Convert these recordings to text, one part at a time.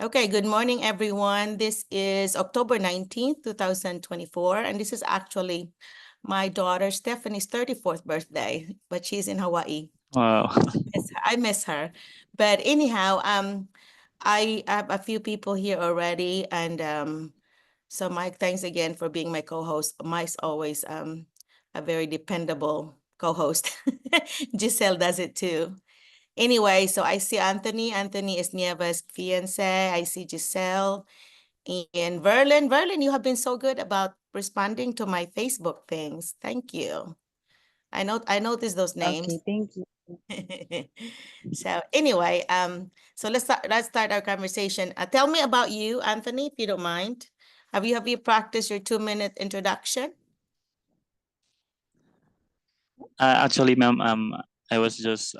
Okay, good morning, everyone. This is October 19th, 2024, and this is actually my daughter Stephanie's 34th birthday, but she's in Hawaii. Wow. I miss her. But anyhow, I have a few people here already, and so Mike, thanks again for being my co-host. Mike's always a very dependable co-host. Giselle does it too. Anyway, so I see Anthony. Anthony is Nieva's fiance. I see Giselle and Verlin. Verlin, you have been so good about responding to my Facebook things. Thank you. I noticed those Okay, names. thank you. So anyway, so let's start our conversation. Tell me about you, Anthony, if you don't mind. Have you practiced your 2-minute introduction? Actually, ma'am, I was just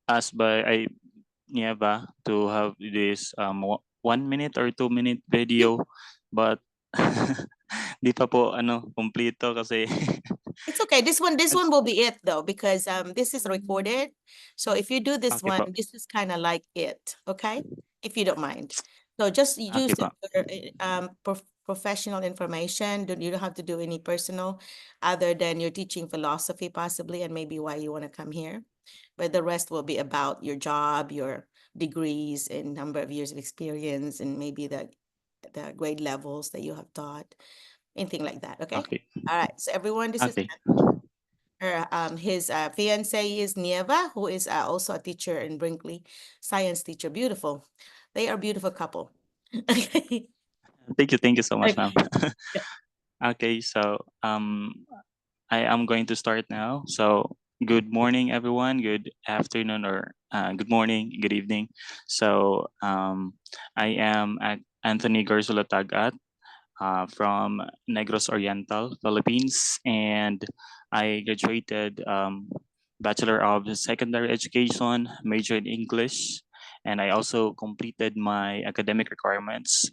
asked by Nieva to have this 1 minute or 2 minute video, but di pa po kumplito kasi It's okay. This one it's will be it though, because this is recorded. So if you do this okay po. one, this is kind of like it, okay? If you don't mind. So just use Okay po. your professional information. You don't have to do any personal other than you're teaching philosophy possibly and maybe why you want to come here. But the rest will be about your job, your degrees and number of years of experience and maybe the grade levels that you have taught, anything like that, okay? Okay. All right, so everyone, this is Okay. Anthony. His fiance is Nieva, who is also a teacher in Brinkley, science teacher. Beautiful. They are a beautiful couple. Okay. Thank you so much, ma'am. Okay. Okay, so I am going to start now. So good morning, everyone. Good afternoon, or good morning, good evening. So I am Anthony Garzula Tagat from Negros Oriental, Philippines, and I graduated Bachelor of Secondary Education, major in English, and I also completed my academic requirements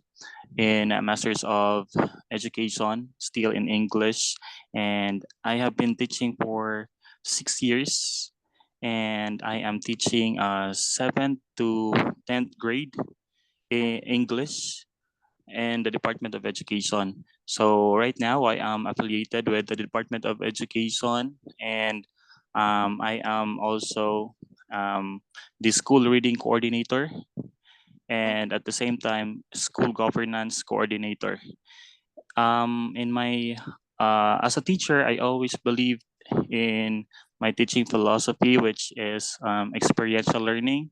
in a Masters of Education, still in English, and I have been teaching for 6 years, and I am teaching 7th to 10th grade in English and the Department of Education. So right now I am affiliated with the Department of Education, and I am also the school reading coordinator, and at the same time school governance coordinator. In my As a teacher, I always believe in my teaching philosophy, which is experiential learning.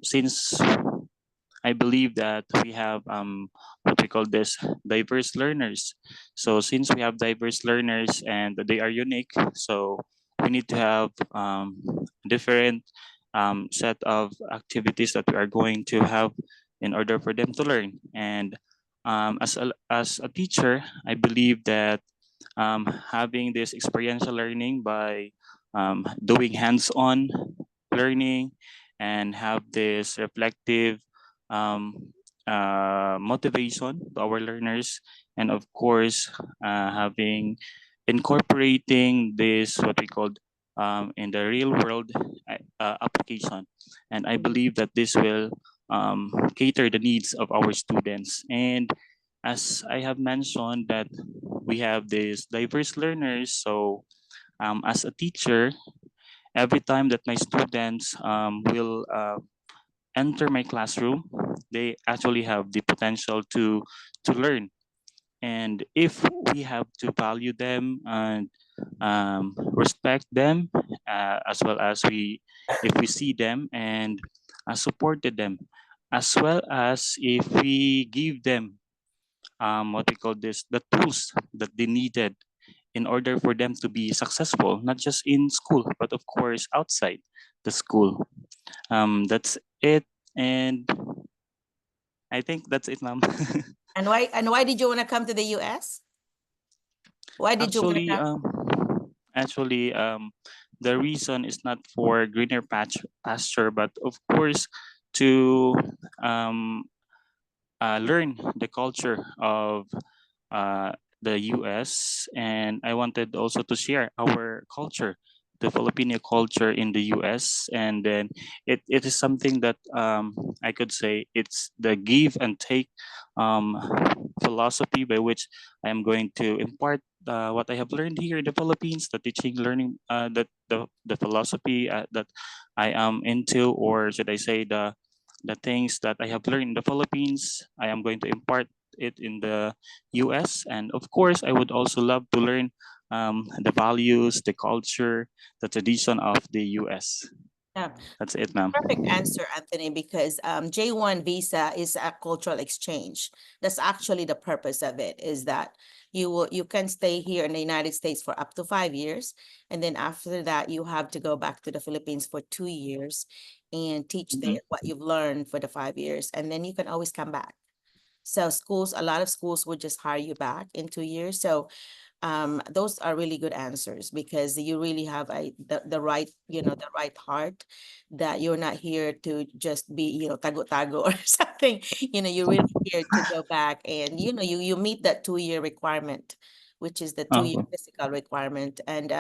Since I believe that we have what we call this diverse learners. So since we have diverse learners and they are unique, so we need to have different set of activities that we are going to have in order for them to learn. And as a teacher, I believe that having this experiential learning by doing hands-on learning and have this reflective motivation to our learners, and of course having incorporating this what we called in the real world application. And I believe that this will cater the needs of our students. And as I have mentioned that we have these diverse learners, so as a teacher, every time that my students will enter my classroom, they actually have the potential to learn. And if we have to value them and respect them, as well as if we see them and supported them, as well as if we give them what we call this the tools that they needed in order for them to be successful, not just in school, but of course outside the school. That's it. And I think that's it, ma'am. And why did you want to come to the US? Why did you want to actually, come? um, actually, the reason is not for greener pasture, but of course to um, learn the culture of uh, the U.S. And I wanted also to share our culture the Filipino culture in the US, and then it is something that I could say it's the give and take um, philosophy by which I am going to impart what I have learned here in the Philippines, the teaching, learning, that the philosophy that I am into, or should I say the things that I have learned in the Philippines, I am going to impart it in the US. And of course, I would also love to learn the values, the culture, the tradition of the US. Yeah. That's it, ma'am. Perfect answer, Anthony, because J1 visa is a cultural exchange. That's actually the purpose of it, is that you can stay here in the United States for up to 5 years, and then after that you have to go back to the Philippines for 2 years and teach Hmm. there what you've learned for the 5 years, and then you can always come back. So schools, a lot of schools would just hire you back in 2 years. So those are really good answers because you really have the right, the right heart, that you're not here to just be, tago-tago or something. You're really here to go back, and you meet that 2 year requirement, which is the 2 year Oh. physical requirement. And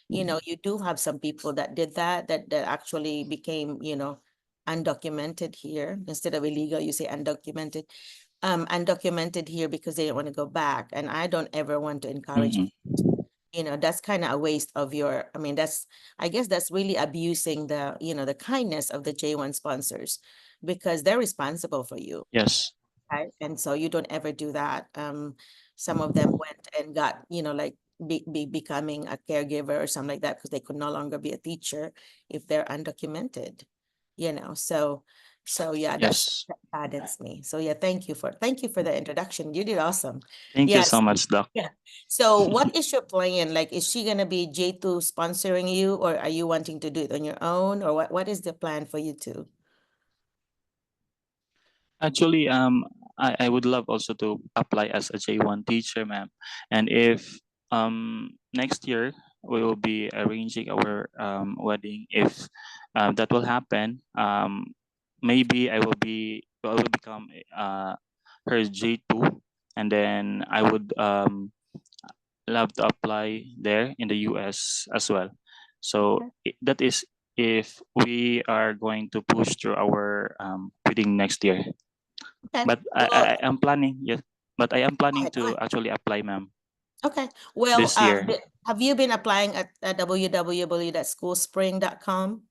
you do have some people that did that actually became, undocumented here. Instead of illegal, you say undocumented. Undocumented here because they don't want to go back. And I don't ever want to encourage, Hmm. that's kind of a waste of your, I mean, I guess that's really abusing the kindness of the J1 sponsors, because they're responsible for you, Yes. right? And so you don't ever do that. Some of them went and got, like becoming a caregiver or something like that because they could no longer be a teacher if they're undocumented, so yeah, that Yes. saddens me. So yeah, thank you for the introduction. You did awesome. Thank you Yes. so much, Doc. Yeah. So what is your plan? Like, is she gonna be J2 sponsoring you, or are you wanting to do it on your own, or what is the plan for you two? Actually, I would love also to apply as a J1 teacher, ma'am. And if next year we will be arranging our wedding, if that will happen, maybe I will become her J2, and then I would love to apply there in the US as well. So that is if we are going to push through our bidding next year. Okay. But Well, I am planning, yes. But I am go planning ahead, go to ahead. actually apply, ma'am, Okay. Well, this year. have you been applying at www.schoolspring.com?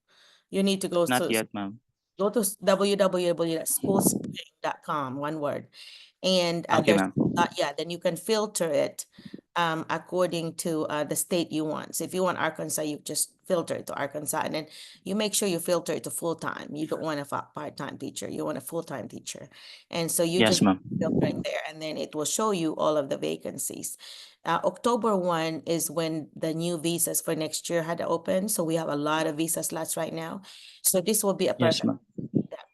You need to Not yet, ma'am. go to www.schoolspring.com, one word. And Okay, there's ma'am. yeah, then you can filter it according to the state you want. So if you want Arkansas, you just filter it to Arkansas, and then you make sure you filter it to full-time. You don't want a part-time teacher, you want a full-time teacher. And so you Yes, just ma'am. filter it there, and then it will show you all of the vacancies. October 1 is when the new visas for next year had opened. So we have a lot of visa slots right now. So this will be a Yes, perfect ma'am.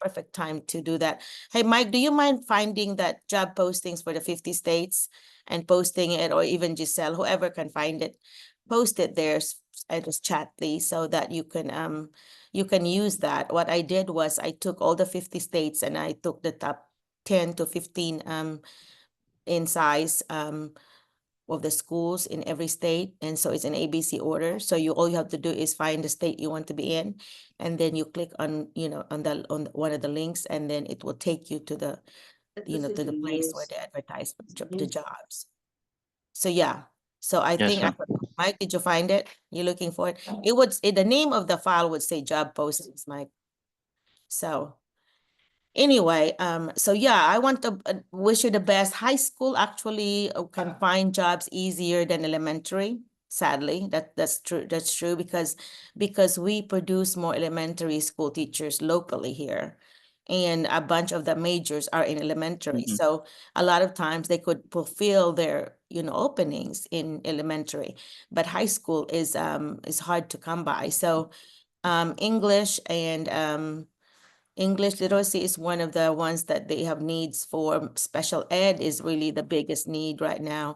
perfect time to do that. Hey, Mike, do you mind finding that job postings for the 50 states and posting it, or even Giselle, whoever can find it, post it there at this chat, please, so that you can use that. What I did was I took all the 50 states and I took the top 10 to 15 in size of the schools in every state. And so it's an ABC order. So all you have to do is find the state you want to be in, and then you click on, on one of the links, and then it will take you to to the place where they advertise the jobs. So yeah. So I Yes, think ma'am. Mike, did you find it? You're looking for it? The name of the file would say job postings, Mike. So anyway, so yeah, I want to wish you the best. High school actually can find jobs easier than elementary. Sadly, that's true. That's true because we produce more elementary school teachers locally here, and a bunch of the majors are in elementary. Hmm. So a lot of times they could fulfill their openings in elementary, but high school is hard to come by. So English and English literacy is one of the ones that they have needs for. Special ed is really the biggest need right now.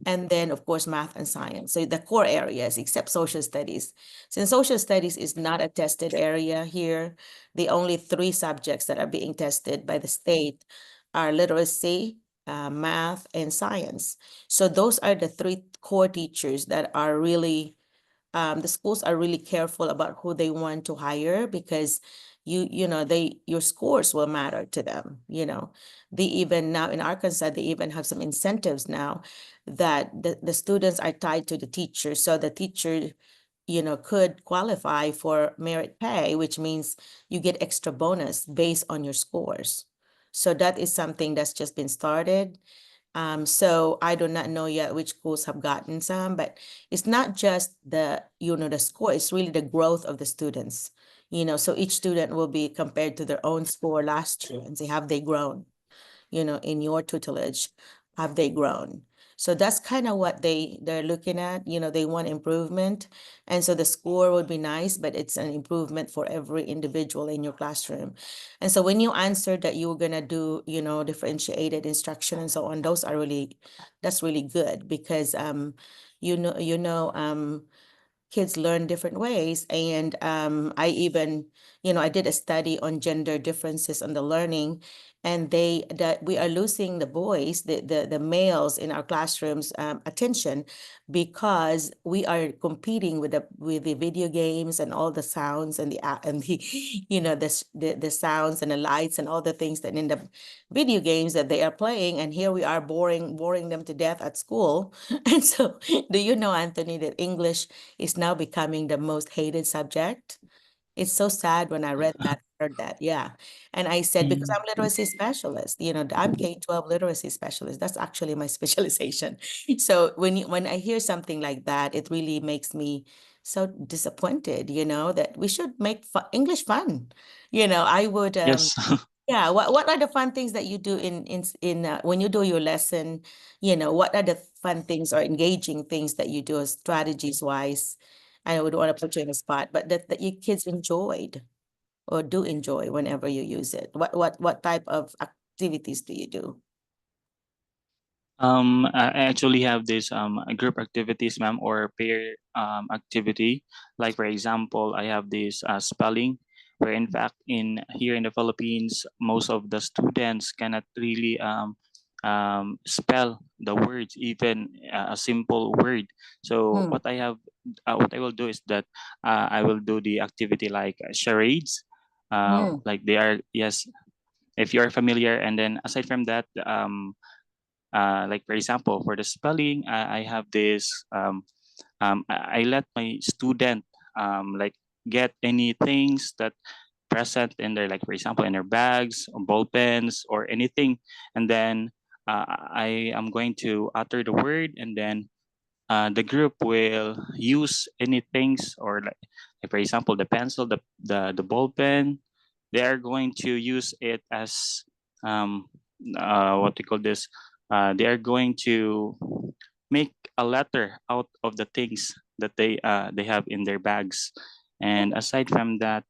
And then, of course, math and science. So the core areas, except social studies. Since social studies is not a tested area here, the only three subjects that are being tested by the state are literacy, math, and science. So those are the three core teachers that are really the schools are really careful about who they want to hire because you know your scores will matter to them. They even now in Arkansas, they even have some incentives now that the students are tied to the teacher, so the teacher could qualify for merit pay, which means you get extra bonus based on your scores. So that is something that's just been started. So I do not know yet which schools have gotten some, but it's not just the score, it's really the growth of the students. So each student will be compared to their own score last year and say, have they grown? In your tutelage, have they grown? So that's kind of what they're looking at. They want improvement. And so the score would be nice, but it's an improvement for every individual in your classroom. And so when you answered that you were gonna do, differentiated instruction and so on, that's really good because kids learn different ways. And I even, I did a study on gender differences on the learning, and that we are losing the boys, the males in our classrooms attention because we are competing with the video games and all the sounds and the the sounds and the lights and all the things that in the video games that they are playing, and here we are boring them to death at school. And so do you know, Anthony, that English is now becoming the most hated subject? It's so sad when I read that, heard that. Yeah. And I said, because Mm. I'm literacy specialist, I'm K-12 literacy specialist. That's actually my specialization. So when I hear something like that, it really makes me so disappointed, that we should make English fun. I would Yes. yeah, what are the fun things that you do in when you do your lesson? What are the fun things or engaging things that you do strategies wise? I would want to put you in a spot, but that your kids enjoyed or do enjoy whenever you use it. What type of activities do you do? I actually have this group activities, ma'am, or pair activity. Like for example, I have this spelling, where in fact in here in the Philippines, most of the students cannot really spell the words, even a simple word. So Hmm. what I will do is that I will do the activity like charades. Hmm. Like they are, yes, if you are familiar. And then aside from that, like for example, for the spelling, I have this. I let my student like get any things that present in their, like for example, in their bags or ball pens or anything, and then I am going to utter the word, and then the group will use any things, or like for example, the pencil, the ball pen. They are going to use it as um, what we call this. They are going to make a letter out of the things that they have in their bags. And aside from that,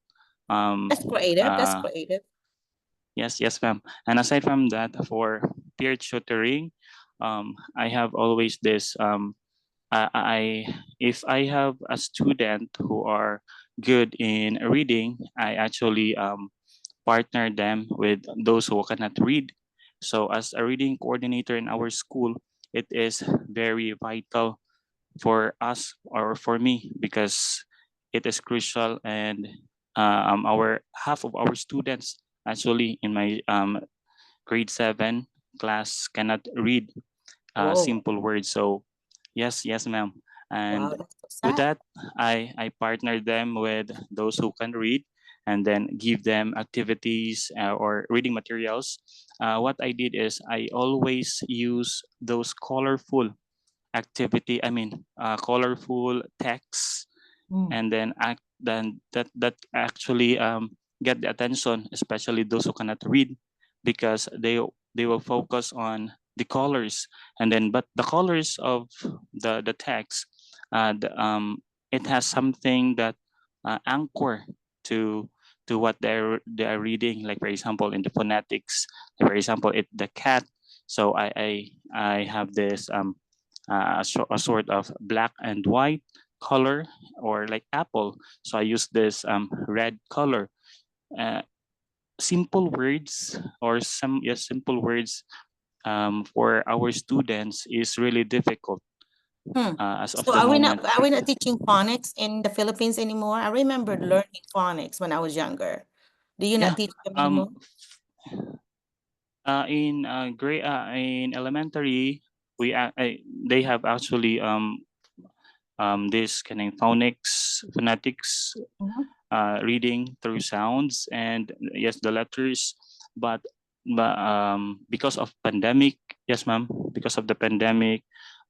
um, That's creative. That's uh, creative. yes, yes, ma'am. And aside from that, for peer tutoring, I have always this. I if I have a student who are good in reading, I actually partner them with those who cannot read. So as a reading coordinator in our school, it is very vital for us, or for me, because it is crucial. And our half of our students actually in my grade 7 class cannot read Oh, simple words. So yes, yes, ma'am. wow, And that's so with sad. that, I partner them with those who can read, and then give them activities or reading materials. What I did is I always use those colorful activity. I mean, colorful text, Hmm. and then that actually get the attention, especially those who cannot read, because they will focus on the colors. And then but the colors of the text, it has something that anchor to what they are reading. Like for example, in the phonetics, for example, it the cat. So I have this a sort of black and white color, or like apple. So I use this red color. Uh, Simple words, or some, yes, simple words for our students is really difficult. Hmm. as of So the moment. are we not teaching phonics in the Philippines anymore? I remember learning phonics when I was younger. Do you not Yeah. teach them Um. anymore? In elementary, they have actually this kind of phonetics Mhm. reading through sounds, and yes, the letters. but because of pandemic, yes ma'am, because of the pandemic,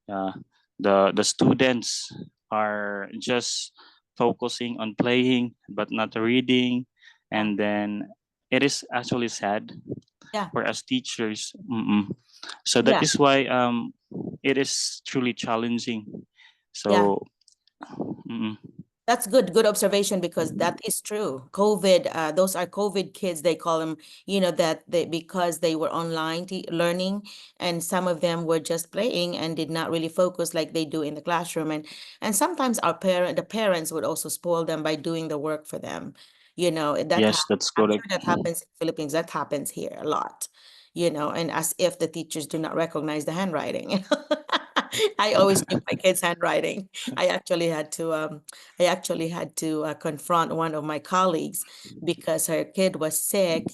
uh, the students are just focusing on playing but not reading, Yeah, and then it is actually sad yeah, for us teachers. So that yeah. is why it is truly challenging. Yeah. So mm-mm. That's good observation because that is true. COVID, those are COVID kids, they call them, that they because they were online learning, and some of them were just playing and did not really focus like they do in the classroom. And sometimes the parents would also spoil them by doing the work for them. Yes, that's I'm sure correct. that happens in Philippines. That happens here a lot, and as if the teachers do not recognize the handwriting. I always knew my kids' handwriting. I actually had to confront one of my colleagues because her kid was sick.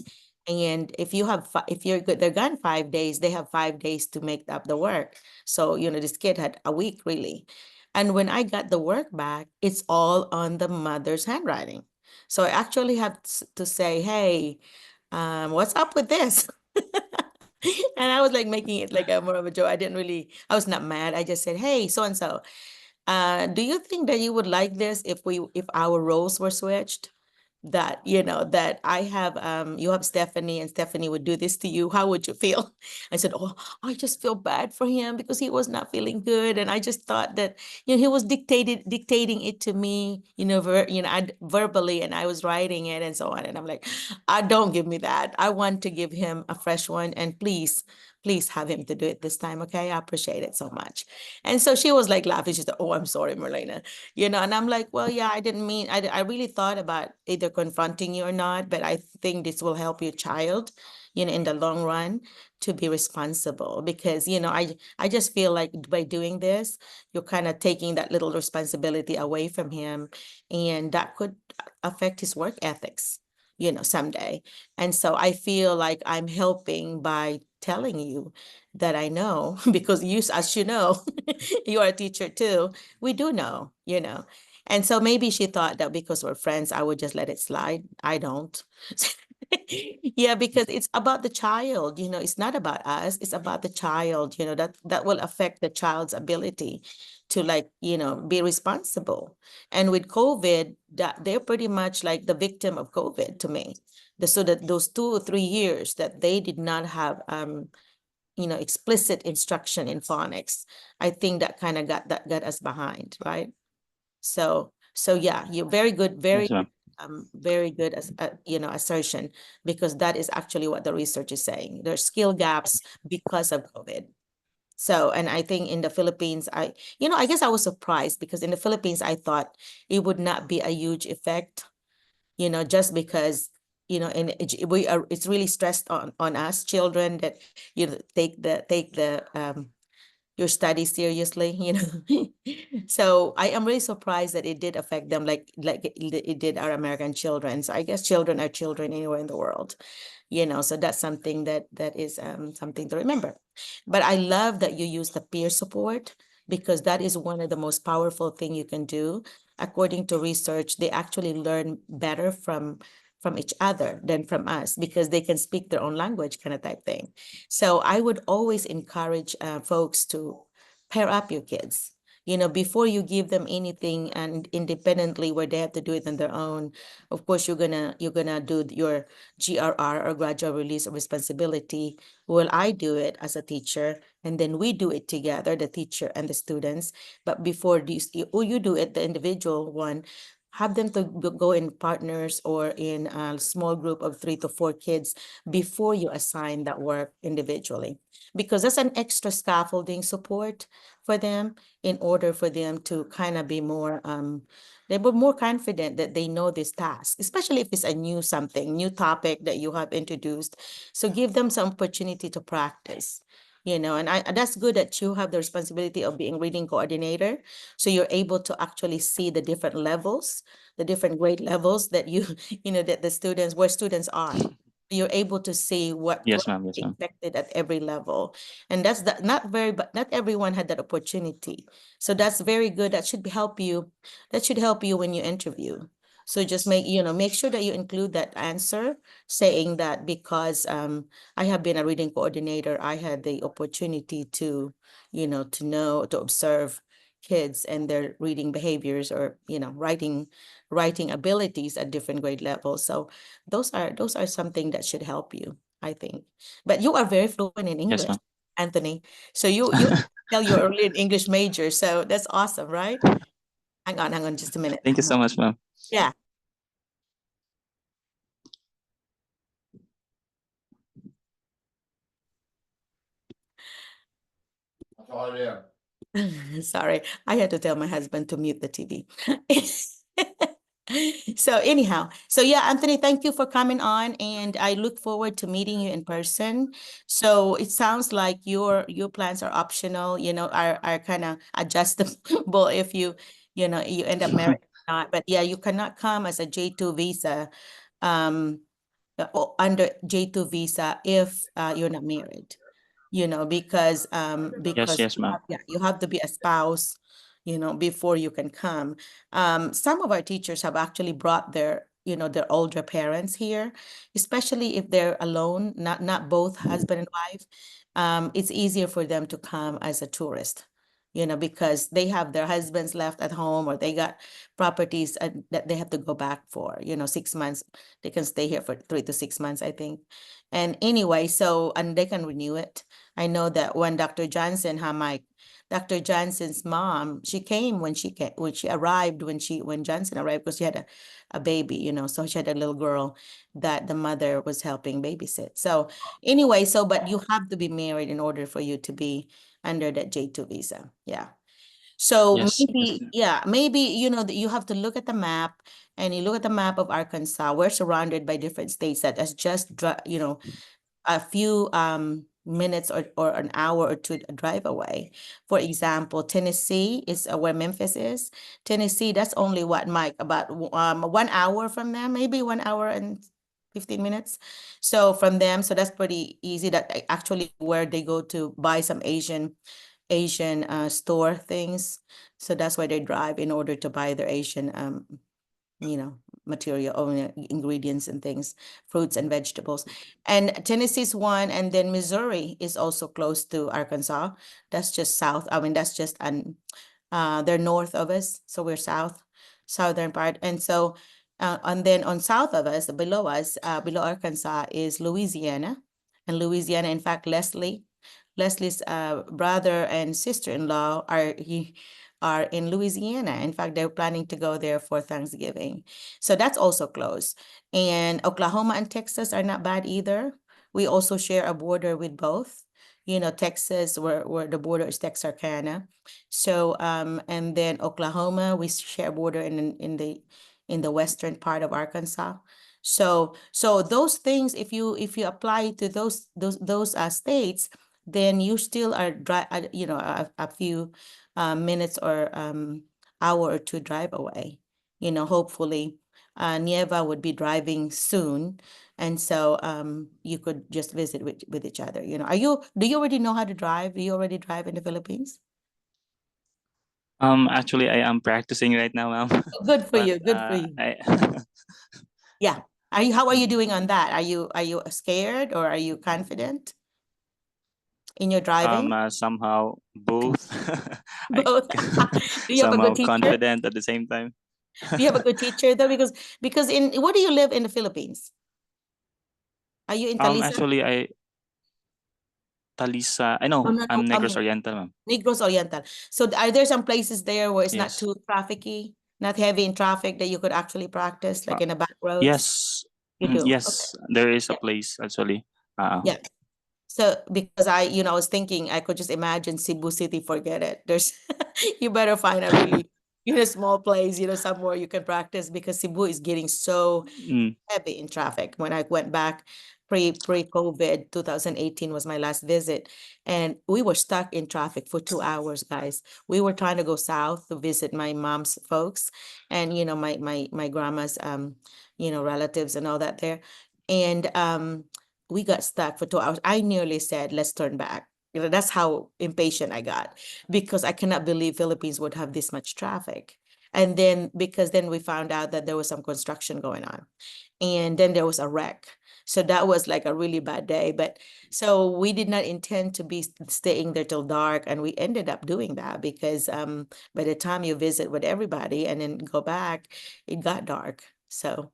And if you're good, they're gone 5 days, they have 5 days to make up the work. So, this kid had a week really. And when I got the work back, it's all on the mother's handwriting. So I actually have to say, hey, what's up with this? And I was like making it like a more of a joke. I was not mad. I just said, hey, so and so, do you think that you would like this if our roles were switched? That that you have Stephanie and Stephanie would do this to you, how would you feel? I said, oh, I just feel bad for him because he was not feeling good, and I just thought that he was dictating it to me, verbally, and I was writing it and so on, and I'm like, I don't give me that. I want to give him a fresh one, and please have him to do it this time, okay? I appreciate it so much. And so she was like laughing. She said, oh, I'm sorry, Merlina. And I'm like, well, yeah, I didn't mean, I really thought about either confronting you or not, but I think this will help your child, in the long run to be responsible because, I just feel like by doing this, you're kind of taking that little responsibility away from him, and that could affect his work ethics, someday. And so I feel like I'm helping by telling you that I know because as you know, you are a teacher too. We do know, And so maybe she thought that because we're friends, I would just let it slide. I don't. Yeah, because it's about the child, it's not about us, it's about the child, that will affect the child's ability to like, be responsible. And with COVID, that they're pretty much like the victim of COVID to me. So that those 2 or 3 years that they did not have explicit instruction in phonics, I think that kind of got us behind, right? So yeah, you're very good, Yes ma'am. very good as assertion, because that is actually what the research is saying. There's skill gaps because of COVID. So, and I think in the Philippines, I guess I was surprised because in the Philippines, I thought it would not be a huge effect, just because, and it's really stressed on us children that, take the your studies seriously, So I am really surprised that it did affect them like it did our American children. So I guess children are children anywhere in the world, so that's something that is something to remember. But I love that you use the peer support because that is one of the most powerful thing you can do. According to research, they actually learn better from each other than from us because they can speak their own language, kind of type thing. So I would always encourage folks to pair up your kids, before you give them anything and independently where they have to do it on their own. Of course, you're gonna do your GRR or gradual release of responsibility. Well, I do it as a teacher, and then we do it together, the teacher and the students. But before you do it, the individual one, have them to go in partners or in a small group of 3 to 4 kids before you assign that work individually, because that's an extra scaffolding support for them in order for them to kind of be more they were more confident that they know this task, especially if it's a new topic that you have introduced. So give them some opportunity to practice, And that's good that you have the responsibility of being reading coordinator. So you're able to actually see the different levels, the different grade levels that that the students, where students are. You're able to see what Yes, ma'am. Yes, ma'am. expected at every level. And that's but not everyone had that opportunity. So that's very good. Help you. That should help you when you interview. So just make sure that you include that answer saying that because I have been a reading coordinator, I had the opportunity to, to observe kids and their reading behaviors or, writing abilities at different grade levels. So those are something that should help you, I think. But you are very fluent in Yes, English, ma'am. Anthony. So you tell you're early in English major. So that's awesome, right? Hang on just a minute. Thank you so much, ma'am. Yeah. Sorry, I had to tell my husband to mute the TV. So anyhow, so yeah, Anthony, thank you for coming on, and I look forward to meeting you in person. So it sounds like your plans are optional, are kind of adjustable if you end up married or not. But yeah, you cannot come as a J2 visa, um, under J2 visa if you're not married, because Yes, yes, ma'am. you have to be a spouse, before you can come. Some of our teachers have actually brought their older parents here, especially if they're alone, not both husband and wife. It's easier for them to come as a tourist, because they have their husbands left at home or they got properties that they have to go back for, 6 months. They can stay here for 3 to 6 months, I think. And anyway, and they can renew it. I know that when Dr. Johnson, Mike, Dr. Johnson's mom, she came when she arrived, when Johnson arrived, because she had a baby, so she had a little girl that the mother was helping babysit. So anyway, but you have to be married in order for you to be under that J2 visa. Yeah. So Yes, yes, maybe, ma'am. yeah, maybe, that you have to look at the map, and you look at the map of Arkansas. We're surrounded by different states that is just, a few minutes or an hour or two drive away. For example, Tennessee is where Memphis is. Tennessee, that's only what, Mike, about 1 hour from them, maybe 1 hour and 15 minutes. So from them, so that's pretty easy. That actually where they go to buy some Asian store things. So that's why they drive in order to buy their Asian material or ingredients and things, fruits and vegetables. And Tennessee's one, and then Missouri is also close to Arkansas. That's just south. I mean, that's just they're north of us, so we're southern part. And then on south of us, below us, below Arkansas is Louisiana. And Louisiana, in fact, Leslie's brother and sister-in-law are in Louisiana. In fact, they're planning to go there for Thanksgiving. So that's also close. And Oklahoma and Texas are not bad either. We also share a border with both. Texas, where the border is Texarkana. So and then Oklahoma, we share a border in the western part of Arkansas. So those things, if you apply to those states, then you still are a few minutes or hour or two drive away. Hopefully, Nieva would be driving soon, and so you could just visit with each other. Do you already know how to drive? Do you already drive in the Philippines? Actually, I am practicing right now, ma'am. Good for But you. Good for you. I Yeah. How are you doing on that? Are you scared or are you confident in your driving? somehow both. I Both. Do you have a good somehow teacher? confident at the same time. Do you have a good teacher though? Because where do you live in the Philippines? Are you in Talisa? Actually, I Talisa. I Oh, know no, no, I'm Negros Oriental, ma'am. Negros Oriental. So are there some places there where it's not Yes. too trafficy, not heavy in traffic that you could actually practice, Uh, like in the back roads? yes. You do. Okay. Yes, there is a Yeah. place actually. Yeah. So because I was thinking I could just imagine Cebu City, forget it. You better find a really, small place, somewhere you can practice because Cebu is getting so Mm, heavy in traffic. When I went back pre-COVID, 2018 was my last visit. And we were stuck in traffic for 2 hours, guys. We were trying to go south to visit my mom's folks and, my grandma's, relatives and all that there. And we got stuck for 2 hours. I nearly said, let's turn back. That's how impatient I got because I cannot believe Philippines would have this much traffic. And then because then we found out that there was some construction going on. And then there was a wreck. So that was like a really bad day. But so we did not intend to be staying there till dark. And we ended up doing that because by the time you visit with everybody and then go back, it got dark. So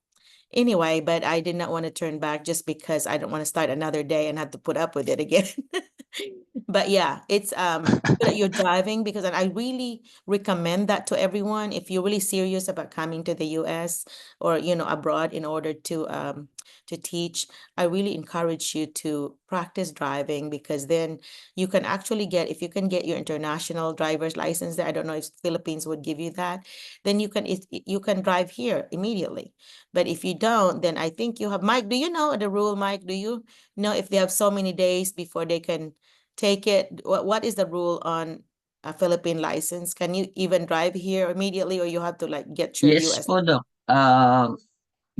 anyway, but I did not want to turn back just because I don't want to start another day and have to put up with it again. But yeah, it's good that you're driving because I really recommend that to everyone. If you're really serious about coming to the US or abroad in order to teach, I really encourage you to practice driving because then you can actually get, if you can get your international driver's license there, I don't know if Philippines would give you that, then you can drive here immediately. But if you don't, then I think you have, Mike, do you know the rule, Mike? Do you know if they have so many days before they can take it? What is the rule on a Philippine license? Can you even drive here immediately or you have to like get your Yes US? po, Doc.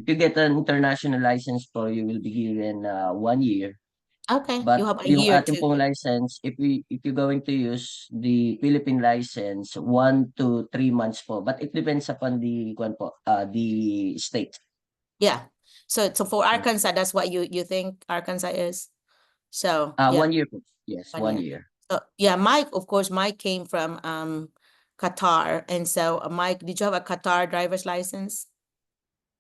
If you get an international license po, you will be given 1 year. Okay, you But have a yung year ating to. pong license, if you're going to use the Philippine license, 1 to 3 months po. But it depends upon the state. Yeah. So for Mm. Arkansas, that's what you think Arkansas is. So yeah, 1 year po. Yes, one one year. year. So yeah, Mike, of course, Mike came from Qatar. And so Mike, did you have a Qatar driver's license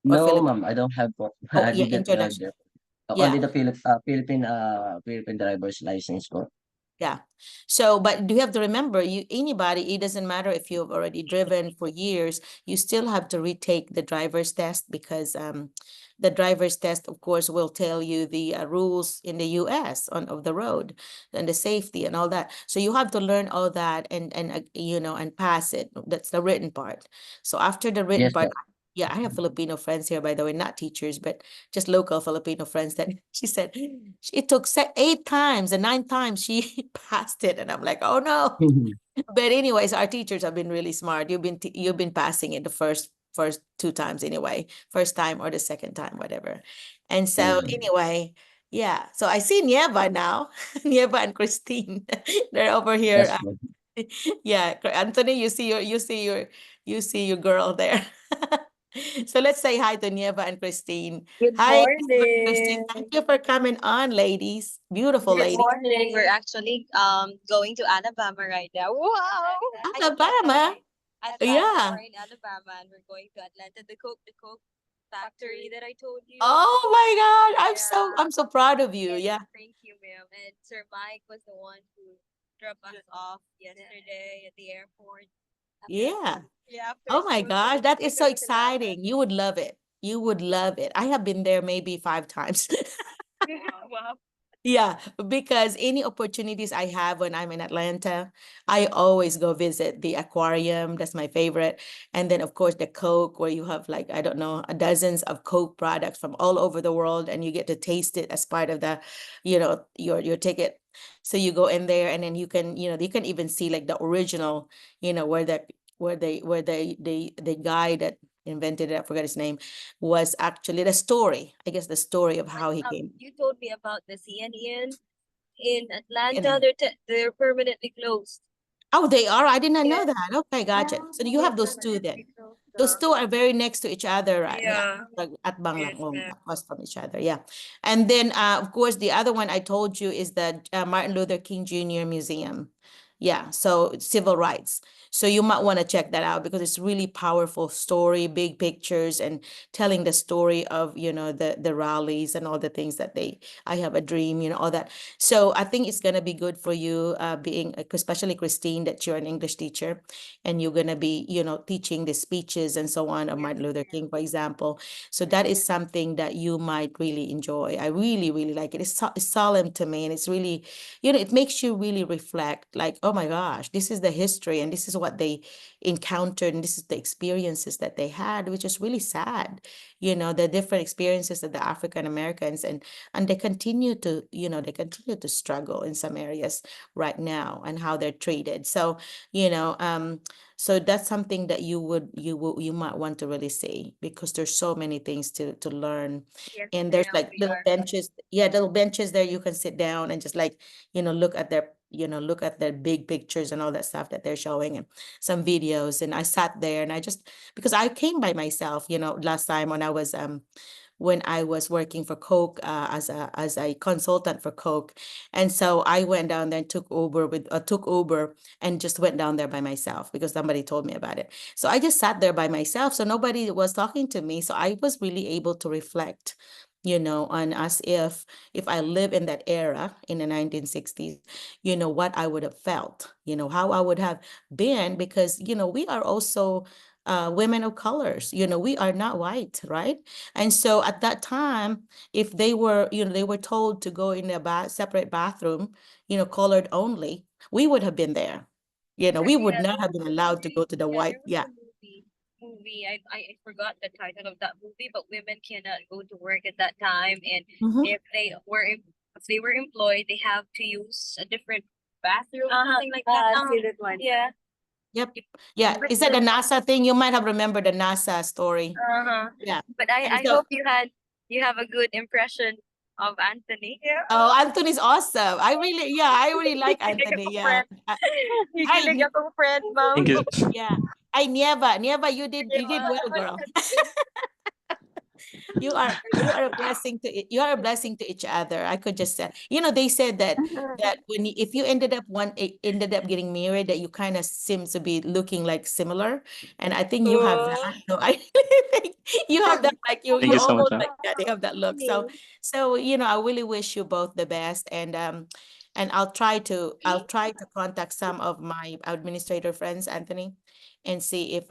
or No, Philippine? ma'am, I don't have po. Oh, I yeah, didn't have international. that. Only Yeah. the Philippine driver's license po. Yeah. So, but do you have to remember, anybody, it doesn't matter if you've already driven for years, you still have to retake the driver's test because the driver's test, of course, will tell you the rules in the US of the road and the safety and all that. So you have to learn all that and pass it. That's the written part. So after the written Yes part, po. yeah, I have Filipino friends here, by the way, not teachers, but just local Filipino friends that she said it took 8 times and 9 times she passed it. And I'm like, oh no. But anyways, our teachers have been really smart. You've been passing it the first 2 times anyway, first time or the second time, whatever. And so Mm. anyway, yeah. So I see Nieva now, Nieva and Christine. They're over here. Yes po. Yeah, Anthony, you see your girl there. So let's say hi to Nieva and Christine. Good Hi, Nieva and Christine. morning. Thank you for coming on, ladies. Beautiful Good ladies. morning. We're actually going to Alabama right now. Wow. Alabama. Atlanta. Yeah. We're in Alabama and we're going to Atlanta. The Coke factory that I told you. Oh my God. I'm so Yeah. I'm so proud of you. Yes, Yeah. thank you, ma'am. And Sir Mike was the one who dropped us off yesterday at the airport. Yeah. Yeah, after Oh my school. So gosh, that we're is so going to love it. exciting. You would love it. You would love it. I have been there maybe 5 times. Wow. Yeah, because any opportunities I have when I'm in Atlanta, I always go visit the aquarium. That's my favorite. And then, of course, the Coke, where you have like, I don't know, dozens of Coke products from all over the world, and you get to taste it as part of your ticket. So you go in there, and then you can even see like the original, where the guy that invented it, I forgot his name, was actually the story. I guess the story of But how he came. you told me about the CNN in And Atlanta. They're permanently closed. oh, they are. I did not know Yes. that. Okay, gotcha. Yeah, So you they're have those two permanently then. closed. Those two are very next to each other, right? Yeah, Yeah. like at Banglang, Yes, ma'am. across from each other. Yeah, and then of course the other one I told you is the Martin Luther King Jr. Museum. Yeah, so civil rights. So you might want to check that out because it's really powerful story, big pictures, and telling the story of the rallies and all the things that I have a dream, all that. So I think it's gonna be good for you, being especially Christine, that you're an English teacher and you're going to be teaching the speeches and so on of Yes, Martin Luther ma'am. King, for example. So that is something that you might really enjoy. I really really like it. It's solemn to me, and it's really it makes you really reflect, like, oh oh my gosh, this is the history and this is what they encountered and this is the experiences that they had, which is really sad, the different experiences that the African Americans and they continue to, they continue to struggle in some areas right now and how they're treated. So, so that's something that you might want to really see because there's so many things to learn. Yes, And there's ma'am, like we little are. benches, yeah, little benches there you can sit down and just like, look at their, look at their big pictures and all that stuff that they're showing and some videos. And I sat there and I just, because I came by myself, last time when I was working for Coke as a consultant for Coke. And so I went down there and took Uber and just went down there by myself because somebody told me about it. So I just sat there by myself. So nobody was talking to me. So I was really able to reflect, on as if I live in that era in the 1960s, what I would have felt, how I would have been, because, we are also women of colors, we are not white, right? And so at that time, if they were told to go in a separate bathroom, colored only, we would have been there. We would Yeah, not there have was been a allowed to movie. go to the Yeah, white. there was Yeah. a movie. I forgot the title of that movie, but women cannot go to work at that time, and Mhm. if they were employed, they have to use a different bathroom, something like that. I see that one. Yeah. Yep. Yeah. But Is that the NASA thing? You might have remembered the NASA story. uh-huh. Yeah. But And I so, hope you have a good impression of Anthony. Yeah. oh, Anthony's awesome. I really like Kilig Anthony. akong Yeah. friend. Kilig akong friend, ma'am. Thank you. Yeah. I never, you did well, girl. You are a blessing to each other. I could just say, they said that if you ended up getting married, that you kind of seem to be looking like similar, and I think you have that. So I really think you have that, like Thank you you so much, almost ma'am. like that. You have that look. So I really wish you both the best, and I'll try to contact some of my administrator friends, Anthony, and see if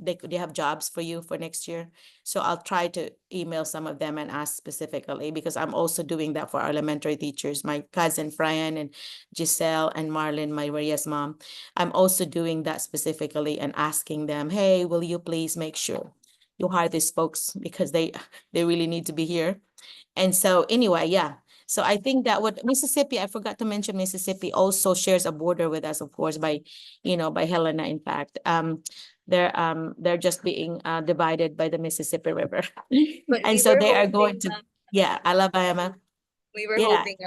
they have jobs for you for next year. So I'll try to email some of them and ask specifically, because I'm also doing that for our elementary teachers, my cousin Fran and Giselle and Marlon, my Maria's mom. I'm also doing that specifically and asking them, hey, will you please make sure you hire these folks because they really need to be here. And so anyway, yeah. So I think that what Mississippi, I forgot to mention, Mississippi also shares a border with us, of course, by Helena, in fact. They're just being divided by the Mississippi River. But And we so were they are going hoping, to, yeah, Alabama. we were Yeah. hoping,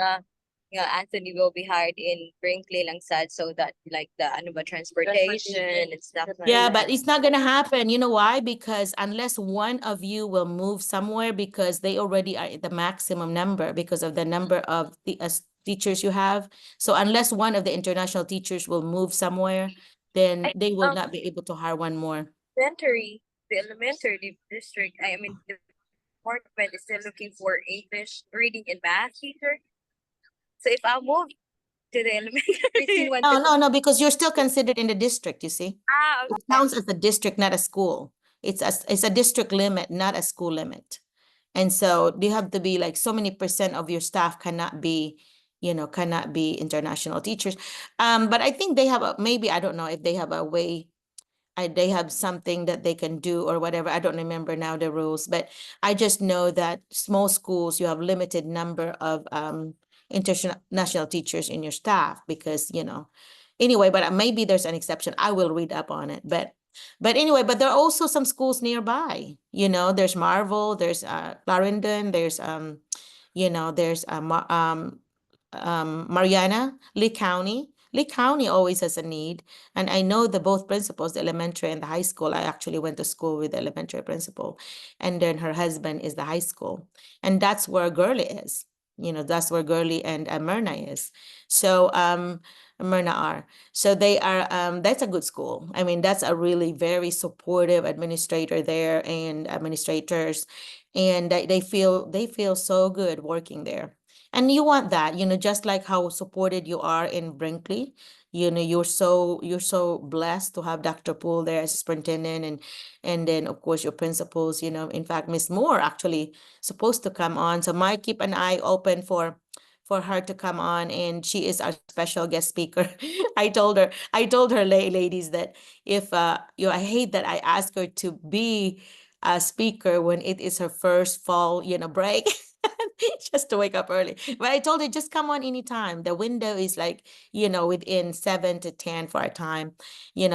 Anthony will be hired in Brinkley lang sad, so that like the ano ba, transportation and stuff like Yeah, that. but it's not gonna happen. You know why? Because unless one of you will move somewhere, because they already are at the maximum number because of the number of the teachers you have. So unless one of the international teachers will move somewhere, then they will not be able to hire one more. The elementary district, I mean, the department is still looking for English, reading, and math teacher. So if I move to the elementary one, No, because you're still considered in the district, you see? It okay. counts as a district, not a school. It's a district limit, not a school limit. And so you have to be like so many percent of your staff cannot be international teachers. But I think they have maybe, I don't know if they have a way, they have something that they can do or whatever. I don't remember now the rules, but I just know that small schools, you have limited number of international teachers in your staff because, anyway, but maybe there's an exception. I will read up on it, but anyway, but there are also some schools nearby, there's Marvel, there's Clarendon, there's Mariana, Lee County. Lee County always has a need. And I know the both principals, the elementary and the high school. I actually went to school with the elementary principal. And then her husband is the high school. And that's where Gurley is. That's where Gurley and Myrna is. So Myrna are. So they are, that's a good school. I mean, that's a really very supportive administrator there and administrators. And they feel so good working there. And you want that, just like how supported you are in Brinkley. You're so blessed to have Dr. Poole there as superintendent, and then of course your principals. In fact, Miss Moore actually supposed to come on. So Mike, keep an eye open for her to come on, and she is our special guest speaker. I told her, ladies, that if I hate that I asked her to be a speaker when it is her first fall, break. Just to wake up early. But I told her, just come on anytime. The window is like, within 7 to 10 for our time,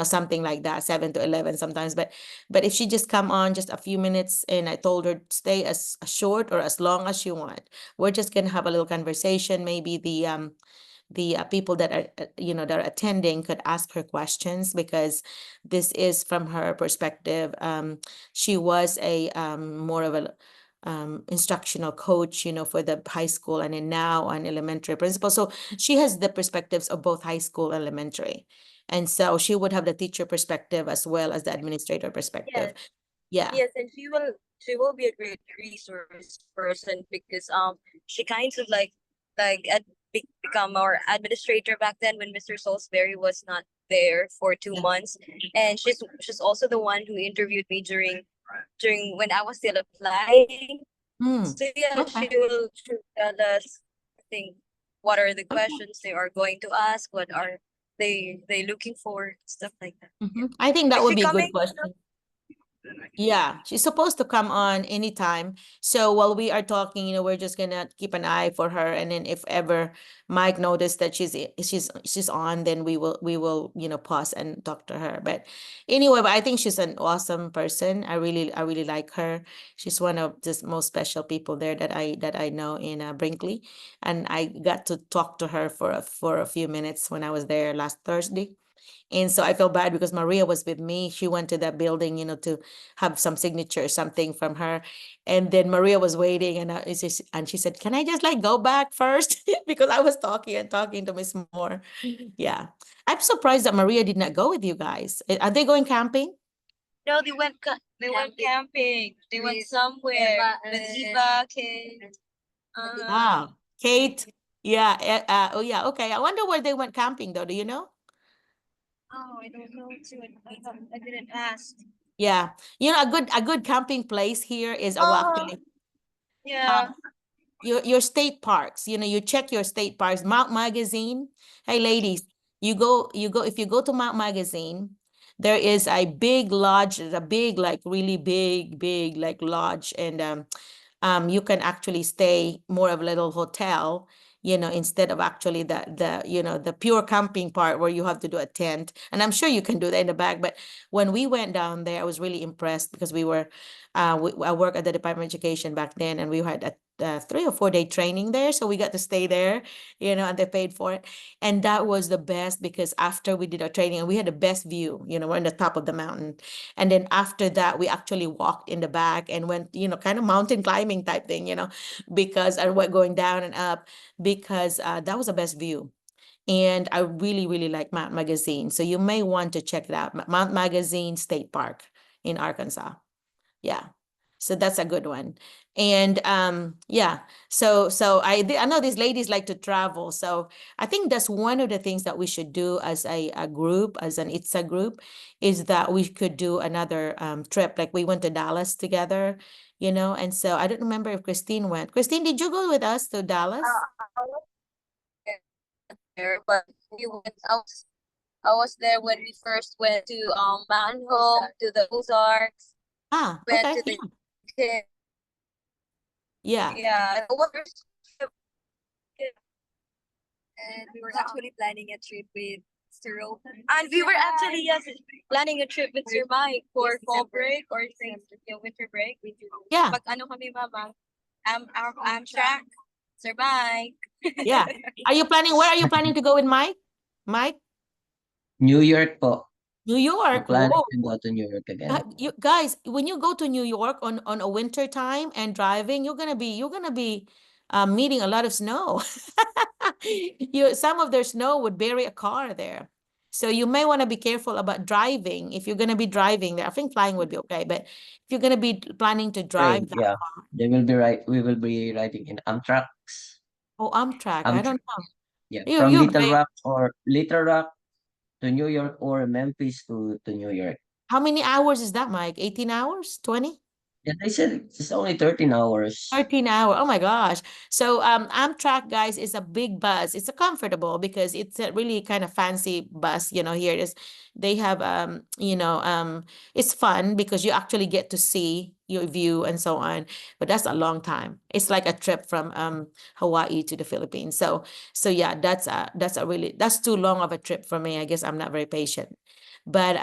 something like that, 7 to 11 sometimes. But if she just come on just a few minutes, and I told her stay as short or as long as you want. We're just gonna have a little conversation. Maybe the people that are that are attending could ask her questions, because this is from her perspective. She was a more of a instructional coach, for the high school, and then now an elementary principal. So she has the perspectives of both high school and elementary. And so she would have the teacher perspective as well as the administrator perspective. Yes. Yeah. Yes, and she will be a great resource person, because she kind of become our administrator back then when Mr. Salisbury was not there for 2 months. And she's also the one who interviewed me during when I was still applying. Mm. So yeah, Okay. she'll tell us, I think, what are the questions they are going to ask, what are they looking for, stuff like that. I think that Is would she be a good coming? question. Yeah, she's supposed to come on anytime. So while we are talking, we're just gonna keep an eye for her, and then if ever Mike noticed that she's on, then we will pause and talk to her. But anyway, but I think she's an awesome person. I really like her. She's one of the most special people there that I know in Brinkley, and I got to talk to her for a few minutes when I was there last Thursday. And so I feel bad because Maria was with me. She went to that building, to have some signature or something from her. And then Maria was waiting, and she said, "Can I just like go back first?" Because I was talking and talking to Miss Moore. Yeah. I'm surprised that Maria did not go with you guys. Are they going camping? No, they went camping. They went somewhere with Eva, Kate. Ah, Kate. Yeah. Oh, yeah. Okay. I wonder where they went camping, though. Do you know? Oh, I don't know too. I didn't ask. Yeah. A good camping place here is Uh-huh. actually Yeah. your state parks. You check your state parks. Mount Magazine. Hey, ladies, you go if you go to Mount Magazine, there is a big lodge, a big, like really big like lodge, and you can actually stay more of a little hotel, instead of actually the pure camping part where you have to do a tent. And I'm sure you can do that in the back. But when we went down there, I was really impressed because I work at the Department of Education back then, and we had a 3 or 4 day training there. So we got to stay there, and they paid for it. And that was the best because after we did our training, and we had the best view, we're on the top of the mountain. And then after that, we actually walked in the back and went, kind of mountain climbing type thing, because I went going down and up because that was the best view. And I really, really like Mount Magazine. So you may want to check it out. Mount Magazine State Park in Arkansas. Yeah. So that's a good one. And yeah, so I know these ladies like to travel. So I think that's one of the things that we should do as a group, as an ITSA group, is that we could do another trip. Like we went to Dallas together, and so I don't remember if Christine went. Christine, did you go with us to Dallas? I was there, but we went. I was there when we first went to Mountain Home, to the Ozarks, Ah, went okay. to the kid. Yeah. Yeah, the waters. And we were actually planning a trip with Mr. Rope. And we were actually, yes, planning a trip with Sir Mike for fall break or winter break. Yeah. Pag ano kami, mama, Amtrak, Sir Mike. Yeah. Where are you planning to go with Mike? Mike? New York po. New I'm York. planning Whoa. to go to New York again. You guys, when you go to New York on a winter time and driving, you're gonna be meeting a lot of snow. Some of their snow would bury a car there. So you may want to be careful about driving if you're gonna be driving there. I think flying would be okay, but if you're gonna be planning to drive Train, that yeah. far. We will be riding in Amtrak's. Oh, Amtrak. I don't know. Yeah, You from you're Little brave. Rock or Little Rock to New York or Memphis to New York. How many hours is that, Mike? 18 hours? 20? Yeah, they said it's only 13 hours. 13 hour. Oh my gosh. So Amtrak, guys, is a big bus. It's a comfortable because it's a really kind of fancy bus. Here it is. They have it's fun because you actually get to see your view and so on. But that's a long time. It's like a trip from Hawaii to the Philippines. So yeah, that's too long of a trip for me. I guess I'm not very patient. But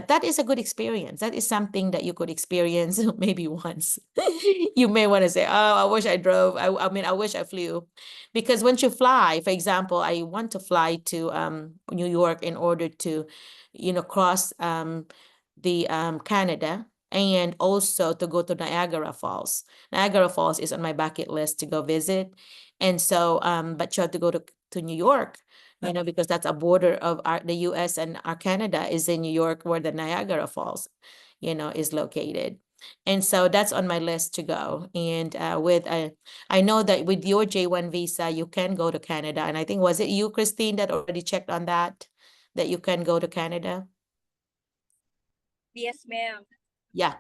that is a good experience. That is something that you could experience maybe once. You may want to say, "Oh, I wish I drove. I mean, I wish I flew," because once you fly, for example, I want to fly to New York in order to, cross the Canada and also to go to Niagara Falls. Niagara Falls is on my bucket list to go visit, and so but you have to go to New York, because that's a border of the US and our Canada is in New York where the Niagara Falls, is located. And so that's on my list to go. And I know that with your J1 visa, you can go to Canada. And I think, was it you, Christine, that already checked on that you can go to Canada? Yes, ma'am. Yeah.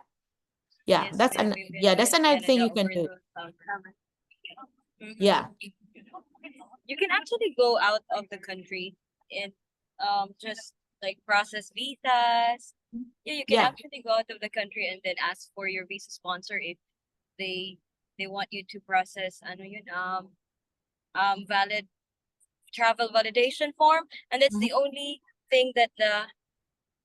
Yeah. Yes, That's ma'am. an We've been yeah, to that's another thing Canada you can over do. the summer. Yeah. You can actually go out of the country and just like process visas. Yeah, you can Yeah. actually go out of the country and then ask for your visa sponsor if they they want you to process ano yun, valid travel validation form, and that's Mhm. the only thing that the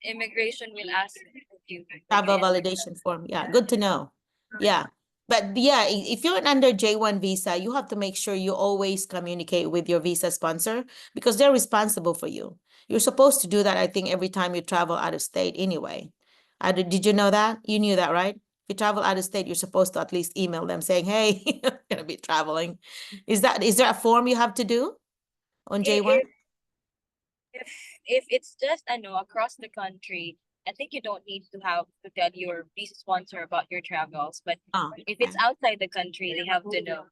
immigration will ask of you when you Travel enter. validation form. Yeah, good to know. Yeah. But yeah, if you're under J1 visa, you have to make sure you always communicate with your visa sponsor because they're responsible for you. You're supposed to do that, I think, every time you travel out of state anyway. Did you know that? You knew that, right? If you travel out of state, you're supposed to at least email them saying, "Hey, I'm gonna be traveling." Is there a form you have to do on J1? If if if it's just ano across the country, I think you don't need to have to tell your visa sponsor about your travels. But Oh, if okay. it's outside the country, they have to know.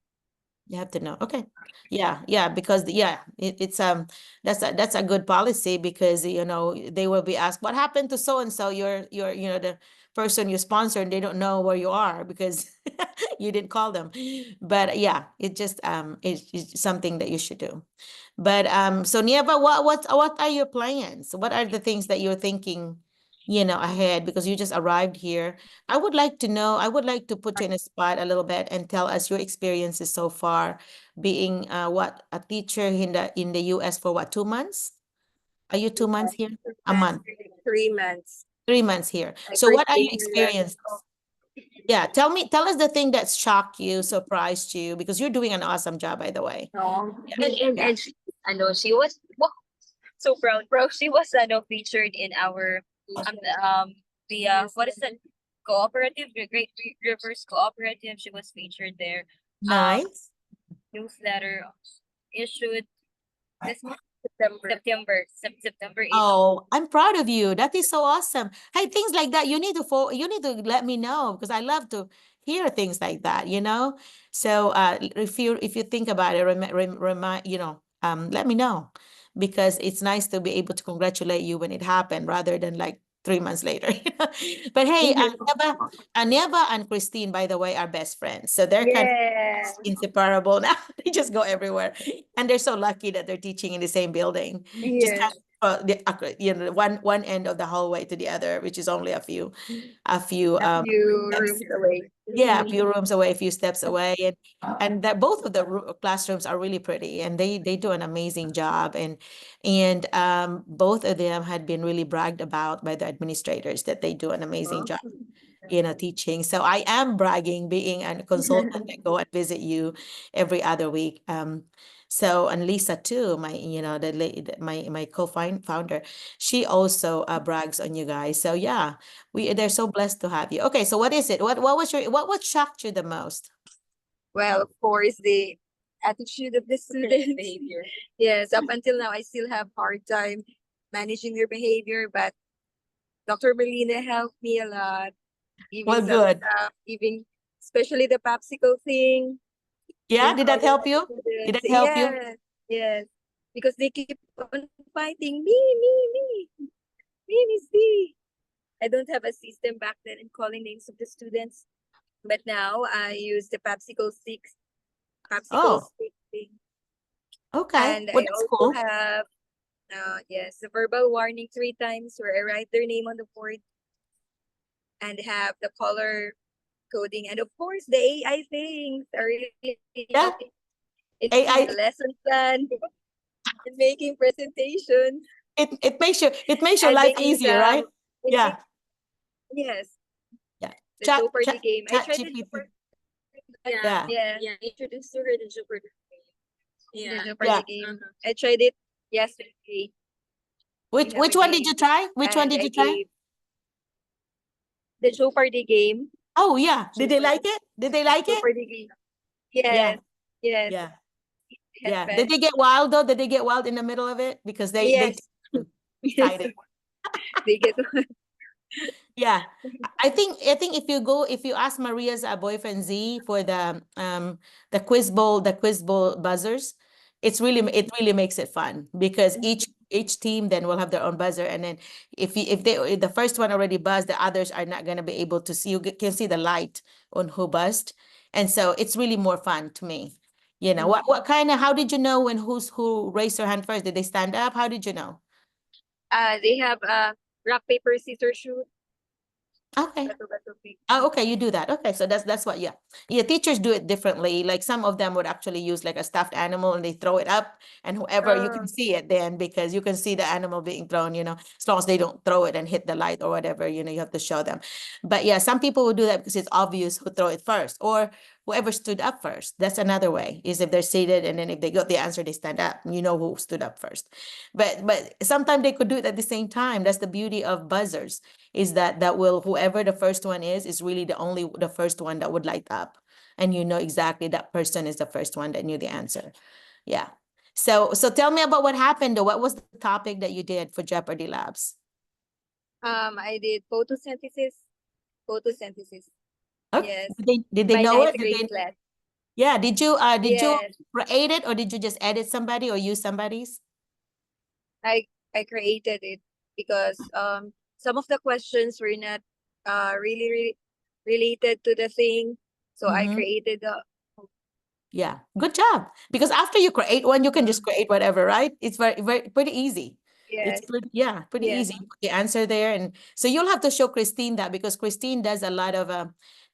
You have to know. Okay. Yeah, because it's that's a good policy because they will be asked what happened to so and so, your the person you sponsor, and they don't know where you are because you didn't call them. But yeah, it just it's something that you should do. But so Nieva, what are your plans? What are the things that you're thinking, ahead because you just arrived here? I would like to know, I would like to put you in a spot a little bit and tell us your experiences so far being a teacher in the US for what, 2 months? Are you 2 months here? A month, 3 months. 3 months here. I So first what are came your here last. experiences? Yeah, tell us the thing that shocked you, surprised you, because you're doing an awesome job, by the way. No. Yeah. And she, I know she was so proud, bro. She was featured in our um the what is that cooperative, the Great Rivers Cooperative. She was featured there. Nice. Newsletter issued this month, September 8th. Oh, I'm proud of you. That is so awesome. Hey, things like that, you need to let me know because I love to hear things like that. So if you think about it, remind, let me know because it's nice to be able to congratulate you when it happened rather than like 3 months later. But hey, Neva and Christine, by the way, are best friends. So they're kind of Yeah. inseparable now. They just go everywhere. And they're so lucky that they're teaching in the same building. Just Yes. kind of one end of the hallway to the other, which is only a few Few steps. rooms away. Yeah, a few rooms away, a few steps away, and that both of the classrooms are really pretty, and they do an amazing job, and both of them had been really bragged about by the administrators that they do an amazing job, teaching. So I am bragging being a consultant that go and visit you every other week. So and Lisa too, my my co-founder, she also brags on you guys. So yeah, they're so blessed to have you. Okay, so what is it? What shocked you the most? Well, of course, the attitude of the students. Behavior. Yes, up until now, I still have hard time managing their behavior, but Dr. Merlina helped me a lot, Well, giving some good. stuff, giving especially the popsicle thing. Yeah, Think did all that the help you? Did students. that help you? Yes, yes. Because they keep on fighting me, Miss D. I don't have a system back then in calling names of the students. But now I use the popsicle Oh, stick thing. okay. And Well, I that's also cool. have, yes, the verbal warning 3 times where I write their name on the board and have the color coding. And of course, the AI things are really Yeah. in the AI, lesson plan and making presentations it makes your and life making easier, right? it Yeah. makes, yes, Yeah. the Jeopardy game. I Chat tried the GPT. Jeopardy. Yeah. Yeah, Introduced to her the Jeopardy. the Yeah. Yeah. Jeopardy game. I tried it yesterday. We have Which a one did game you try? Which one and did I you try? gave the Jeopardy game. Oh, yeah. Did they like Jeopardy. it? Did they like it? Jeopardy game. Yeah. Yes, yes, Yeah. it Yeah. Did has they get wild though? Did they get wild in the middle of it? Because they yes, yes, excited. they get Yeah. I think if you ask Maria's boyfriend Z for the quiz bowl buzzers, it really makes it fun because each team then will have their own buzzer, and then if the first one already buzzed, the others are not going to be able to see. Can see the light on who buzzed, and so it's really more fun to me. You know what kind of how did you know when who raised their hand first? Did they stand up? How did you know? they have rock paper scissors shoot. Okay. Bato, pick. Oh, okay, you do that. Okay, so that's what, yeah. Yeah, teachers do it differently. Like some of them would actually use like a stuffed animal and they throw it up, and whoever you can see it then because you can see the animal being thrown, as long as they don't throw it and hit the light or whatever, you have to show them. But yeah, some people would do that because it's obvious who throw it first or whoever stood up first. That's another way is if they're seated and then if they got the answer, they stand up. You know who stood up first. But sometimes they could do it at the same time. That's the beauty of buzzers is that will whoever the first one is really the first one that would light up, and you know exactly that person is the first one that knew the answer. Yeah. So tell me about what happened though. What was the topic that you did for Jeopardy Labs? I did photosynthesis. Photosynthesis. Okay. Yes, Did they my know ninth it? grade class. Yeah, did you Yes, create it or did you just edit somebody or use somebody's? I I created it because some of the questions were not really related to the thing, so I Mm-hmm. created Yeah, good job. Because after you create one, you can just create whatever, right? It's very, very pretty easy. It's yes, pretty, yeah, pretty yes. easy. You put the answer there, and so you'll have to show Christine that because Christine does a lot of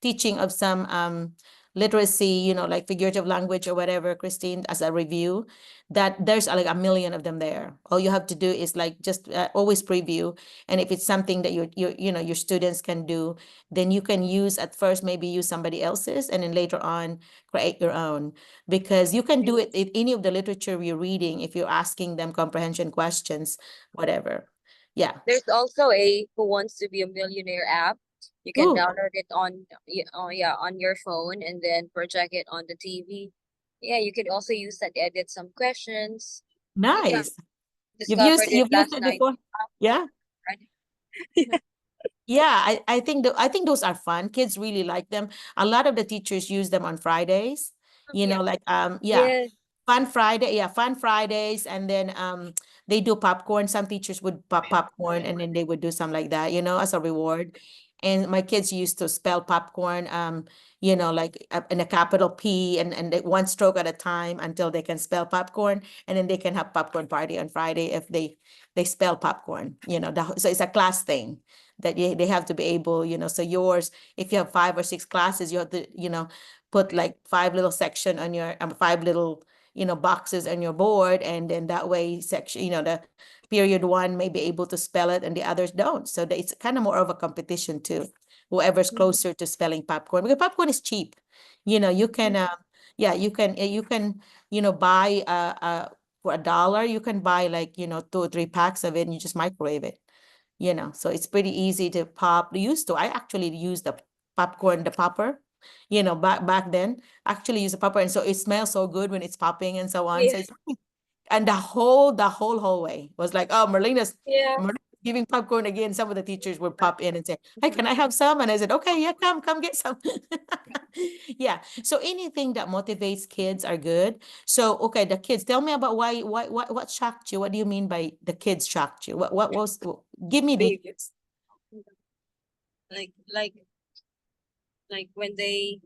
teaching of some literacy, like figurative language or whatever. Christine, as a review, that there's like a million of them there. All you have to do is like just always preview, and if it's something that your students can do, then you can use at first maybe use somebody else's, and then later on create your own because you can do it in any of the literature you're reading if you're asking them comprehension questions, whatever. Yeah. There's also a Who Wants to Be a Millionaire app. You can Ooh, download it on your phone and then project it on the TV. Yeah, you could also use that to edit some questions. Yeah, nice. You've used discovered it you've used last it night. before? Yeah. Right? Yeah, I think those are fun. Kids really like them. A lot of the teachers use them on Fridays. Yeah. Like yeah, Yes. Fun Fridays, and then they do popcorn. Some teachers would pop popcorn, and then they would do some like that, as a reward. And my kids used to spell popcorn, like in a capital P, and one stroke at a time until they can spell popcorn, and then they can have popcorn party on Friday if they spell popcorn. So it's a class thing that they have to be able, so yours, if you have 5 or 6 classes, you have to, put like 5 little section on your 5 little boxes on your board, and then that way section, the period one may be able to spell it and the others don't, so that it's kind of more of a competition too, whoever's closer to spelling popcorn, because popcorn is cheap. You can yeah, you can buy for $1 you can buy like 2 or 3 packs of it, and you just microwave it. So it's pretty easy to pop. I actually use the popcorn, the popper, back then, actually use a popper. And so it smells so good when it's popping and so on. So Yes. it's, and the whole hallway was like, oh, Yeah. Merlina's giving popcorn again. Some of the teachers would pop in and say, hey, can I have some? And I said, okay, yeah, come get some. Yeah. So anything that motivates kids are good. So, okay, the kids, tell me about what shocked you? What do you mean by the kids shocked you? What was, give me Behavior. details. Like like when they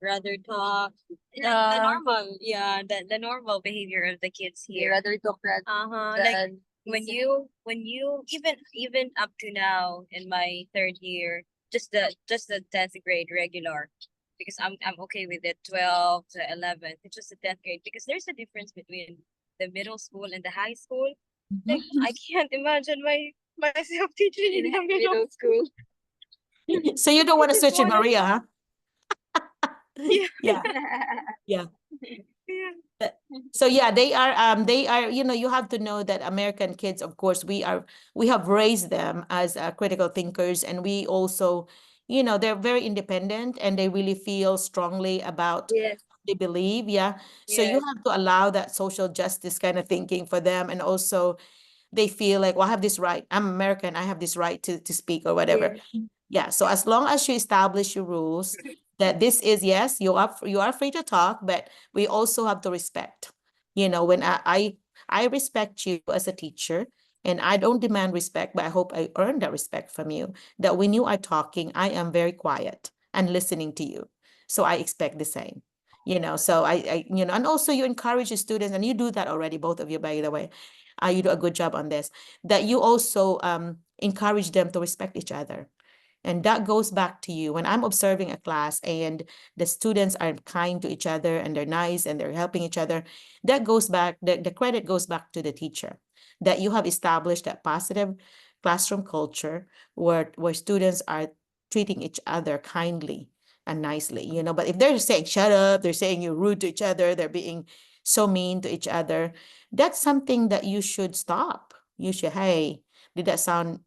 rather talk. The normal, yeah, the normal behavior of the kids They here. rather talk rather Like than when you even up to now in my third year, just the 10th grade regular, because I'm okay with it. 12 to 11, it's just the 10th grade, because there's a difference between the middle school and the high school. Like I can't imagine myself teaching in the middle school. So you don't want to Just switch in wanna Maria, huh? yeah. Yeah, yeah. Yeah. So yeah, they are, you have to know that American kids, of course, we have raised them as critical thinkers, and we also, they're very independent and they really feel strongly about Yes. what they believe. Yeah. So you Yes. have to allow that social justice kind of thinking for them. And also they feel like, well, I have this right. I'm American. I have this right to speak or whatever. Yes. Yeah. So as long as you establish your rules that this is, yes, you are free to talk, but we also have to respect. When I respect you as a teacher, and I don't demand respect, but I hope I earn that respect from you. That when you are talking, I am very quiet and listening to you. So I expect the same. So and also you encourage your students, and you do that already, both of you, by the way. You do a good job on this. That you also encourage them to respect each other. And that goes back to you. When I'm observing a class and the students are kind to each other and they're nice and they're helping each other, that goes back, the credit goes back to the teacher. That you have established that positive classroom culture where students are treating each other kindly and nicely. But if they're saying, shut up, they're saying you're rude to each other, they're being so mean to each other, that's something that you should stop. You should, hey, did that sound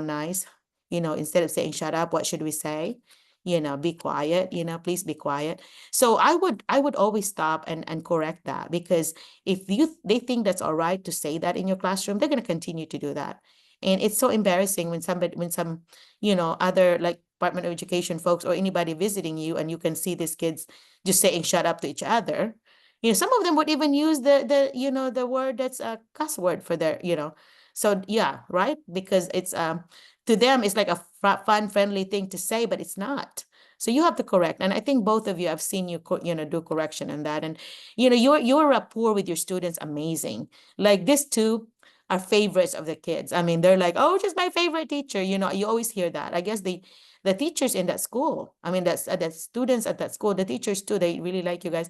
nice? Instead of saying shut up, what should we say? Be quiet, please be quiet. So I would always stop and correct that, because if they think that's all right to say that in your classroom, they're going to continue to do that. And it's so embarrassing when some other, like, Department of Education folks or anybody visiting you, and you can see these kids just saying shut up to each other. Some of them would even use the word that's a cuss word for their. So yeah, right, because it's to them it's like a fun, friendly thing to say, but it's not. So you have to correct. And I think both of you, I've seen you do correction on that. And your rapport with your students, amazing. Like these two are favorites of the kids. I mean, they're like, oh, just my favorite teacher. You always hear that. I guess the teachers in that school, I mean, that's the students at that school, the teachers too, they really like you guys.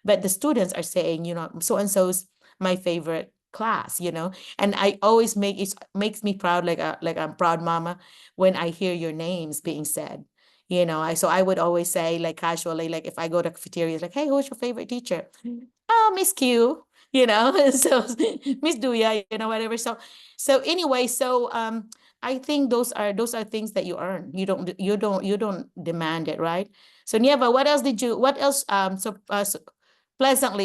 But the students are saying, so and so's my favorite class. And I always it makes me proud, like I'm proud mama, when I hear your names being said. I would always say, like, casually, like if I go to cafeteria, like, hey, who's your favorite teacher? Oh, Miss Q, so Miss Duya, whatever. So anyway, I think those are things that you earn. You don't demand it, right? So Nieva, what else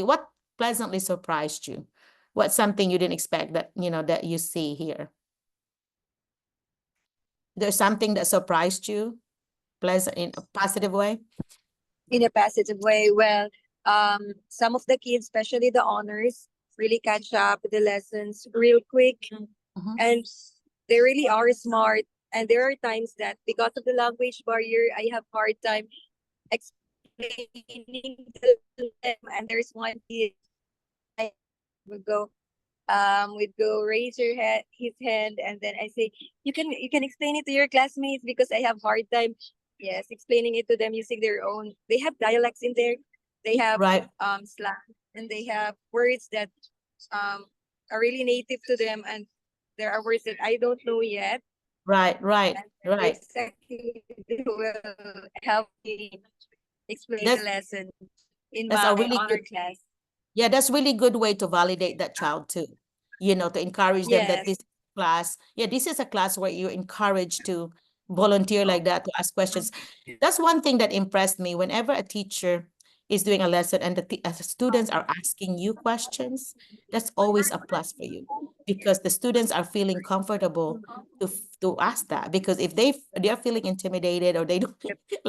what pleasantly surprised you? What's something you didn't expect that you see here? There's something that surprised you, pleasant, in a positive way? In a positive way. Well, some of the kids, especially the honors, really catch up with the lessons real quick, Mhm. and they really are smart. And there are times that because of the language barrier, I have hard time explaining to them. And there's one kid I would go raise his hand, and then I say, you can explain it to your classmates because I have hard time, yes, explaining it to them using their own. They have dialects in there. They have Right, slang, and they have words that um are really native to them, and there are words that I don't know yet. right, right, And right. there's a kid who will help me explain the That's lesson in that's a my really honor good class. Yeah, that's really good way to validate that child too. To encourage them that Yes. this class, yeah, this is a class where you're encouraged to volunteer like that, to ask questions. That's one thing that impressed me. Whenever a teacher is doing a lesson and the students are asking you questions, that's always a plus for you, because the students are feeling comfortable to ask that. Because if they're feeling intimidated, or they don't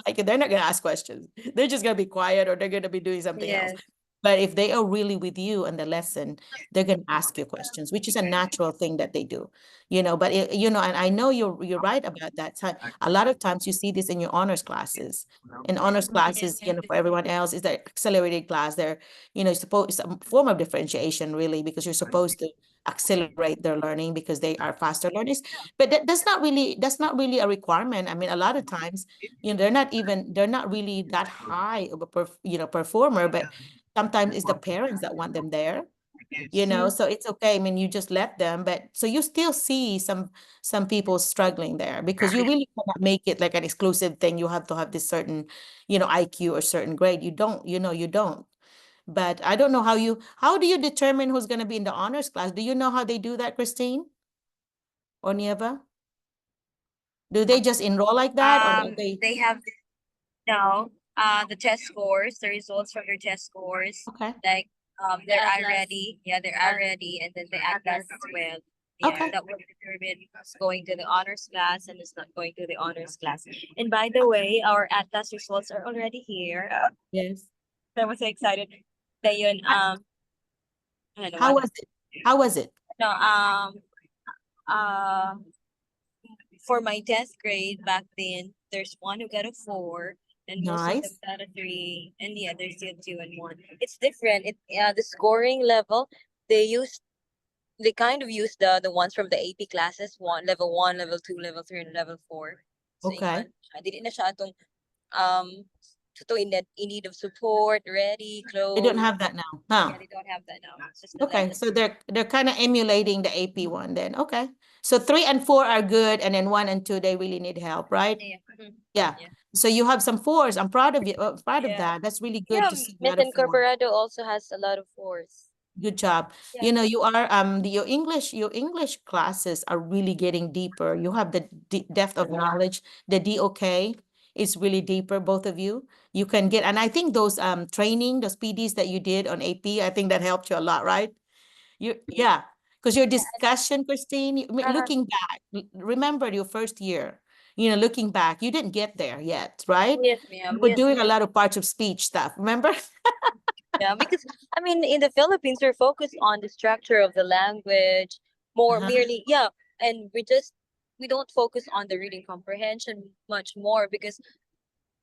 like it, they're not gonna ask questions. They're just gonna be quiet, or they're gonna be doing something else. Yes. But if they are really with you on the lesson, they're going to ask you questions, which is a natural thing that they do, but and I know you're right about that. So a lot of times you see this in your honors classes. In honors classes, for everyone else, is that accelerated class. They're, it's a form of differentiation, really, because you're supposed to accelerate their learning because they are faster learners. But that's not really a requirement. I mean, a lot of times, they're not really that high of a performer, but sometimes it's the parents that want them there, so it's okay. I mean, you just let them, but so you still see some people struggling there because you really cannot make it like an exclusive thing. You have to have this certain, IQ or certain grade. You don't. But I don't know how do you determine who's going to be in the honors class? Do you know how they do that, Christine or Nieva? Do they just enroll like that, or do they? They have no the test scores, the results from their test scores, Okay. like they're Atlas. already, they're already, and then the atlas as well. Yeah, Okay. that will determine who's going to the honors class and is not going to the honors class. And by the way, our atlas results are already here. Yes. I was so excited. That yun, ano, How ano? was it? How was it? No, uh, for my 10th grade back then, there's one who got a 4, and most of them Nice. got a 3, and the others did 2 and 1. It's different. The scoring level, they kind of use the ones from the AP classes, level 1, level 2, level 3, and level 4. So Okay. dili na siya atong in need of support, ready, They don't closed. have that now, Yeah, huh? they don't have that now. It's just the Okay, level. so they're kind of emulating the AP one then. Okay. So 3 and 4 are good, and then 1 and 2 they really need help, right? Yeah. Mhm. Yeah. Yeah. So you have some 4s. I'm proud of you. Proud of Yeah. that. That's really good Yeah, to see a Miss lot of 4. Incorporado also has a lot of 4s. Good job. Yeah. You are your English classes are really getting deeper. You have the depth of knowledge. The DOK is really deeper, both of you. You can get, and I think those training, those PDs that you did on AP, I think that helped you a lot, right? Yeah, because your discussion, Christine, I mean, looking back, remember your first year, looking back, you didn't get there yet, right? Yes, ma'am. You were Yes, doing a ma'am. lot of parts of speech stuff, remember? Yeah, because I mean, in the Philippines, we're focused on the structure of the language more Uh-huh. merely, and we don't focus on the reading comprehension much more because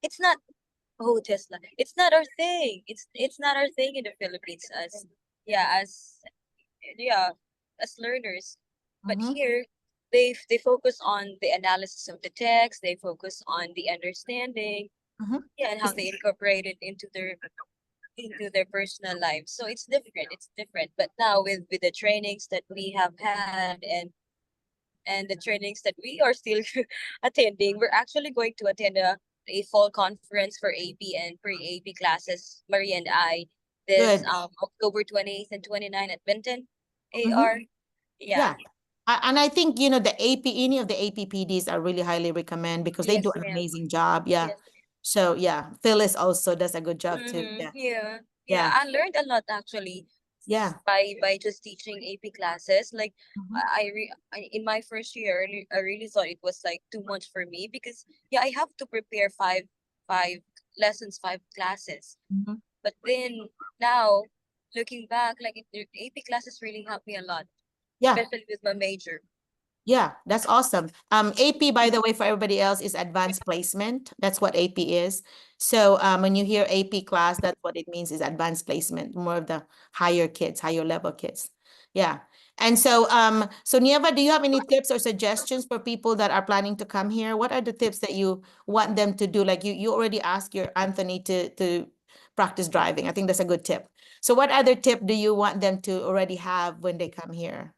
it's not Tesla. It's not our thing. It's not our thing in the Philippines as yeah as yeah as learners. But Mm-hmm. here, they focus on the analysis of the text. They focus on the understanding, Mm-hmm. and how they incorporate it into their personal lives. So it's different. It's different. But now with the trainings that we have had and the trainings that we are still attending, we're actually going to attend a fall conference for AP and pre-AP classes, Marie and I, this Good. October 28th and 29th at Benton Mm-hmm. AR. Yeah. Yeah. And I think, the AP, any of the APPDs I really highly recommend because they Yes, do an ma'am. amazing job. Yeah. Yes. So yeah, Phyllis also does a good job too. Mm-hmm. Yeah. Yeah. Yeah. Yeah. I learned a lot actually Yeah. by just teaching AP classes. Like Mhm. in my first year, I really thought it was like too much for me because I have to prepare five lessons, 5 classes. Mhm. But then now looking back, like the AP classes really helped me a lot, Yeah. especially with my major. Yeah, that's awesome. AP, by the way, for everybody else, is advanced placement. That's what AP is. So when you hear AP class, that's what it means is advanced placement, more of the higher kids, higher level kids. Yeah. And so Nieva, do you have any tips or suggestions for people that are planning to come here? What are the tips that you want them to do? Like you already asked your Anthony to practice driving. I think that's a good tip. So what other tip do you want them to already have when they come here?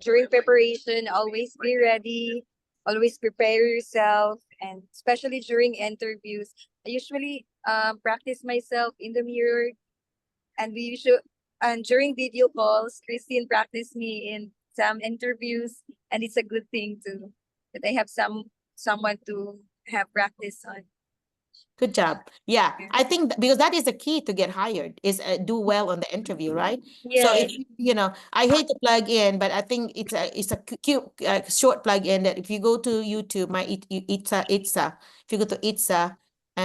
During preparation, always be ready, always prepare yourself, and especially during interviews. I usually practice myself in the mirror, and during video calls, Christine practiced me in some interviews, and it's a good thing too that I have someone to have practice on. Good job. Yeah, I think because that is the key to get hired is do well on the interview, right? So Yes. I hate to plug in, but I think it's a cute short plug in that if you go to YouTube, my Itza, if you go to Itza,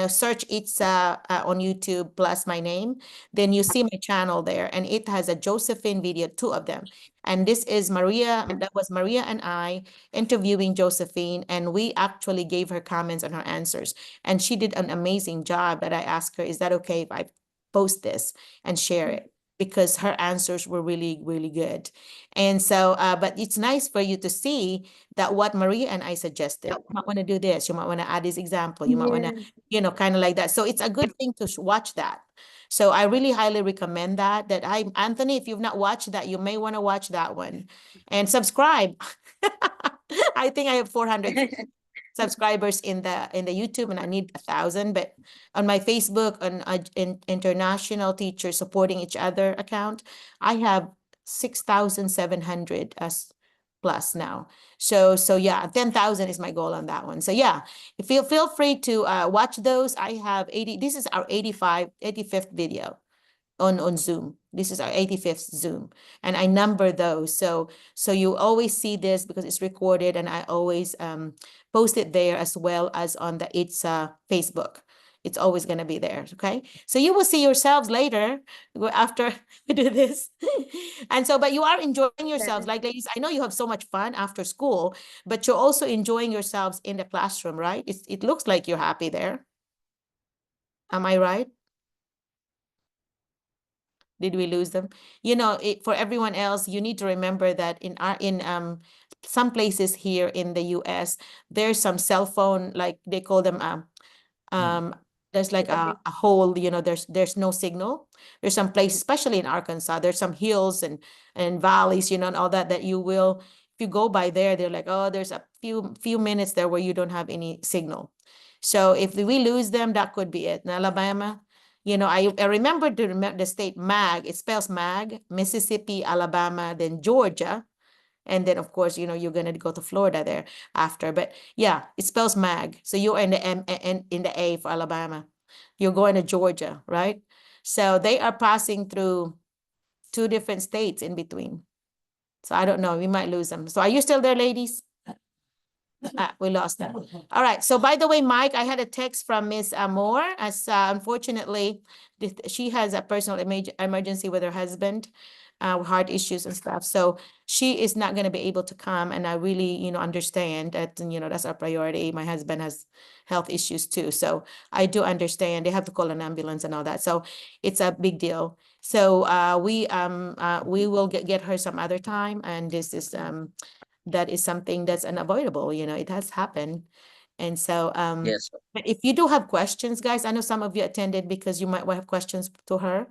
search it's on YouTube plus my name, then you see my channel there, and it has a Josephine video, 2 of them. And this is Maria, that was Maria and I interviewing Josephine, and we actually gave her comments on her answers. And she did an amazing job that I asked her, is that okay if I post this and share it? Because her answers were really, really good. And so, but it's nice for you to see that what Maria and I suggested. You might want to do this. You might want to add this example. You might want to, kind of like that. So it's a good thing to watch that. So I really highly recommend that Anthony, if you've not watched that, you may want to watch that one and subscribe. I think I have 400 subscribers in the YouTube, and I need 1,000. But on my Facebook, on International Teachers Supporting Each Other account, I have 6,700 plus now. So yeah, 10,000 is my goal on that one. So yeah, feel free to watch those. I have 80. This is our 85th video on Zoom. This is our 85th Zoom, and I number those. So you always see this because it's recorded, and I always post it there as well as on the Facebook. It's always going to be there. Okay. So you will see yourselves later after we do this. And so, but you are enjoying yourselves. Like, ladies, I know you have so much fun after school, but you're also enjoying yourselves in the classroom, right? It looks like you're happy there. Am I right? Did we lose them? For everyone else, you need to remember that in some places here in the US, there's some cell phone, like they call them there's like a hole, there's no signal. There's some places, especially in Arkansas, there's some hills and valleys, and all that you will, if you go by there, they're like, oh, there's a few minutes there where you don't have any signal. So if we lose them, that could be it. In Alabama, I remember the state MAG, it spells MAG, Mississippi, Alabama, then Georgia. And then, of course, you're going to go to Florida there after. But yeah, it spells MAG. So you're in the M and in the A for Alabama. You're going to Georgia, right? So they are passing through 2 different states in between. So I don't know. We might lose them. So are you still there, ladies? We lost them. All right. So by the way, Mike, I had a text from Miss Moore, as unfortunately, she has a personal emergency with her husband, heart issues and stuff. So she is not going to be able to come. And I really, understand that, that's our priority. My husband has health issues too. So I do understand they have to call an ambulance and all that. So it's a big deal. So we will get her some other time. And this is that is something that's unavoidable. It has happened. And so, Yes. but if you do have questions, guys, I know some of you attended because you might have questions to her.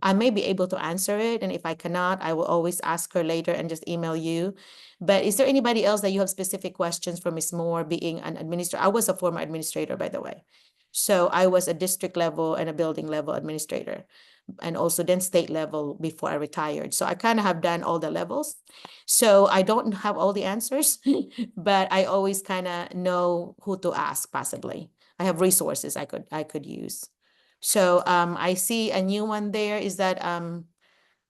I may be able to answer it. And if I cannot, I will always ask her later and just email you. But is there anybody else that you have specific questions for Ms. Moore being an administrator? I was a former administrator, by the way. So I was a district level and a building level administrator, and also then state level before I retired. So I kind of have done all the levels. So I don't have all the answers, but I always kind of know who to ask possibly. I have resources I could use. So I see a new one there. Is that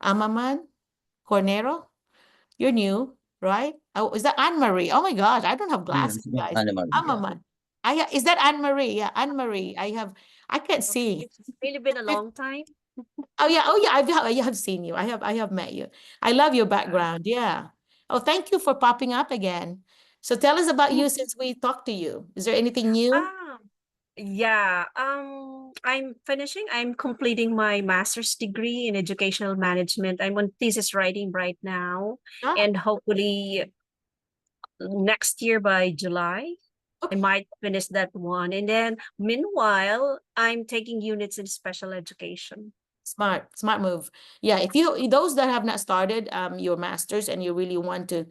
Amaman Cornero? You're new, right? Oh, is that Anne-Marie? Oh my gosh, I don't have glasses, guys. Amaman. Is that Anne-Marie? Yeah, Anne-Marie. I can't see. It's really been a long time. Oh yeah, I have seen you. I have met you. I love your background. Yeah. Oh, thank you for popping up again. So tell us about you since we talked to you. Is there anything new? Yeah. I'm completing my master's degree in educational management. I'm on thesis writing right now, Ah, and hopefully next year by July, I okay. might finish that one. And then meanwhile, I'm taking units in special education. Smart move. Yeah, if those that have not started your masters and you really want to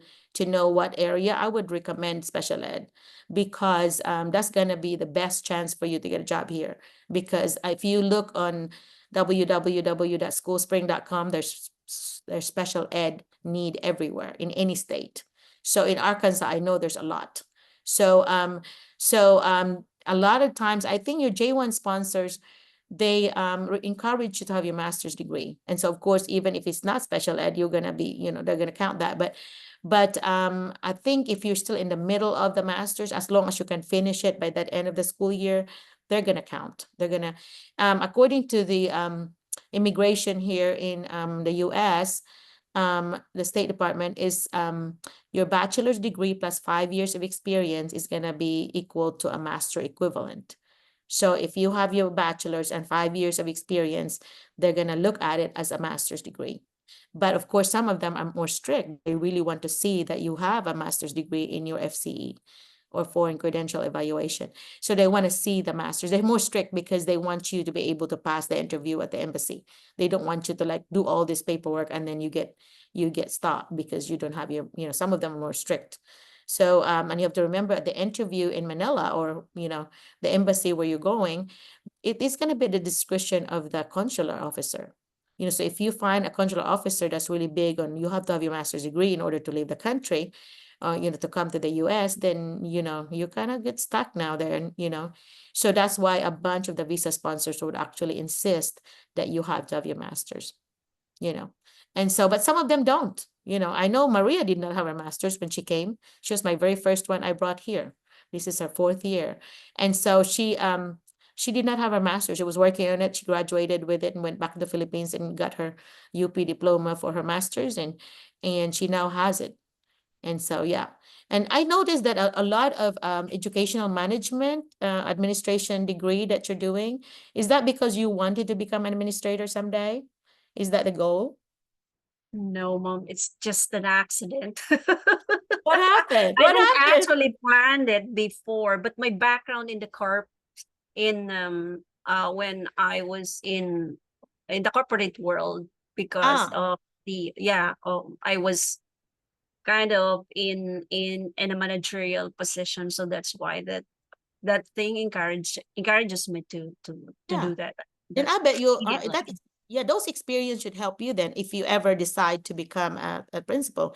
know what area, I would recommend special ed, because that's gonna be the best chance for you to get a job here. Because if you look on www.schoolspring.com, there's special ed need everywhere in any state. So in Arkansas, I know there's a lot. So a lot of times, I think your J1 sponsors, they encourage you to have your master's degree. And so, of course, even if it's not special ed, you're going to be, they're going to count that. But I think if you're still in the middle of the master's, as long as you can finish it by that end of the school year, they're gonna count. They're gonna, according to the immigration here in the US, the State Department is your bachelor's degree plus 5 years of experience is gonna be equal to a master equivalent. So if you have your bachelor's and 5 years of experience, they're gonna look at it as a master's degree. But of course, some of them are more strict. They really want to see that you have a master's degree in your FCE or foreign credential evaluation. So they want to see the master's. They're more strict because they want you to be able to pass the interview at the embassy. They don't want you to like do all this paperwork and then you get stopped because you don't have your, some of them are more strict. So, and you have to remember at the interview in Manila or, the embassy where you're going, it is going to be the discretion of the consular officer. So if you find a consular officer that's really big on you have to have your master's degree in order to leave the country, to come to the US, then, you kind of get stuck now there. And, so that's why a bunch of the visa sponsors would actually insist that you have to have your master's, And so, but some of them don't, I know Maria did not have her master's when she came. She was my very first one I brought here. This is her 4th year. And so she did not have her master's. She was working on it. She graduated with it and went back to the Philippines and got her UP diploma for her master's, and she now has it. And so, yeah. And I noticed that a lot of educational management, administration degree that you're doing, is that because you wanted to become an administrator someday? Is that the goal? No, Mom, it's just an accident. What happened? I What didn't happened? actually planned it before, but my background in the when I was in the corporate world, because Ah, of I was kind of in a managerial position, so that's why that thing encourages me to yeah. do that. Then That I bet you immediately. yeah, those experience should help you then if you ever decide to become a principal.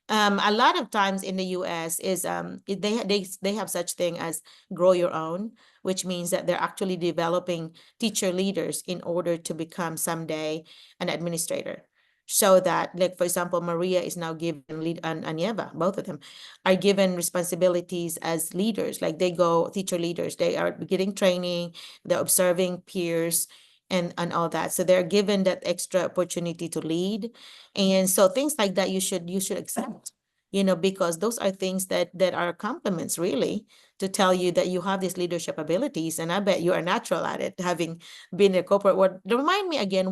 A lot of times in the US is they have such thing as grow your own, which means that they're actually developing teacher leaders in order to become someday an administrator. So that, like for example, Maria is now given lead and Eva, both of them are given responsibilities as leaders. Like they go teacher leaders, they are getting training, they're observing peers and all that. So they're given that extra opportunity to lead. And so things like that you should accept, because those are things that are compliments really to tell you that you have these leadership abilities. And I bet you are natural at it, having been in a corporate world. Remind me again,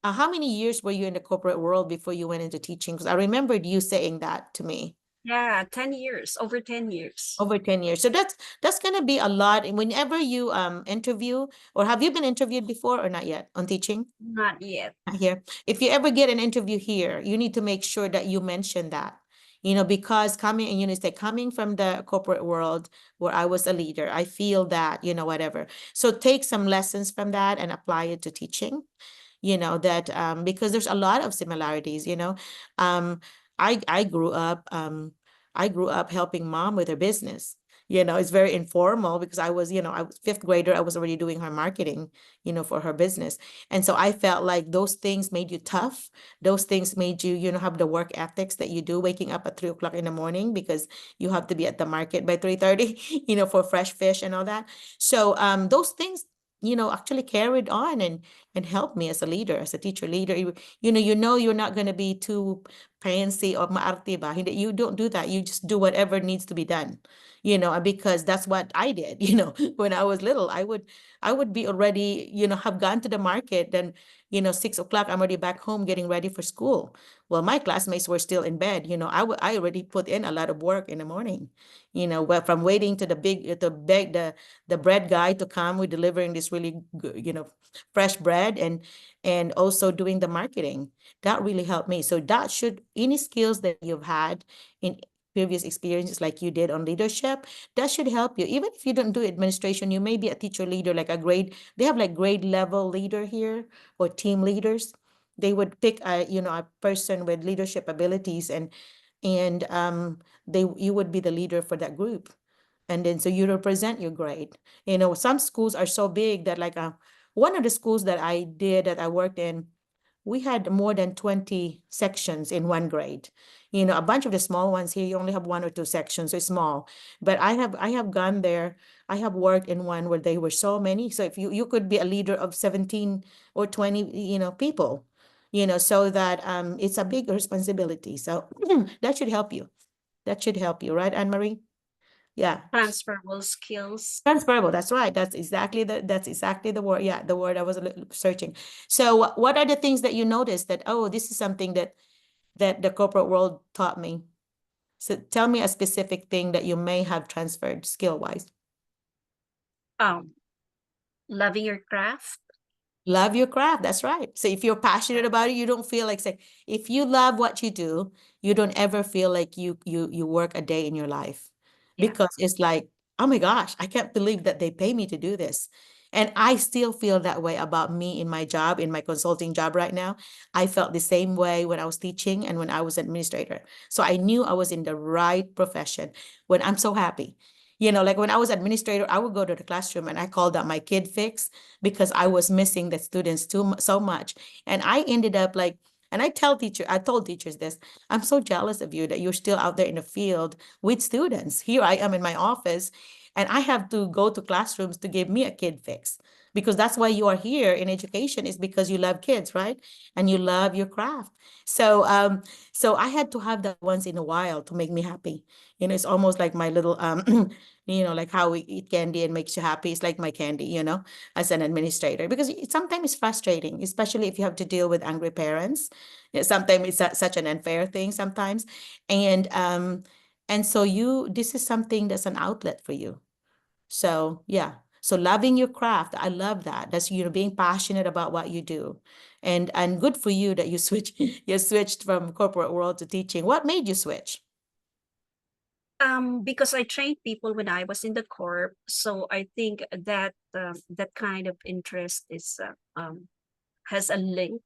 how many years were you in the corporate world before you went into teaching? Because I remembered you saying that to me. Yeah, 10 years, over 10 years. Over 10 years. So that's gonna be a lot. And whenever you interview, or have you been interviewed before or not yet on teaching? Not yet. Not here. If you ever get an interview here, you need to make sure that you mention that. Because coming and say coming from the corporate world where I was a leader, I feel that, whatever. So take some lessons from that and apply it to teaching. That because there's a lot of similarities. Um I grew up helping mom with her business. It's very informal because I was 5th grader. I was already doing her marketing, for her business. And so I felt like those things made you tough. Those things made you, have the work ethics that you do, waking up at 3 o'clock in the morning because you have to be at the market by 3:30, for fresh fish and all that. So those things, actually carried on and helped me as a leader, as a teacher leader. You're not going to be too fancy or maarte ba. You don't do that. You just do whatever needs to be done, because that's what I did, when I was little. I would be already, have gone to the market, then, 6 o'clock, I'm already back home getting ready for school. Well, my classmates were still in bed. I already put in a lot of work in the morning, well, from waiting to beg the bread guy to come with delivering this really good, fresh bread, and also doing the marketing. That really helped me. So that should, any skills that you've had in previous experiences like you did on leadership, that should help you. Even if you don't do administration, you may be a teacher leader, like they have like grade level leader here or team leaders. They would pick a person with leadership abilities, and you would be the leader for that group. And then so you represent your grade. Some schools are so big that, like, one of the schools that I worked in we had more than 20 sections in one grade. A bunch of the small ones here, you only have one or two sections, so it's small. But I have gone there. I have worked in one where they were so many. So if you could be a leader of 17 or 20, people, so that it's a big responsibility. So that should help you. That should help you, right, Anne Marie? Yeah. Transferable skills. Transferable. That's right. That's exactly the word. Yeah, the word I was searching. So what are the things that you noticed that, oh, this is something that the corporate world taught me? So tell me a specific thing that you may have transferred skill-wise. Loving your craft. Love your craft. That's right. So if you're passionate about it, you don't feel like saying, if you love what you do, you don't ever feel like you work a day in your life. Yeah. Because it's like, oh my gosh, I can't believe that they pay me to do this. And I still feel that way about me in my job, in my consulting job right now. I felt the same way when I was teaching and when I was administrator. So I knew I was in the right profession when I'm so happy. Like when I was administrator, I would go to the classroom and I called that my kid fix because I was missing the students so much. And I ended up like, and I told teachers this, I'm so jealous of you that you're still out there in the field with students. Here I am in my office and I have to go to classrooms to give me a kid fix because that's why you are here in education, is because you love kids, right? And you love your craft. So I had to have that once in a while to make me happy. It's almost like my little like how we eat candy and makes you happy. It's like my candy, as an administrator, because sometimes it's frustrating, especially if you have to deal with angry parents. Sometimes it's such an unfair thing sometimes. And so this is something that's an outlet for you. So yeah. So loving your craft, I love that. That's, being passionate about what you do. And good for you that you switched from corporate world to teaching. What made you switch? Because I trained people when I was in the corp, so I think that that kind of interest is has a link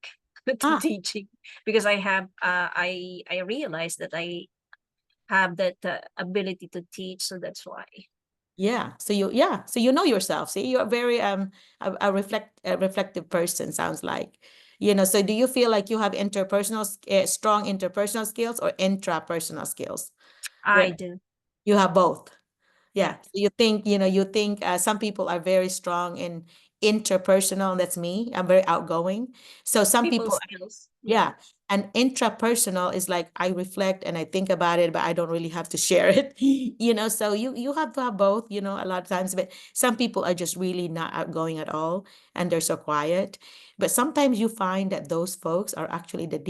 to Ah. teaching, because I realized that I have that ability to teach, so that's why. Yeah. So you know yourself. See, you're very a reflective person, sounds like. So do you feel like you have strong interpersonal skills or intrapersonal skills? I Where do. you have both. Yeah. Yeah. So you think some people are very strong in interpersonal, and that's me. I'm very outgoing. So some People people, skills. yeah. And intrapersonal is like I reflect and I think about it, but I don't really have to share it. So you have to have both, a lot of times. But some people are just really not outgoing at all and they're so quiet. But sometimes you find that those folks are actually they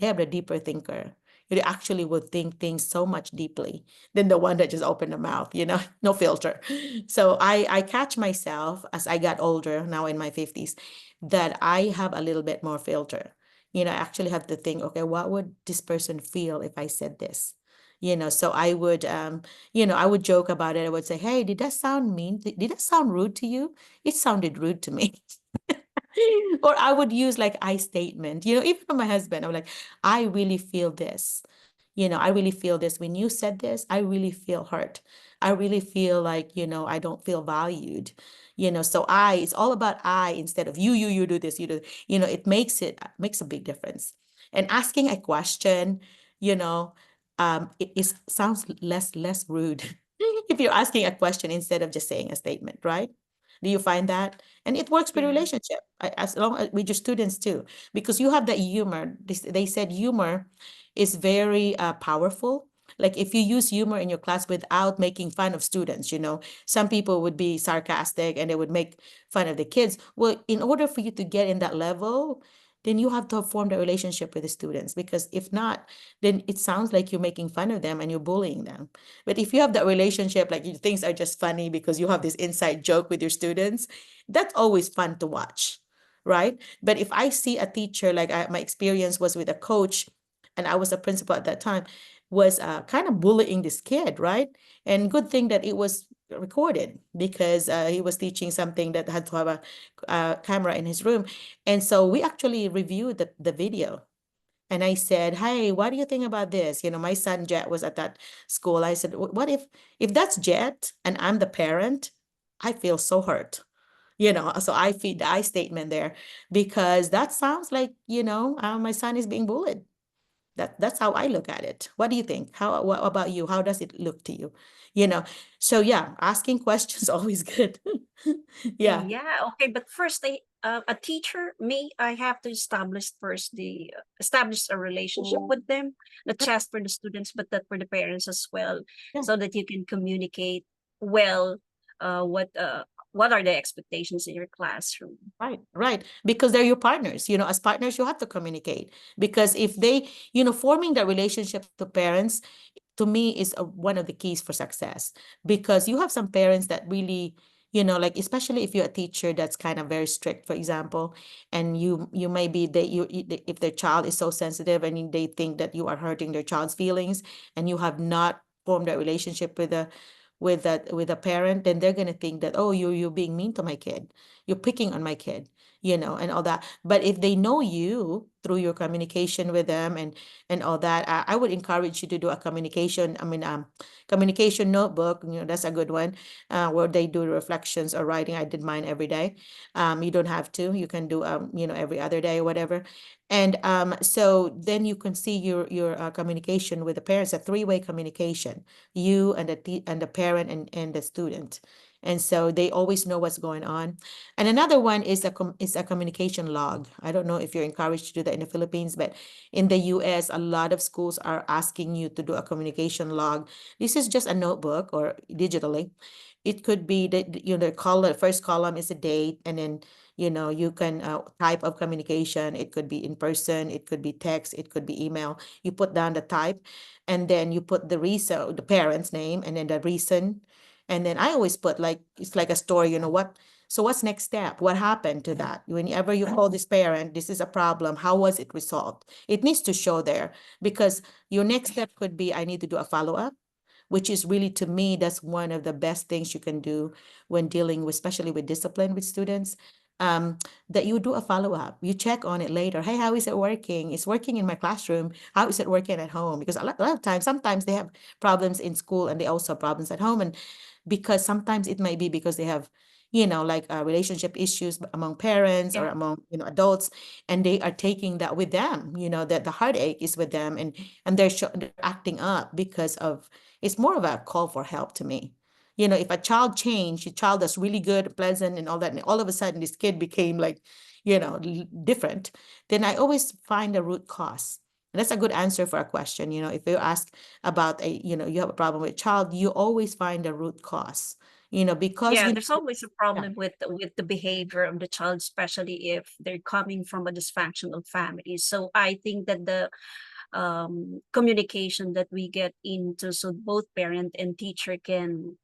have the deeper thinker. They actually will think things so much deeply than the one that just opened the mouth, no filter. So I catch myself as I got older, now in my 50s, that I have a little bit more filter. I actually have to think, okay, what would this person feel if I said this? So I would joke about it. I would say, hey, did that sound mean? Did that sound rude to you? It sounded rude to me. Or I would use like I statement, even for my husband, I'm like, I really feel this. I really feel this. When you said this, I really feel hurt. I really feel like, I don't feel valued. So it's all about I instead of you do this, you do, it makes a big difference. And asking a question, it sounds less rude if you're asking a question instead of just saying a statement, right? Do you find that? And it works with Yeah. relationship, as long as with your students too, because you have that humor. They said humor is very powerful. Like if you use humor in your class without making fun of students, some people would be sarcastic and they would make fun of the kids. Well, in order for you to get in that level, then you have to have formed a relationship with the students, because if not, then it sounds like you're making fun of them and you're bullying them. But if you have that relationship, like things are just funny because you have this inside joke with your students, that's always fun to watch, right? But if I see a teacher, like my experience was with a coach, and I was a principal at that time, was kind of bullying this kid, right? And good thing that it was recorded, because he was teaching something that had to have a camera in his room. And so we actually reviewed the video. And I said, hey, what do you think about this? My son Jet was at that school. I said, what if that's Jet and I'm the parent? I feel so hurt. So I feed the I statement there because that sounds like, my son is being bullied. That's how I look at it. What do you think? What about you? How does it look to you? You know, so yeah, asking questions always good. Yeah, Yeah, okay, but first a teacher, me, I have to establish first establish a relationship with them, not just for the students, but that for the parents as well, yeah. so that you can communicate well, uh, what uh, what are the expectations in your classroom? Right, right. Because they're your partners. As partners, you have to communicate. Because if they, forming that relationship to parents, to me, is one of the keys for success. Because you have some parents that really, like especially if you're a teacher that's kind of very strict, for example, and you may be if their child is so sensitive and they think that you are hurting their child's feelings, and you have not formed that relationship with a parent, then they're gonna think that, oh, you're being mean to my kid, you're picking on my kid, and all that. But if they know you through your communication with them and all that, I would encourage you to do a communication notebook. That's a good one, where they do reflections or writing. I did mine every day. You don't have to. You can do every other day or whatever. And so then you can see your communication with the parents, a three-way communication, you and the parent and the student. And so they always know what's going on. And another one is a communication log. I don't know if you're encouraged to do that in the Philippines, but in the US, a lot of schools are asking you to do a communication log. This is just a notebook or digitally. It could be the column, first column is a date, and then you can type of communication. It could be in person, it could be text, it could be email. You put down the type, and then you put the reason, the parent's name, and then the reason. And then I always put, like, it's like a story, so what's next step? What happened to that? Whenever you call this parent, this is a problem. How was it resolved? It needs to show there, because your next step could be, I need to do a follow-up, which is really, to me, that's one of the best things you can do when dealing with, especially with discipline with students. That you do a follow-up, you check on it later. Hey, how is it working? It's working in my classroom. How is it working at home? Because a lot of times, sometimes they have problems in school and they also have problems at home. And because sometimes it might be because they have, like relationship issues among parents or Yeah, among, adults, and they are taking that with them, that the heartache is with them, and they're acting up because of, it's more of a call for help to me. If a child changed, a child that's really good, pleasant, and all that, and all of a sudden this kid became like, different, then I always find the root cause. And that's a good answer for a question. If you ask about you have a problem with a child, you always find the root cause, because yeah, there's always a problem with the behavior of the child, especially if they're coming from a dysfunctional family. So I think that the communication that we get into, so both parent and teacher can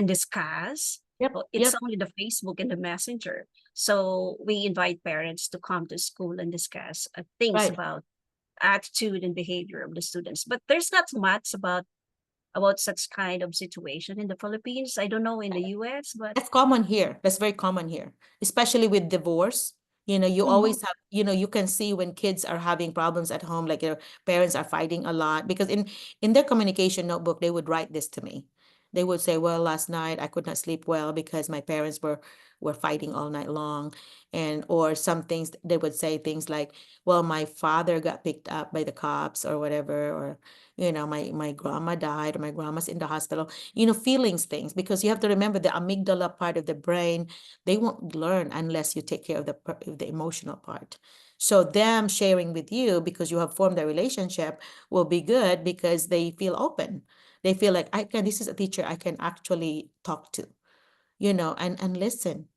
discuss. yep, Well, it's yep, only the Facebook and the messenger, so we invite parents to come to school and discuss things right. about attitude and behavior of the students. But there's not much about such kind of situation in the Philippines. I don't know in the US, but That's common here. That's very common here, especially with divorce. You Mhm. always have, you can see when kids are having problems at home, like their parents are fighting a lot, because in their communication notebook, they would write this to me. They would say, well, last night I could not sleep well because my parents were fighting all night long. And or some things, they would say things like, well, my father got picked up by the cops or whatever, or my grandma died, or my grandma's in the hospital. Feelings things, because you have to remember the amygdala part of the brain, they won't learn unless you take care of the emotional part. So them sharing with you, because you have formed a relationship, will be good, because they feel open. They feel like, this is a teacher I can actually talk to, and listen.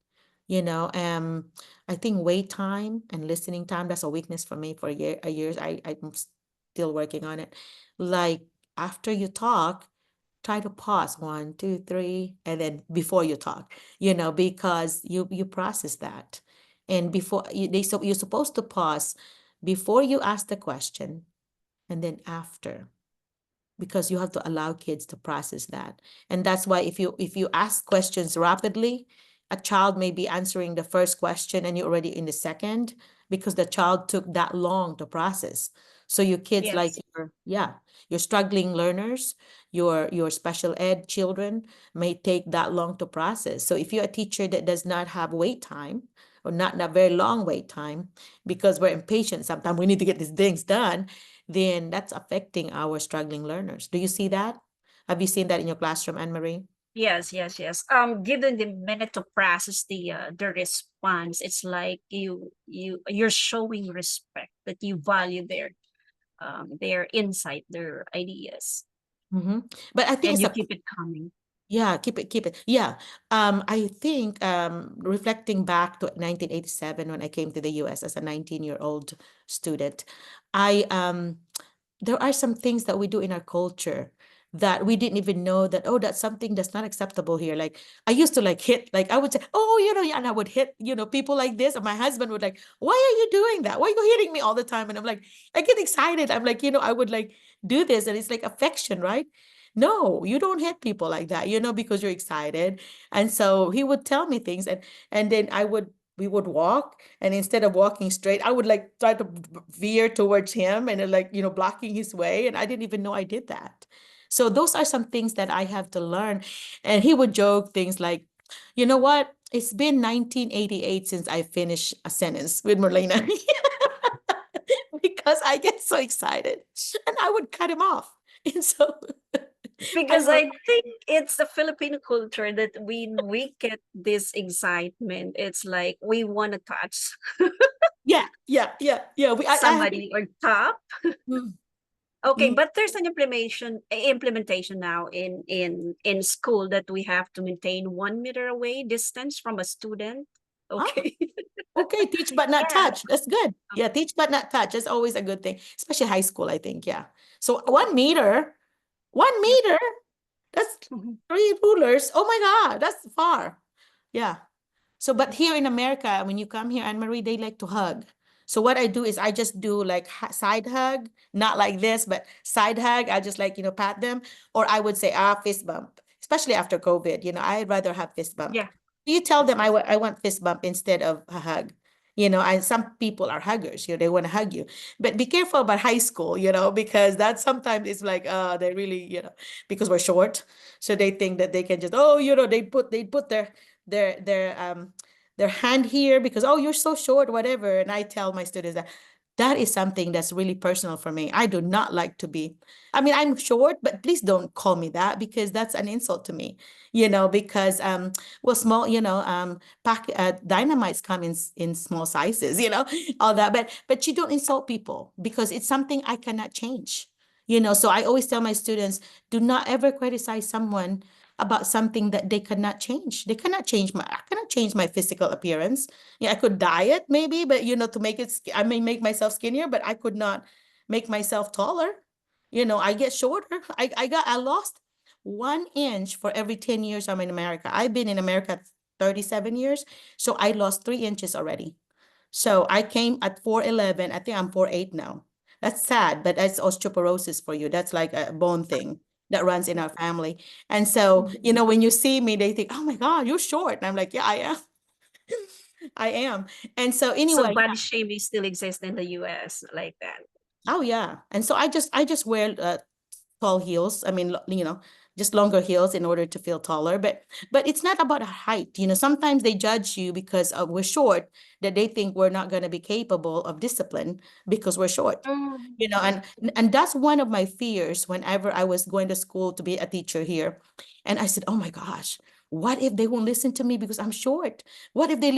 You know, um, I think wait time and listening time, that's a weakness for me for years. I'm still working on it. Like, after you talk, try to pause 1, 2, 3, and then before you talk, because you process that. And before so you're supposed to pause before you ask the question, and then after, because you have to allow kids to process that. And that's why if you ask questions rapidly, a child may be answering the first question and you're already in the second, because the child took that long to process. So your kids like Yes. your struggling learners, your special ed children may take that long to process. So if you're a teacher that does not have wait time or not very long wait time because we're impatient, sometimes we need to get these things done, then that's affecting our struggling learners. Do you see that? Have you seen that in your classroom, Anne Marie? Yes, yes, yes. Given the minute to process the response, it's like you're showing respect that you value their insight, their ideas, Mm-hmm. But I think and it's you a keep it coming. yeah, keep it. Yeah. I think reflecting back to 1987 when I came to the US as a 19-year-old student, I there are some things that we do in our culture that we didn't even know that, oh, that's something that's not acceptable here. Like I used to like hit, like I would say, oh, yeah, and I would hit, people like this. And my husband would like, why are you doing that? Why are you hitting me all the time? And I'm like, I get excited. I'm like, I would like do this. And it's like affection, right? No, you don't hit people like that, because you're excited. And so he would tell me things and then we would walk, and instead of walking straight, I would like try to veer towards him and like, blocking his way. And I didn't even know I did that. So those are some things that I have to learn. And he would joke things like, you know what? It's been 1988 since I finished a sentence with Merlina because I get so excited and I would cut him off. And so I Because would, I think it's the Filipino culture that when we get this excitement, it's like we want to touch yeah. I have, somebody or top. mm, Okay, mm. but there's an implementation now in school that we have to maintain 1 meter away distance from a student. Ah, Okay. okay, teach but not Yeah. touch. That's good. Yeah, teach but not touch. That's always a good thing, especially high school, I think. Yeah. So 1 meter, one Yep. meter, that's Mhm. 3 rulers. Oh my God, that's far. Yeah. So, but here in America, when you come here, Anne Marie, they like to hug. So what I do is I just do like side hug, not like this, but side hug. I just like, pat them, or I would say, fist bump, especially after COVID, I'd rather have fist bump. Yeah. You tell That's them good. I want fist bump instead of a hug. Some people are huggers, they want to hug you, but be careful about high school, because that sometimes it's like, they really, because we're short. So they think that they can just, oh, they put their hand here because, oh, you're so short, whatever. And I tell my students that is something that's really personal for me. I do not like to be, I mean, I'm short, but please don't call me that because that's an insult to me, because well, small, dynamites come in small sizes, all that, but you don't insult people because it's something I cannot change. So I always tell my students, do not ever criticize someone about something that they cannot change. They cannot change I cannot change my physical appearance. Yeah, I could diet maybe, but to make it, I may make myself skinnier, but I could not make myself taller. I get shorter. I lost 1 inch for every 10 years I'm in America. I've been in America 37 years, so I lost 3 inches already. So I came at 4'11". I think I'm 4'8" now. That's sad, but that's osteoporosis for you. That's like a bone thing that runs in our family. And so, Mhm. when you see me, they think, oh my God, you're short. And I'm like, yeah, I am. I am. And so So anyway, body shaming still exists in the US like that. oh yeah. And so I just wear tall heels. I mean, just longer heels in order to feel taller. But it's not about height. Sometimes they judge you because we're short, that they think we're not going to be capable of discipline because we're short. Mm. And that's one of my fears whenever I was going to school to be a teacher here. And I said, oh my gosh, what if they won't listen to me because I'm short? What if they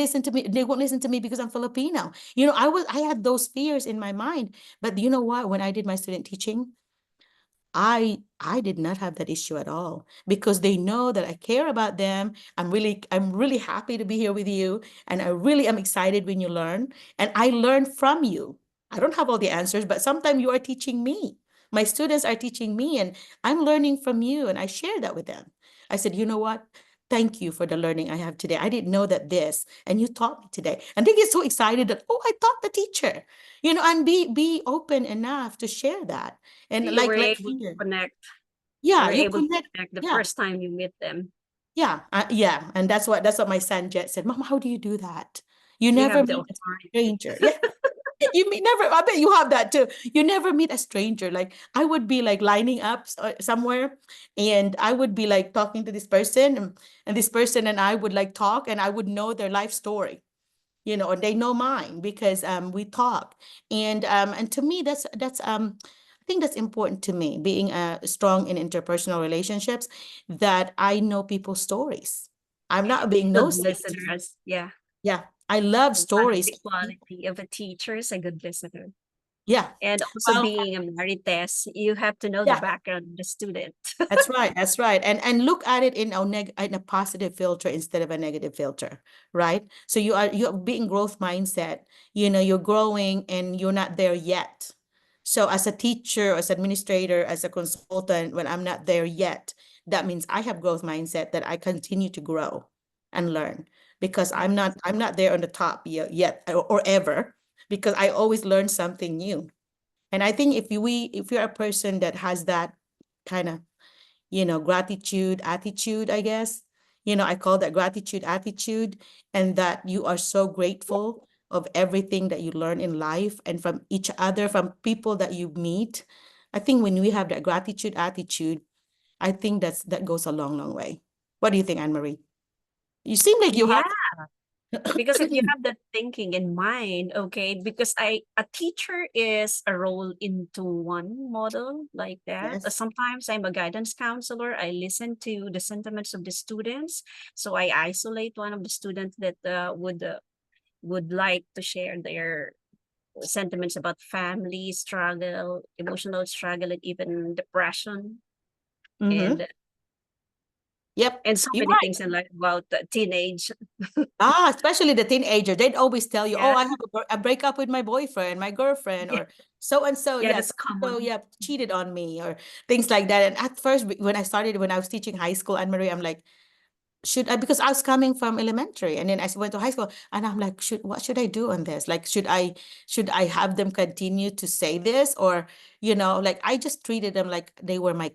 won't listen to me because I'm Filipino? I had those fears in my mind. But you know what? When I did my student teaching, I did not have that issue at all because they know that I care about them. I'm really happy to be here with you, and I really am excited when you learn, and I learn from you. I don't have all the answers, but sometimes you are teaching me. My students are teaching me, and I'm learning from you, and I share that with them. I said, you know what? Thank you for the learning I have today. I didn't know that this, and you taught me today. And they get so excited that, oh, I taught the teacher, and be open enough to share that. And You were like able to here, connect. You yeah, were you able to connect. connect the Yeah, first time you meet them. yeah, and that's what my son Jet said. Mom, how do you do that? You You never have the meet a authority. stranger. Yeah, You meet never, I bet you have that too. You never meet a stranger. Like I would be like lining up somewhere and I would be like talking to this person and this person and I would like talk and I would know their life story, you know, or they know mine because we talk. And to me that's I think that's important to me, being strong in interpersonal relationships, that I know people's stories. I'm not being Good nosy. listeners. Yeah. Yeah, I love One of stories. the quality of a teacher is a good listener. Yeah. And also Well, being a Marites, you have to know the yeah. background of the student. That's right. That's right. And look at it in in a positive filter instead of a negative filter, right? So you're being growth mindset. You know, you're growing and you're not there yet. So as a teacher, as administrator, as a consultant, when I'm not there yet, that means I have growth mindset that I continue to grow and learn because I'm not there on the top yet or ever, because I always learn something new. And I think if you're a person that has that kind of, you know, gratitude attitude, I guess, you know, I call that gratitude attitude, and that you are so grateful of everything that you learn in life and from each other, from people that you meet. I think when we have that gratitude attitude, I think that goes a long, long way. What do you think, Anne Marie? You seem like you Yeah, have. because if you have that thinking in mind, okay, because a teacher is a role into one model like that. Yes. Sometimes I'm a guidance counselor. I listen to the sentiments of the students, so I isolate one of the students that would like to share their sentiments about family struggle, emotional struggle, and even depression, Mm-hmm. and Yep. so You're many right. things in life about teenage. Especially the teenager, they'd always tell you, "Oh, Yeah, I have a breakup with my boyfriend, my girlfriend, yeah, or so and so, yeah, yeah, that's so and so, common. yeah, cheated on me," or things like that. And at first, when I was teaching high school, Anne Marie, I'm like, should I, because I was coming from elementary and then I went to high school and I'm like, what should I do on this? Like, should I have them continue to say this, or, you know, like I just treated them like they were my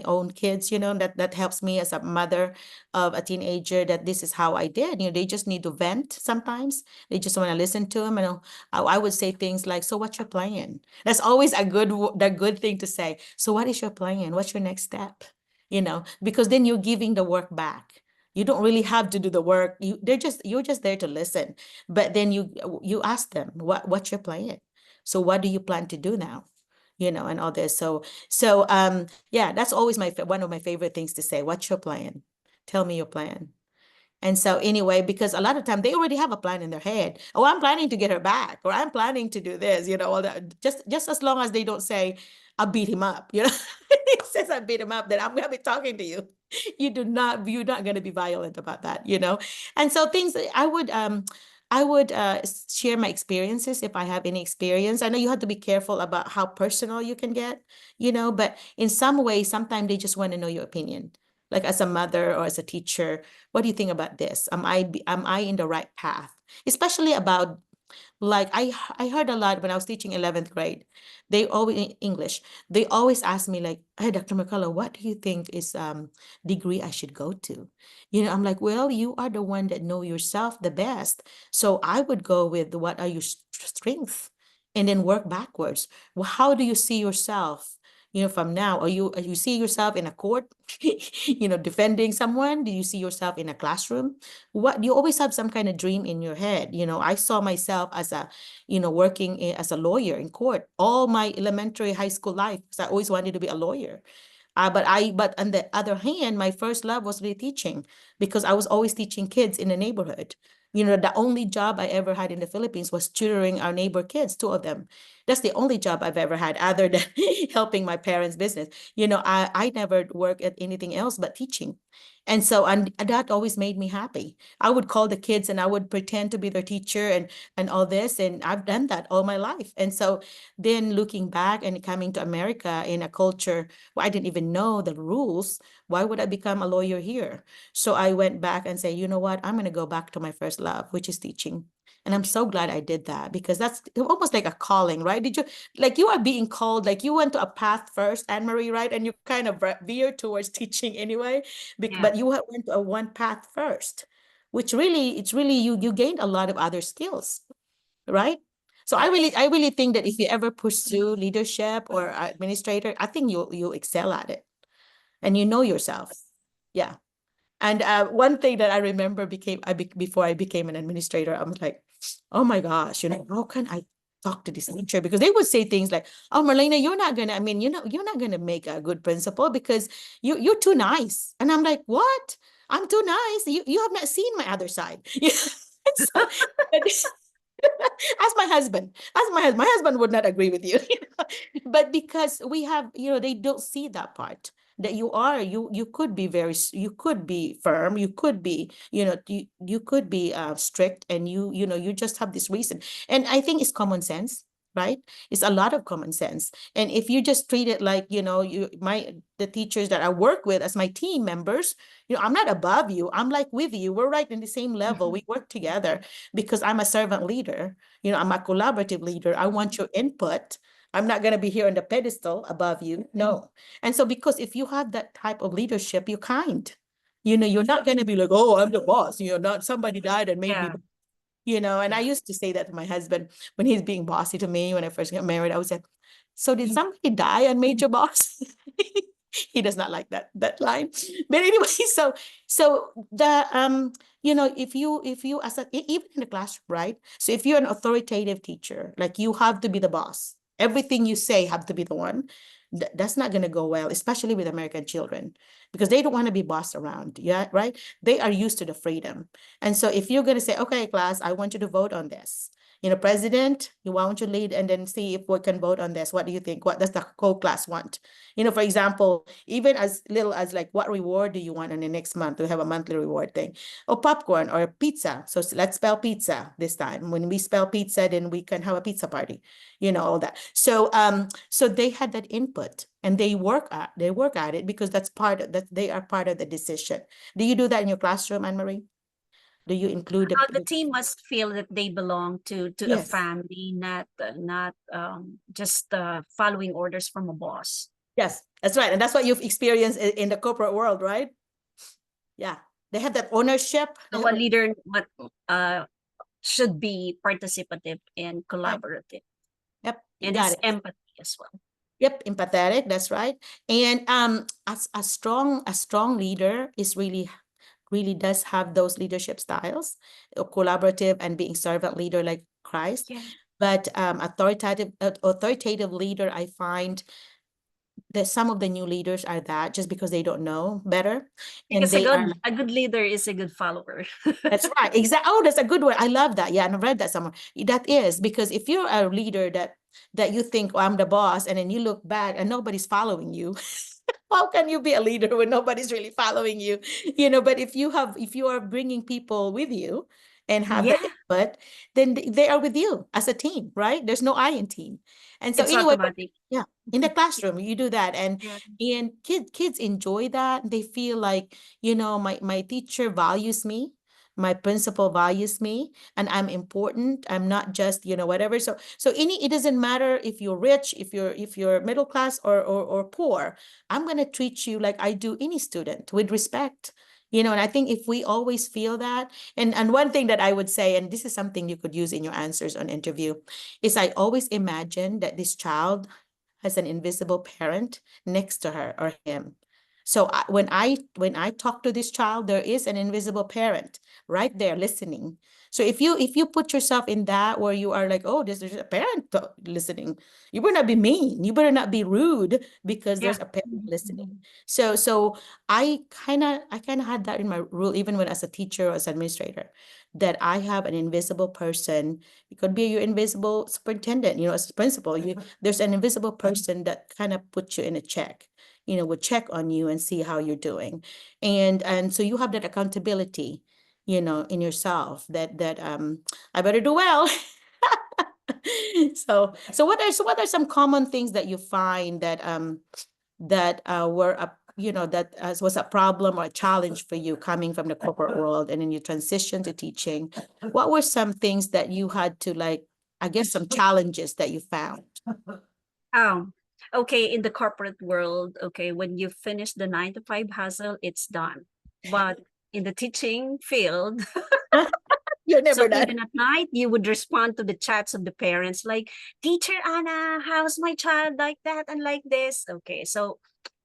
own kids, you know, that helps me as a mother of a teenager, that this is how I did. You know, they just need to vent sometimes. They just want to listen to them. And I would say things like, so what's your plan? That's always the good thing to say. So what is your plan? What's your next step? You know, because then you're giving the work back. You don't really have to do the work. You're just there to listen. But then you ask them, what's your plan? So what do you plan to do now? You know, and all this. So yeah, that's always one of my favorite things to say. What's your plan? Tell me your plan. And so anyway, because a lot of time they already have a plan in their head. Oh, I'm planning to get her back, or I'm planning to do this, you know, all that. Just as long as they don't say, I'll beat him up, you know. It says I beat him up, then I'm gonna be talking to you. You're not gonna be violent about that, you know. And so things I would share my experiences if I have any experience. I know you have to be careful about how personal you can get, you know, but in some ways, sometimes they just want to know your opinion. Like as a mother or as a teacher, what do you think about this? Am I in the right path? Especially about, like, I heard a lot when I was teaching 11th grade. They always in English. They always ask me like, "Hey, Dr. McCullough, what do you think is degree I should go to?" You know, I'm like, "Well, you are the one that know yourself the best. So I would go with what are your strengths and then work backwards. Well, how do you see yourself? You know, from now, are you see yourself in a court, you know, defending someone? Do you see yourself in a classroom? What, you always have some kind of dream in your head. You know, I saw myself as a, you know, working as a lawyer in court all my elementary high school life, because I always wanted to be a lawyer. But on the other hand, my first love was really teaching, because I was always teaching kids in the neighborhood. You know, the only job I ever had in the Philippines was tutoring our neighbor kids, two of them. That's the only job I've ever had other than helping my parents' business. You know, I never worked at anything else but teaching. And that always made me happy. I would call the kids and I would pretend to be their teacher and all this. And I've done that all my life. And so then looking back and coming to America in a culture where I didn't even know the rules, why would I become a lawyer here? So I went back and say, you know what? I'm going to go back to my first love, which is teaching. And I'm so glad I did that, because that's almost like a calling, right? Did you, like, you are being called, like you went to a path first, Anne Marie, right? And you kind of veered towards teaching anyway, Yeah. but you went to a one path first, which really, it's really, you gained a lot of other skills, right? So I really think that if you ever pursue leadership or administrator, I think you'll excel at it, and you know yourself. Yeah. And one thing that I remember before I became an administrator, I'm like, oh my gosh, how can I talk to this teacher? Because they would say things like, oh, Merlina, you're not gonna, you're not gonna make a good principal because you're too nice. And I'm like, what? I'm too nice. You have not seen my other side. So, ask my husband. My husband would not agree with you. But because we have, they don't see that part, that you could be you could be firm, you could be, you could be strict, and you just have this reason. And I think it's common sense, right? It's a lot of common sense. And if you just treat it like, the teachers that I work with as my team members, I'm not above you. I'm like with you. We're right in the same level. We work together because I'm a servant leader. I'm a collaborative leader. I want your input. I'm not going to be here on the pedestal above you. No. And so, because if you have that type of leadership, you're kind. You're not going to be like, oh, I'm the boss. Not somebody died and made me, and I used to say that to my husband when he's being bossy to me when I first got married. I would say, so did somebody die and made you boss? He does not like that line. But anyway, so the if you as even in the classroom, right? So if you're an authoritative teacher, like, you have to be the boss. Everything you say have to be the one. That's not going to go well, especially with American children, because they don't want to be bossed around. Yeah, right. They are used to the freedom. And so if you're going to say, okay, class, I want you to vote on this. President, you want to lead, and then see if we can vote on this. What do you think? What does the whole class want? For example, even as little as like, what reward do you want in the next month? We have a monthly reward thing, or popcorn or pizza. So let's spell pizza this time. When we spell pizza, then we can have a pizza party, all that. So so they had that input, and they work at it, because that's that they are part of the decision. Do you do that in your classroom, Anne Marie? Do you include The team must feel that they belong to a Yes. family, not just following orders from a boss. Yes, that's right. And that's what you've experienced in the corporate world, right? Yeah. They have that ownership. So a leader should be participative and collaborative. Yep. And got it's it. empathy as well. Yep, empathetic, that's right. And as a strong leader is really does have those leadership styles, collaborative and being servant leader like Christ. Yeah. But authoritative leader, I find that some of the new leaders are that just because they don't know better. And Because they are a good leader is a good follower. That's right. Exactly. Oh, that's a good word. I love that. Yeah, and I've read that somewhere. That is because if you're a leader that you think, oh, I'm the boss, and then you look back and nobody's following you, how can you be a leader when nobody's really following you? But if you are bringing people with you and have the input, then they are with you as a team, right? There's no I in team. And so It's anyway, automatic. yeah, in the classroom, you do that. And Yeah. and kids enjoy that. They feel like, my teacher values me. My principal values me, and I'm important. I'm not just, whatever. So it doesn't matter if you're rich, if you're middle class or poor. I'm going to treat you like I do any student, with respect. And I think if we always feel that, and one thing that I would say, and this is something you could use in your answers on interview, is I always imagine that this child has an invisible parent next to her or him. So when I talk to this child, there is an invisible parent right there listening. So if you put yourself in that, where you are like, oh, there's a parent listening, you better not be mean, you better not be rude, because there's a parent listening. So I kind of had that in my rule, even when as a teacher or as administrator, that I have an invisible person. It could be your invisible superintendent, as a principal. There's an invisible person that kind of puts you in a check, would check on you and see how you're doing. And so you have that accountability, in yourself, that I better do well. So what are some common things that you find that were that was a problem or a challenge for you coming from the corporate world, and then you transition to teaching? What were some things that you had to, like, I guess, some challenges that you found? Okay, in the corporate world, okay, when you finish the 9 to 5 hustle, it's done. But in the teaching field, You're So never done. even at night, you would respond to the chats of the parents like, Teacher Anna, how's my child like that and like this? Okay, so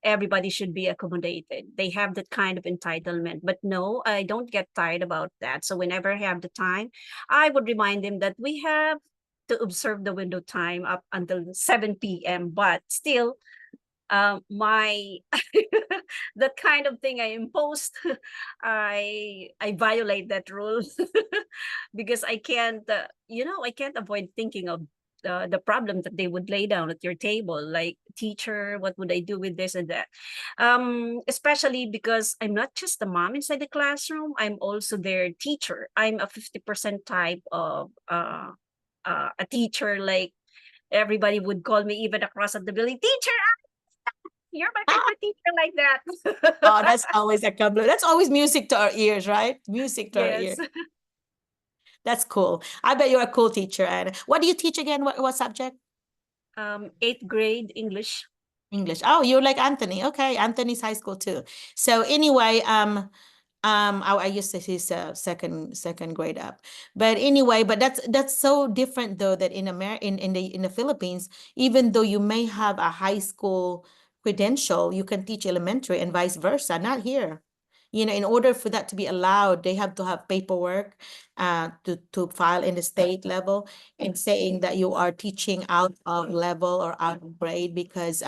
everybody should be accommodated. They have that kind of entitlement. But no, I don't get tired about that. So whenever I have the time, I would remind them that we have to observe the window time up until 7 p.m. But still, my that kind of thing I imposed, I violate that rule because I can't, I can't avoid thinking of the problem that they would lay down at your table, like, teacher, what would I do with this and that? Especially because I'm not just a mom inside the classroom, I'm also their teacher. I'm a 50% type of a teacher. Like, everybody would call me even across at the building, teacher, you're my favorite teacher, like that. Oh, that's always a compliment. That's always music to our ears, right? Music to our Yes. ears. That's cool. I bet you're a cool teacher. And what do you teach again? What subject? 8th grade English. English. Oh, you're like Anthony. Okay, Anthony's high school too. So anyway, I used to his second grade up, but anyway, but that's so different though that in the Philippines, even though you may have a high school credential, you can teach elementary and vice versa. Not here. You know, in order for that to be allowed, they have to have paperwork to file in the state level and saying that you are teaching out of level or out of grade because you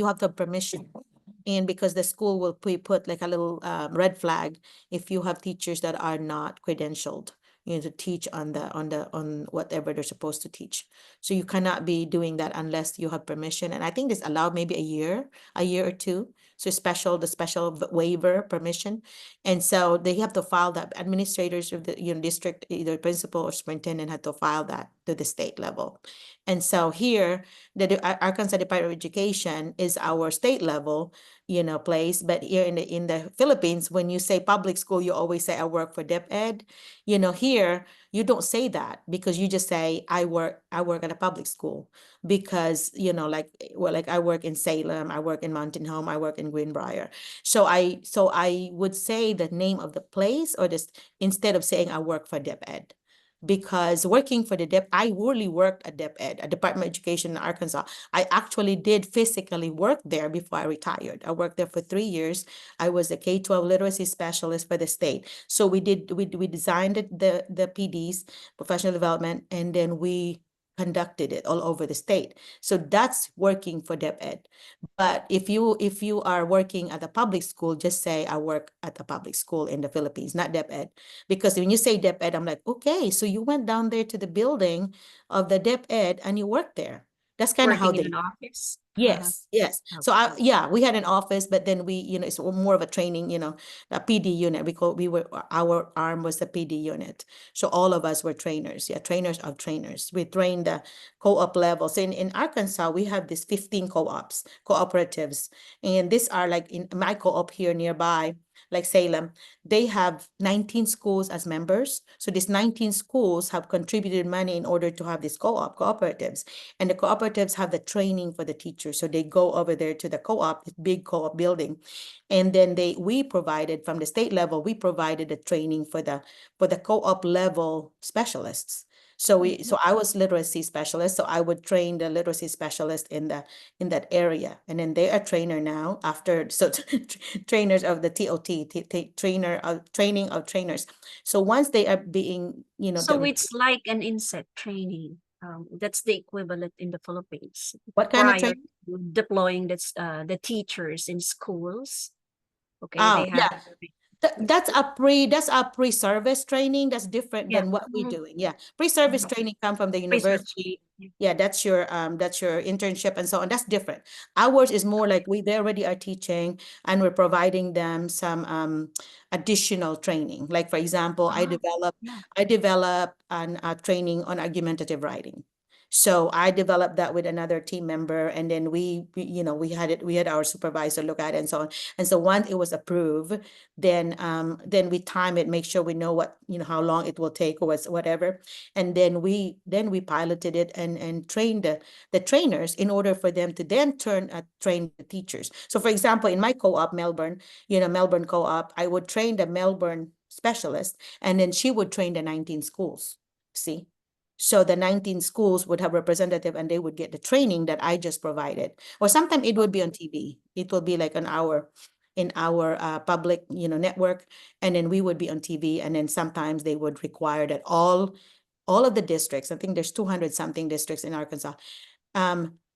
have the permission. And because the school will put like a little red flag if you have teachers that are not credentialed, you know, to teach on whatever they're supposed to teach. So you cannot be doing that unless you have permission. And I think this allowed maybe a year or two. So the special waiver permission. And so they have to file that. Administrators of the district, either principal or superintendent, had to file that to the state level. And so here, the Arkansas Department of Education is our state level, place. But here in the Philippines, when you say public school, you always say I work for DepEd. Here you don't say that because you just say I work at a public school because like I work in Salem, I work in Mountain Home, I work in Greenbrier. So I would say the name of the place or this instead of saying I work for DepEd. Because working for the I really worked at DepEd, a Department of Education in Arkansas. I actually did physically work there before I retired. I worked there for 3 years. I was a K-12 literacy specialist for the state. So we designed the PDs, professional development, and then we conducted it all over the state. So that's working for DepEd. But if you are working at a public school, just say I work at a public school in the Philippines, not DepEd. Because when you say DepEd, I'm like, okay, so you went down there to the building of the DepEd and you worked there. That's kind of how Working in they. an office. Yes. So we had an office, but then it's more of a training, a PD unit. Our arm was the PD unit. So all of us were trainers. Yeah, trainers of trainers. We trained the co-op levels. In Arkansas, we have these 15 co-ops, cooperatives. And these are like in my co-op here nearby, like Salem, they have 19 schools as members. So these 19 schools have contributed money in order to have these cooperatives. And the cooperatives have the training for the teachers. So they go over there to the co-op, this big co-op building. And then we provided from the state level, we provided the training for the co-op level specialists. So I was literacy specialist. So I would train the literacy specialist in that area. And then they are trainer now trainers of the TOT, training of trainers. So once they are being, So it's like an inset training. That's the equivalent in the Philippines. What kind of Prior training? to deploying the teachers in schools. Okay, Oh, they have. That's a pre-service training. That's different Yeah. than what we're doing. Yeah. Pre-service training come from the Pre-service. university. Yeah, that's your internship and so on. That's different. Ours is more like they already are teaching and we're providing them some additional training. Like for example, I developed Yeah. an training on argumentative writing. So I developed that with another team member, and then we had our supervisor look at it and so on. And so once it was approved, then we time it, make sure we know what, how long it will take or whatever. And then we piloted it and trained the trainers in order for them to then train the teachers. So for example, in my co-op, Melbourne co-op, I would train the Melbourne specialist, and then she would train the 19 schools. See? So the 19 schools would have representative, and they would get the training that I just provided. Or sometimes it would be on TV. It will be like an hour in our public, network, and then we would be on TV. And then sometimes they would require that all of the districts, I think there's 200 something districts in Arkansas,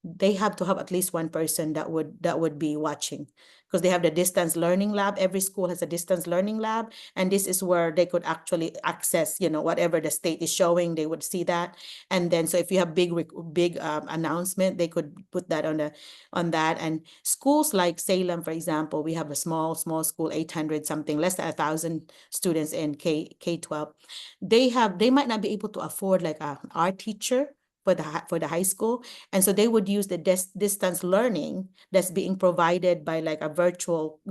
they have to have at least one person that would be watching, because they have the distance learning lab. Every school has a distance learning lab, and this is where they could actually access, whatever the state is showing, they would see that. And then, so if you have big announcement, they could put that on that. And schools like Salem, for example, we have a small school, 800 something, less than 1,000 students in K-12. They might not be able to afford like a art teacher for the high school. And so they would use the distance learning that's being provided by like a virtual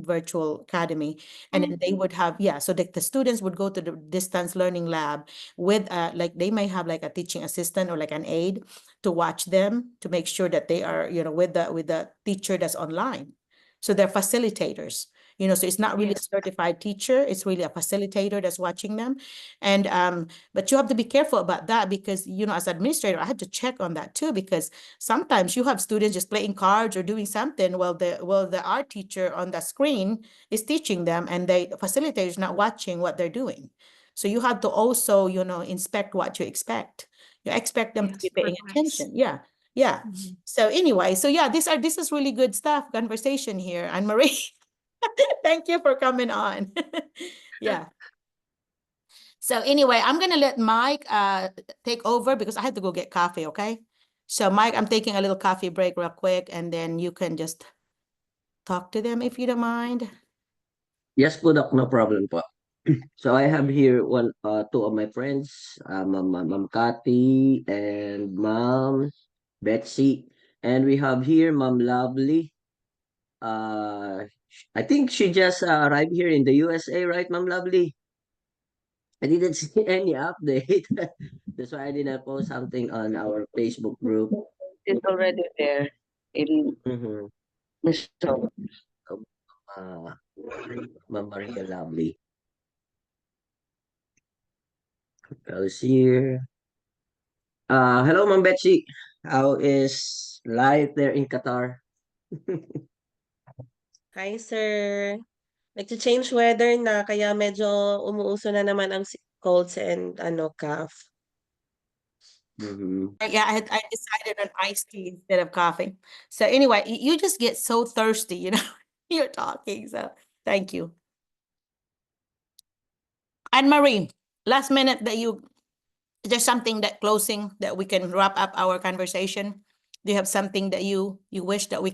academy. And then they would have, so the students would go to the distance learning lab with like, they may have like a teaching assistant or like an aide to watch them, to make sure that they are, with the teacher that's online. So they're facilitators. So it's not really a certified teacher, it's really a facilitator that's watching them. And but you have to be careful about that, because as administrator, I had to check on that too, because sometimes you have students just playing cards or doing something while the art teacher on the screen is teaching them, and the facilitator is not watching what they're doing. So you have to also inspect what you expect. You expect them to be paying attention. Yeah. So anyway, so this is really good stuff, conversation here. And Marie, thank you for coming on. Yeah. So anyway, I'm gonna let Mike take over, because I have to go get coffee, okay? So Mike, I'm taking a little coffee break real quick, and then you can just talk to them if you don't mind. Yes po, Doc, no problem po. So I have here two of my friends, Ma'am Cathy and Ma'am Betsy, and we have here Ma'am Lovely. I think she just arrived here in the USA, right, Ma'am Lovely? I didn't see any update. That's why I didn't post something on our Facebook group. It's already there in Mm-hmm. the show. Uh, Ma'am Maria Lovely. Else here. Hello, Ma'am Betsy. How is life there in Qatar? Hi, sir. Nag-change weather na, kaya medyo umuuso na naman ang colds and cough. Mm-hmm. Yeah, I decided on iced tea instead of coffee. So anyway, you just get so thirsty, you're talking. So thank you. Anne Marie, last minute is there something that closing that we can wrap up our conversation? Do you have something that you wish that we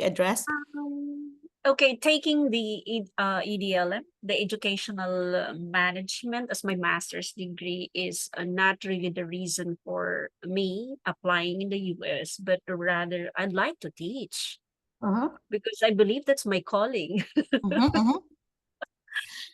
address? Okay, taking the EDLM, the educational management, as my master's degree is not really the reason for me applying in the US, but rather I'd like to teach because I believe that's my calling.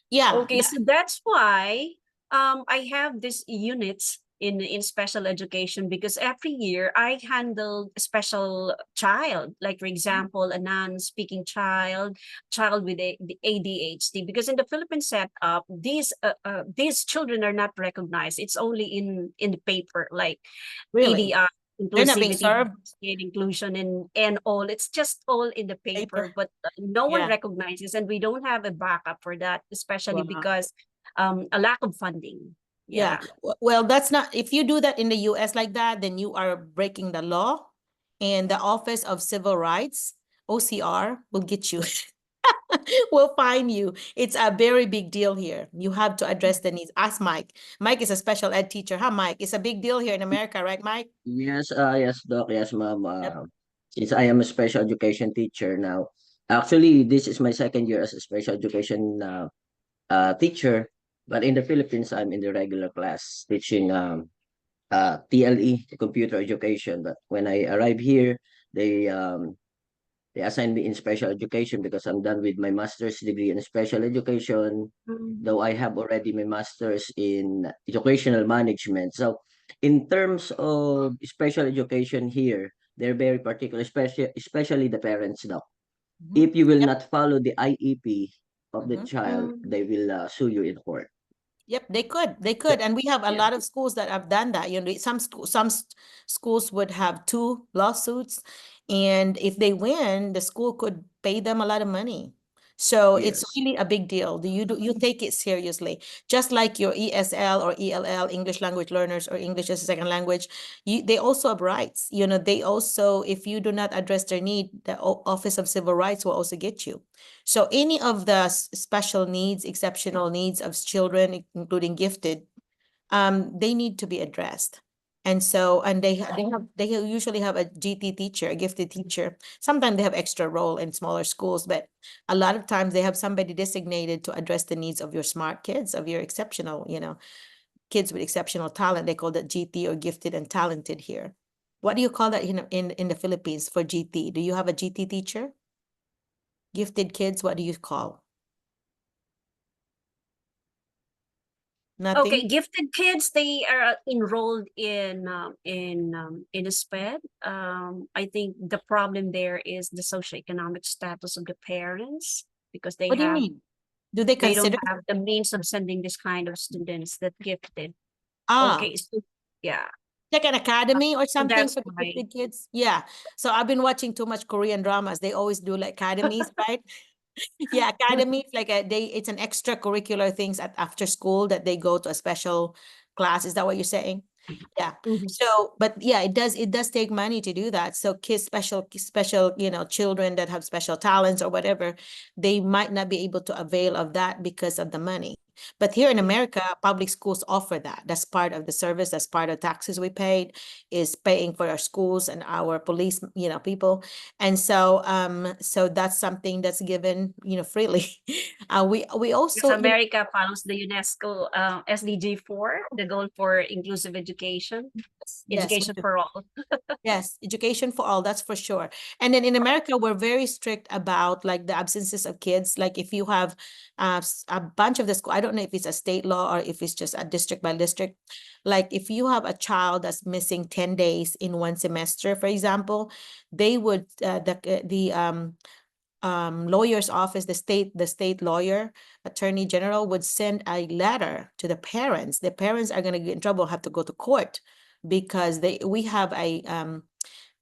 Yeah. Okay, so that's why I have these units in special education, because every year I handle a special child, like for example, a non-speaking child with the ADHD. Because in the Philippine setup, these children are not recognized. It's only in the paper, like Really? EDI, They're not being inclusivity, served? diversity, and inclusion, and all. It's just all in the paper, but no one Yeah. recognizes, and we don't have a backup for that, especially Wow. because a lack of funding. Yeah. Well, that's not, if you do that in the US like that, then you are breaking the law, and the Office of Civil Rights, OCR, will get you. Will fine you. It's a very big deal here. You have to address the needs. Ask Mike. Mike is a special ed teacher, huh, Mike? It's a big deal here in America, right, Mike? Yes, yes, Doc. Yes, Ma'am. Yep. Since I am a special education teacher now, actually, this is my second year as a special education teacher. But in the Philippines, I'm in the regular class teaching TLE, computer education. But when I arrived here, they um, they assigned me in special education because I'm done with my master's degree in special education, Mm. though I have already my master's in educational management. So, in terms of special education here, they're very particular, especially the parents now. Mhm. If you will Yep. not follow the IEP of the Mhm. child, Mm. they will sue you in court. Yep, they So, could, and we have a yeah. lot of schools that have done that. You know, schools would have two lawsuits, and if they win, the school could pay them a lot of money. So it's Yes. really a big deal. Do you take it seriously? Just like your ESL or ELL, English language learners, or English as a second language, they also have rights. You know, they also, if you do not address their need, the Office of Civil Rights will also get you. So any of the special needs, exceptional needs of children, including gifted, they need to be addressed. And so, and they usually have a GT teacher, a gifted teacher. Sometimes they have extra role in smaller schools, but a lot of times they have somebody designated to address the needs of your smart kids, of your exceptional, kids with exceptional talent. They call that GT, or gifted and talented here. What do you call that in the Philippines for GT? Do you have a GT teacher? Gifted kids, what do you call? Okay, Nothing? gifted kids, they are enrolled in a SPED. I think the problem there is the socioeconomic status of the parents, because What do you mean? Do they they don't consider? have the means of sending this kind of students that gifted. Ah, Okay, so yeah, like an academy or so something that's for the why. gifted kids? Yeah. So I've been watching too much Korean dramas. They always do like academies, right? Yeah, academy, it's like it's an extracurricular things at after school that they go to a special class. Is that what you're saying? Yeah. Mhm. So, but yeah, it does take money to do that. So kids, special, children that have special talents or whatever, they might not be able to avail of that because of the money. But here in Mm. America, public schools offer that. That's part of the service. That's part of taxes we paid, is paying for our schools and our police, people. And so that's something that's given, freely. We Because also, America follows the UNESCO SDG 4, the goal for inclusive education, yes, we education do. for all. Yes, education for all, that's for sure. And then in America, we're very strict about like the absences of kids. Like if you have a bunch of the school, I don't know if it's a state law or if it's just a district by district. Like if you have a child that's missing 10 days in one semester, for example, they would the lawyer's office, the state lawyer, attorney general would send a letter to the parents. The parents are going to get in trouble, have to go to court because we have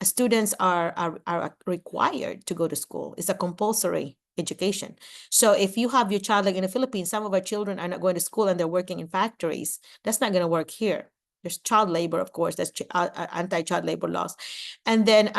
students are required to go to school. It's a compulsory education. So if you have your child, like in the Philippines, some of our children are not going to school and they're working in factories. That's not going to work here. There's child labor, of course. That's anti-child labor laws. And then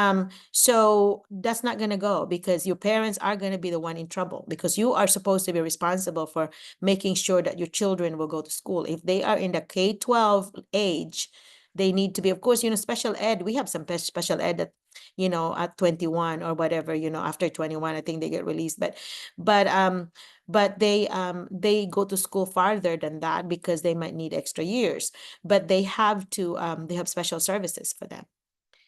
so that's not going to go because your parents are going to be the one in trouble because you are supposed to be responsible for making sure that your children will go to school. If they are in the K-12 age, they need to be, of course, special ed. We have some special ed that, at 21 or whatever, after 21, I think they get released. But they go to school farther than that because they might need extra years. But they have special services for them.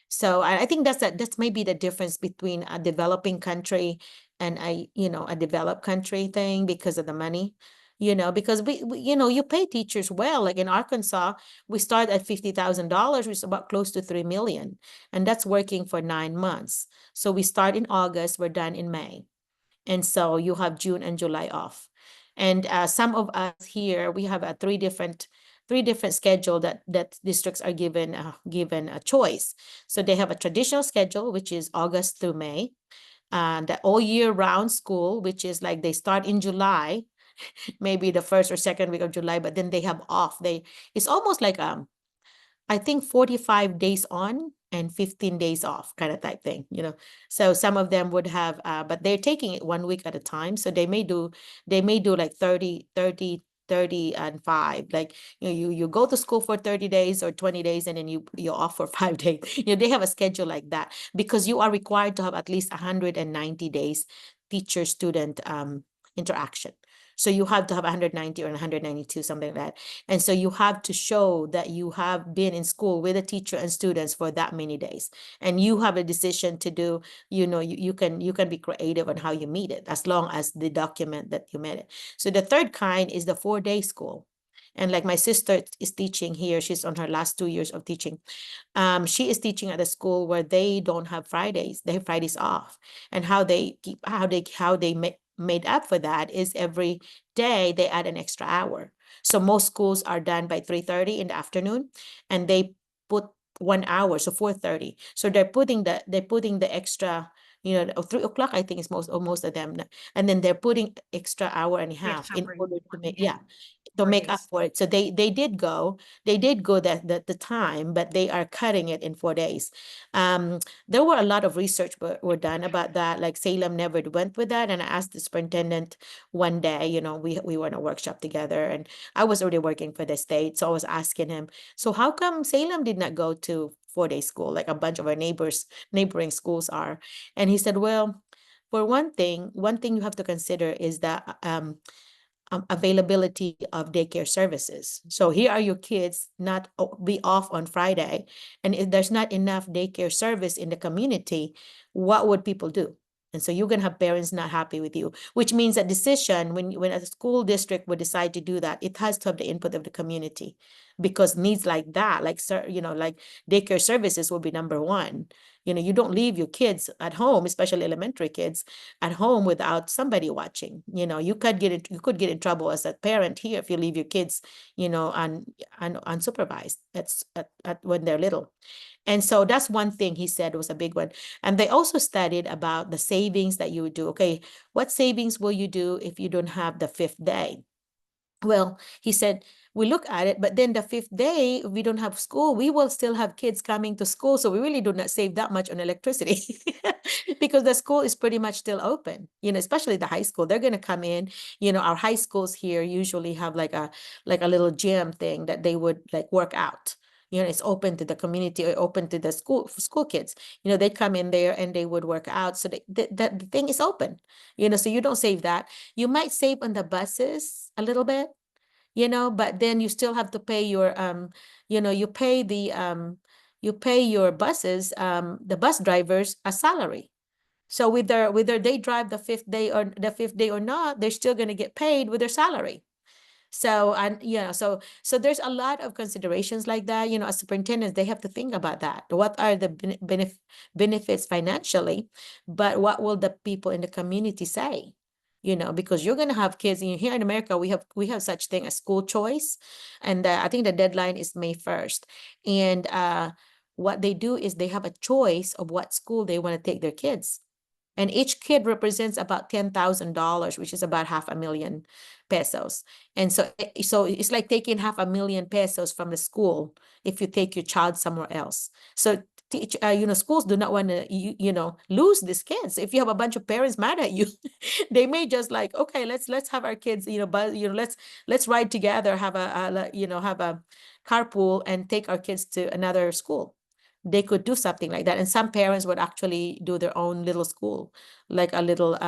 So I think that's maybe the difference between a developing country and a developed country thing because of the money, because you pay teachers well. Like in Arkansas, we start at $50,000, which is about close to 3 million, and that's working for 9 months. So we start in August, we're done in May, and so you have June and July off. And some of us here, we have a three different schedule that districts are given a choice. So they have a traditional schedule, which is August through May, and the all year round school, which is like they start in July, maybe the first or second week of July, but then they have off. It's almost like I think 45 days on and 15 days off kind of type thing. So some of them would have, but they're taking it 1 week at a time. So they may do like 30 and 5. Like, you go to school for 30 days or 20 days and then you're off for 5 days. They have a schedule like that because you are required to have at least 190 days teacher student interaction. So you have to have 190 or 192, something like that. And so you have to show that you have been in school with a teacher and students for that many days. And you have a decision to do, you can be creative on how you meet it, as long as the document that you met it. So the third kind is the 4-day school. And like my sister is teaching here, she's on her last 2 years of teaching. She is teaching at a school where they don't have Fridays. They have Fridays off. And how they made up for that is every day they add an extra hour. So most schools are done by 3:30 in the afternoon, and they put 1 hour, so 4:30. So they're putting the extra, 3 o'clock, I think is most of them. And then they're putting extra hour and a half Extra in for order to make, yeah, to 4 make up days. for it. So they did go the time, but they are cutting it in 4 days. There were a lot of research were done about that. Like Salem never went with that. And I asked the superintendent one day, we were in a workshop together, and I was already working for the state. So I was asking him, so how come Salem did not go to 4-day school like a bunch of our neighboring schools are? And he said, well, for one thing you have to consider is that availability of daycare services. So here are your kids not be off on Friday, and if there's not enough daycare service in the community, what would people do? And so you're gonna have parents not happy with you, which means a decision when a school district would decide to do that, it has to have the input of the community, because needs like that, like like daycare services will be number one. You don't leave your kids at home, especially elementary kids, at home without somebody watching. You could get in trouble as a parent here if you leave your kids, unsupervised when they're little. And so that's one thing he said was a big one. And they also studied about the savings that you would do. Okay, what savings will you do if you don't have the fifth day? Well, he said, we look at it, but then the fifth day, if we don't have school, we will still have kids coming to school. So we really do not save that much on electricity because the school is pretty much still open, especially the high school. They're going to come in, our high schools here usually have like a little gym thing that they would like work out. It's open to the community or open to the school kids. They come in there and they would work out. So the thing is open, so you don't save that. You might save on the buses a little bit, but then you still have to pay your you pay your buses, the bus drivers a salary. So whether they drive the fifth day or not, they're still going to get paid with their salary. So, and so there's a lot of considerations like that. As superintendents, they have to think about that. What are the benefits financially, but what will the people in the community say? Because you're gonna have kids. Here in America, we have such thing as school choice, and I think the deadline is May 1st. And what they do is they have a choice of what school they want to take their kids. And each kid represents about $10,000, which is about $500,000 pesos. And so it's like taking $500,000 from the school if you take your child somewhere else. So schools do not want to lose these kids. If you have a bunch of parents mad at you, they may just like, okay, let's have our kids, but let's ride together, have a carpool and take our kids to another school. They could do something like that. And some parents would actually do their own little school, like a little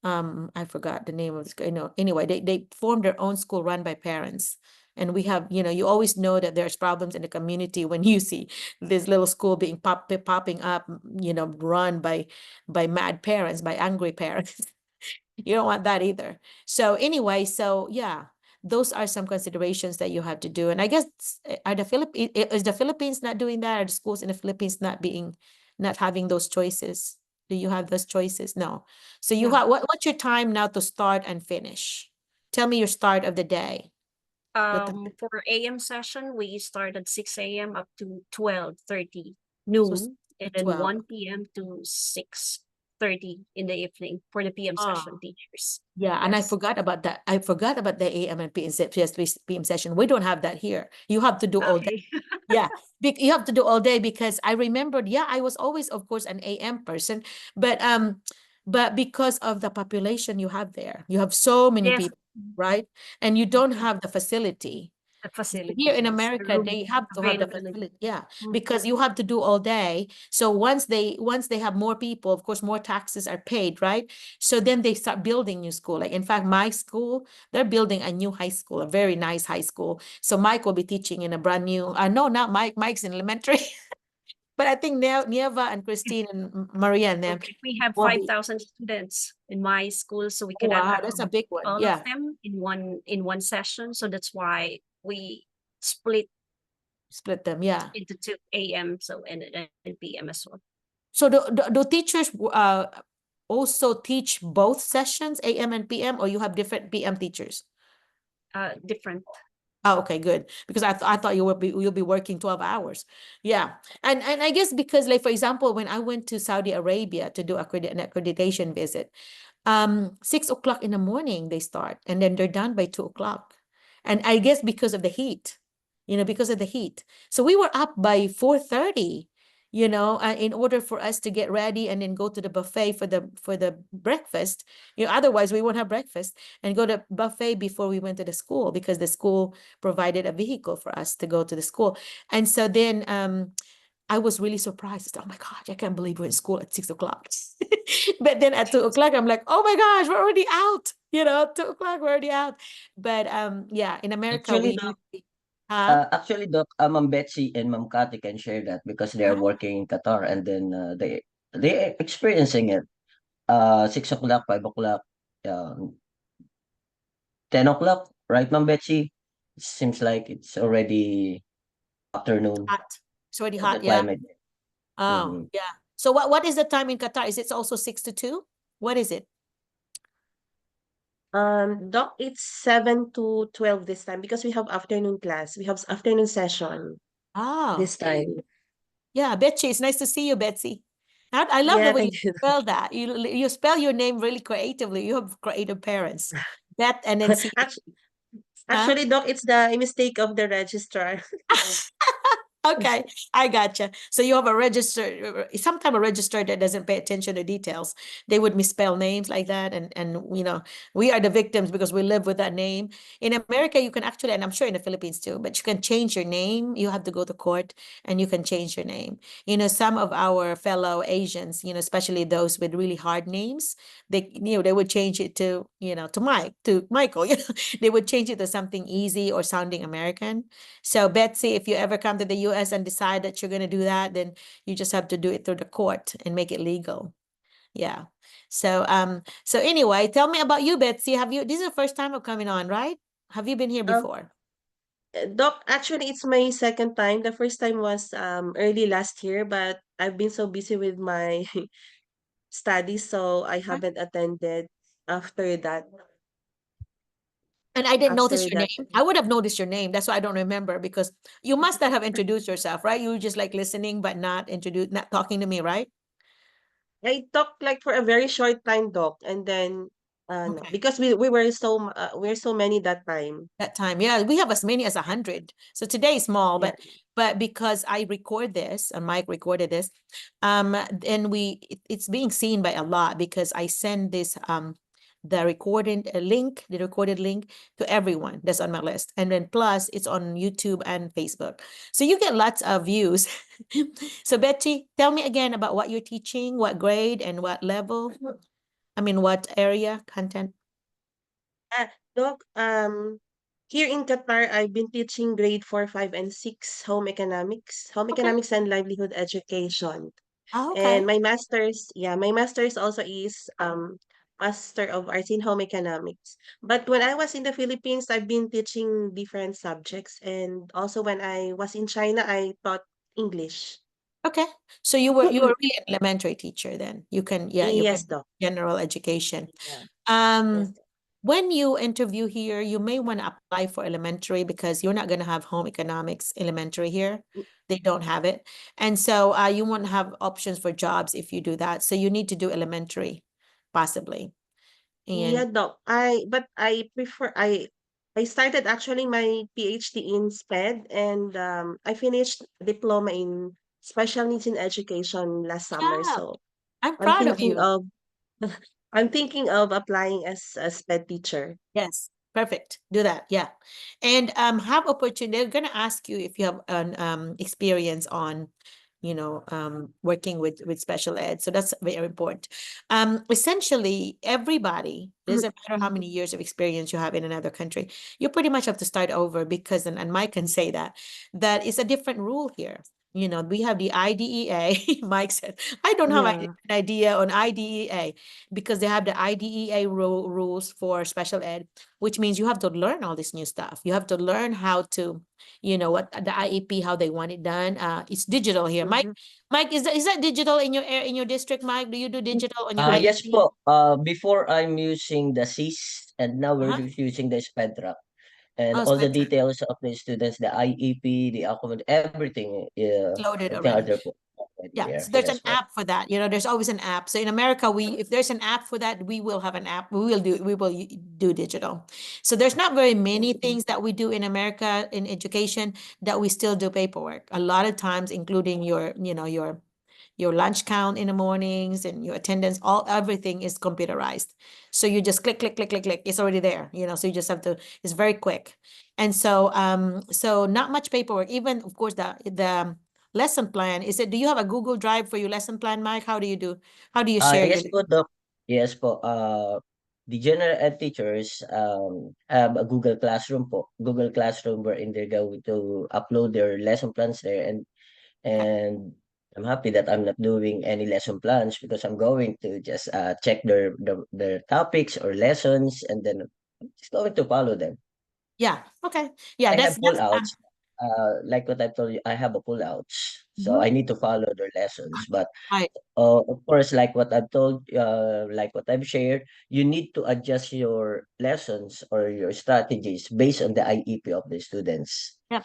I forgot the name of this, anyway, they form their own school run by parents. And we have, you always know that there's problems in the community when you see this little school being popping up, run by mad parents, by angry parents. You don't want that either. So anyway, so yeah, those are some considerations that you have to do. And I guess is the Philippines not doing that? Are the schools in the Philippines not having those choices? Do you have those choices? No. So you No. have what's your time now to start and finish? Tell me your start of the day. For AM session, we start at 6 a.m. up to 12:30 So noon, and then 12. 1 p.m. to 6:30 in the evening for the PM Ah. session teachers. Yeah, and I Yes. forgot about that. I forgot about the AM and PM session. We don't have that here. You have to do all day. Okay. Yeah, you have to do all day, because I remembered, yeah, I was always, of course, an AM person, but because of the population you have there, you have so many Yes. people, right? And you don't have the facility. The Here facility, in yes, the America, room they have to have the availability. facility, yeah, Mm. because you have to do all day. So once they have more people, of course, more taxes are paid, right? So then they start building new school. Like in fact, my school, they're building a new high school, a very nice high school. So Mike will be teaching in a brand new. No, not Mike. Mike's in elementary, but I think Nieva and Christine and Maria and them We have will be. 5,000 students in my school, so we Oh, cannot wow, that's a big one. all Yeah, of them in one session. So that's why we split split them. Yeah. into 2 a.m. so and p.m. as well. So do teachers also teach both sessions, AM and PM, or you have different PM teachers? Different. Oh, okay, good. Because I thought you'll be working 12 hours. Yeah. And I guess because like for example, when I went to Saudi Arabia to do an accreditation visit, 6 o'clock in the morning they start and then they're done by 2 o'clock. And I guess because of the heat, because of the heat. So we were up by 4:30, in order for us to get ready and then go to the buffet for the breakfast. Otherwise we won't have breakfast and go to buffet before we went to the school because the school provided a vehicle for us to go to the school. And so then I was really surprised. Oh my gosh, I can't believe we're in school at 6 o'clock. But then at 2 o'clock, I'm like, oh my gosh, we're already out. 2 o'clock, we're already out. But yeah, in America, Actually, we Doc, huh? Ma'am Betsy and Ma'am Cathy can share that because they are Ah, working in Qatar and then they experiencing it. 6 o'clock, 5 o'clock, um, 10 o'clock, right, Ma'am Betsy? It seems like it's already afternoon hot. It's already for the hot, yeah. climate. Oh, Mhm. yeah. So what is the time in Qatar? Is it also 6 to 2? What is it? Doc, it's 7 to 12 this time because we have afternoon class. We have afternoon session Oh, this time. yeah, Betsy. It's nice to see you, Betsy. I love the Yeah, way you thank you. spell that. You spell your name really creatively. You have creative parents. Bet and then see, Actually, huh? actually, Doc, it's the mistake of the registrar. Okay, I gotcha. So you have a register, sometime a register that doesn't pay attention to details. They would misspell names like that, and we are the victims because we live with that name. In America, you can actually, and I'm sure in the Philippines too, but you can change your name. You have to go to court and you can change your name. Some of our fellow Asians, especially those with really hard names, they would change it to Michael. They would change it to something easy or sounding American. So Betsy, if you ever come to the US and decide that you're going to do that, then you just have to do it through the court and make it legal. Yeah. So anyway, tell me about you, Betsy. This is the first time of coming on, right? Have you been here Um, before? Doc, actually, it's my second time. The first time was early last year, but I've been so busy with my studies, so I Huh? haven't attended after that. And I didn't notice After your that, name. I would have noticed your name. That's why I don't remember because you must not have introduced yourself, right? You were just like listening, but not talking to me, right? I talked like for a very short time, Doc, and then no, Okay. because we were we're so many that time. That time, yeah, we have as many as 100. So today is small, Yeah. but because I record this and Mike recorded this, and it's being seen by a lot because I send this the recorded link to everyone that's on my list, and then plus it's on YouTube and Facebook, so you get lots of views. So Betty, tell me again about what you're teaching, what grade and what level. I mean, what area content? Doc, here in Qatar, I've been teaching grade 4, 5, and 6 home Okay. economics and livelihood education. Oh, And okay. my master's also is Master of Arts in Home Economics. But when I was in the Philippines, I've been teaching different subjects, and also when I was in China, I taught English. Okay. So you were really an elementary teacher then. You Yes, can Doc. general education. Yeah. Yes, Um, Doc. when you interview here, you may want to apply for elementary because you're not going to have home economics elementary here. They don't have it. And so you won't have options for jobs if you do that. So you need to do elementary, possibly. Yeah, And Doc. I started actually my PhD in SPED, and I finished diploma in special needs in education last summer. yeah, So I'm I'm proud of thinking you. of I'm thinking of applying as a SPED teacher. Yes. Perfect. Do that. Yeah. And have opportunity. They're gonna ask you if you have an experience on, working with special ed. So that's very important. Essentially, everybody, doesn't matter how many years of experience you have in another country, you pretty much have to start over because, and Mike can say that it's a different rule here. We have the IDEA. Mike said, I don't have Yeah. an idea on IDEA because they have the IDEA rules for special ed, which means you have to learn all this new stuff. You have to learn how to, what the IEP, how they want it done. It's digital here. Mike, Mhm. is that digital in your district, Mike? Do you do digital on your Yes IEP? po. Before I'm using the SIS, and now we're Uh-huh. using the Spedra. And Oh, all the Spencer, details of the students, the IEP, the everything, it's loaded everything are already. there po. Already Yeah, there. so there's an Yes po. app for that. There's always an app. So in America, if there's an app for that, we will have an app. We will do digital. So there's not very many things that we do in America in education that we still do paperwork. A lot of times, including your lunch count in the mornings and your attendance, everything is computerized. So you just click, click, click, click, click. It's already there, so you just have to, it's very quick. And so not much paperwork. Even of course the lesson plan, do you have a Google Drive for your lesson plan, Mike? How do you share your Yes po, Doc. Yes po. The general ed teachers have a Google Classroom po. Google Classroom wherein they're going to upload their lesson plans there, Okay. and I'm happy that I'm not doing any lesson plans because I'm going to just check their topics or lessons, and then I'm just going to follow them. Yeah, okay. Yeah, I that's have pull that's outs. Like what I told you, I have a pull outs, so mhm. I need to follow their lessons. But Right. of course, like what I've told, like what I've shared, you need to adjust your lessons or your strategies based on the IEP of the students. Yeah.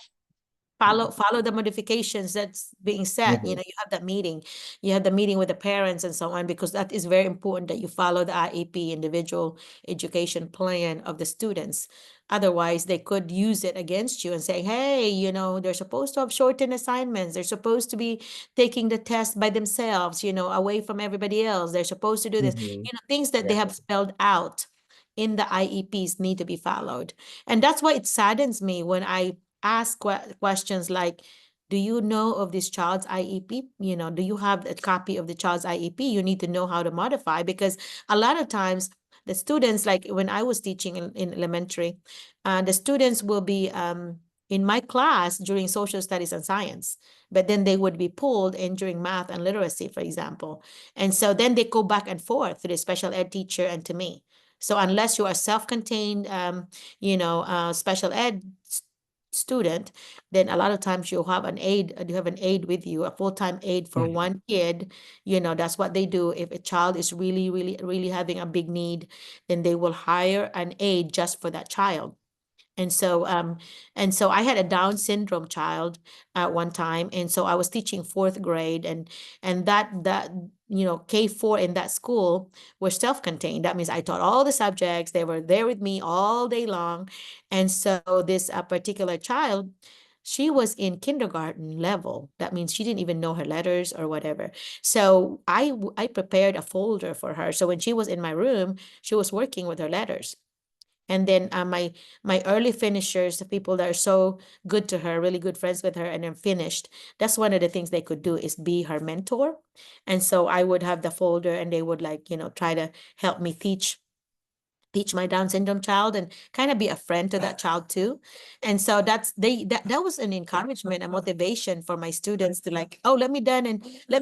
Follow the modifications that's being set. Mm-hmm. You have that meeting, you have the meeting with the parents and so on, because that is very important that you follow the IEP, individual education plan of the students. Otherwise they could use it against you and say, hey, they're supposed to have shortened assignments, they're supposed to be taking the test by themselves, away from everybody else, they're supposed to do this, Mm-hmm. things that they Yeah. have spelled out in the IEPs need to be followed. And that's why it saddens me when I ask questions like, do you know of this child's IEP? Do you have a copy of the child's IEP? You need to know how to modify, because a lot of times the students, like when I was teaching in elementary, the students will be in my class during social studies and science, but then they would be pulled in during math and literacy, for example. And so then they go back and forth to the special ed teacher and to me. So unless you are self-contained, special ed student, then a lot of times you have an aide with you, a full-time aide for Mhm. one kid. That's what they do. If a child is really, really, really having a big need, then they will hire an aide just for that child. And so I had a Down syndrome child at one time, and so I was teaching fourth grade, and that K4 in that school were self-contained. That means I taught all the subjects. They were there with me all day long, and so this particular child, she was in kindergarten level. That means she didn't even know her letters or whatever. So I prepared a folder for her. So when she was in my room, she was working with her letters. And then my early finishers, the people that are so good to her, really good friends with her, and then finished. That's one of the things they could do, is be her mentor. And so I would have the folder, and they would try to help me teach my Down syndrome child and kind of be a friend to that child too. And so that was an encouragement, a motivation for my students to oh, let me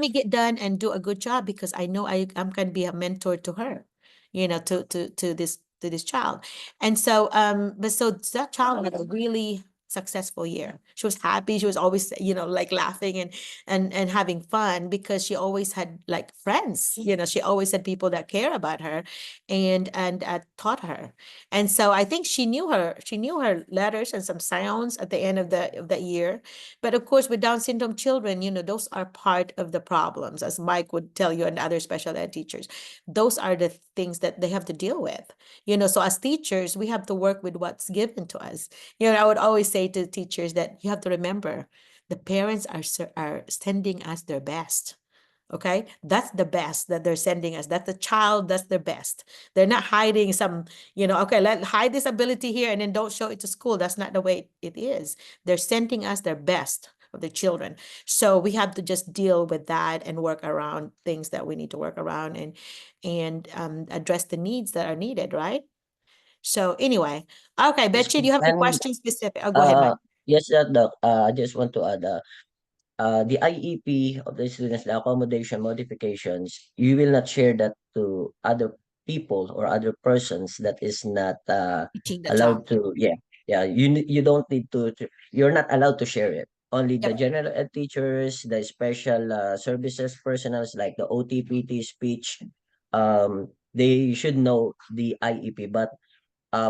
get done and do a good job, because I know I'm going to be a mentor to her, to this child. And so but so that child had a really successful year. She was happy. She was always, laughing and having fun, because she always had friends. She always had people that care about her and taught her. And so I think she knew her letters and some sounds at the end of the year. But of course, with Down syndrome children, those are part of the problems, as Mike would tell you, and other special ed teachers. Those are the things that they have to deal with. So as teachers, we have to work with what's given to us. I would always say to teachers that you have to remember, the parents are sending us their best. Okay, that's the best that they're sending us. That's the child, that's their best. They're not hiding some, okay, let hide this ability here and then don't show it to school. That's not the way it is. They're sending us their best of the children. So we have to just deal with that and work around things that we need to work around, and address the needs that are needed, right? So anyway, okay, Yes, Betchy, do you have any and questions specific? Oh, go ahead, uh, Mike. yes, Doc. I just want to add. The IEP of the students, the accommodation modifications, you will not share that to other people or other persons that is not Teaching the child. allowed to. Yeah, yeah. You don't need to. You're not allowed to share it. Only the Yep. general ed teachers, the special services personals like the OTPT speech, they should know the IEP. But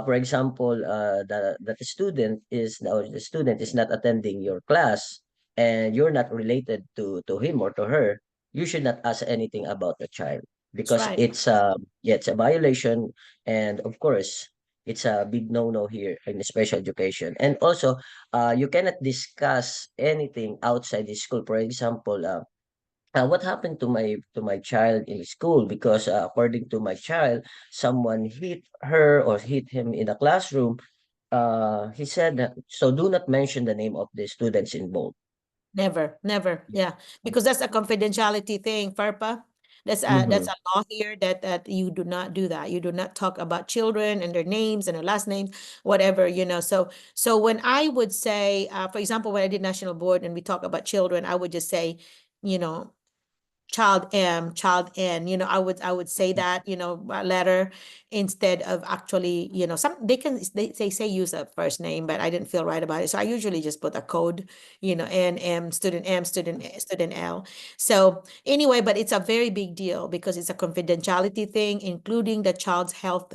for example, that the student is not attending your class, and you're not related to him or to her, you should not ask anything about the child, That's because right. it's yeah, it's a violation, and of course it's a big no-no here in special education. And also, you cannot discuss anything outside the school. For example, what happened to my child in school, because according to my child, someone hit her or hit him in the classroom. He said that, so do not mention the name of the students involved. Never, never. Yeah, because that's a confidentiality thing, FERPA. That's Mm-hmm. a law here that you do not do that. You do not talk about children and their names and their last names, whatever. So when I would say, for example, when I did national board and we talk about children, I would just say, you know, child M, child N, I would say that, a letter instead of actually, some they say use a first name, but I didn't feel right about it. So I usually just put a code, N, M, student M, student L. So anyway, but it's a very big deal because it's a confidentiality thing, including the child's health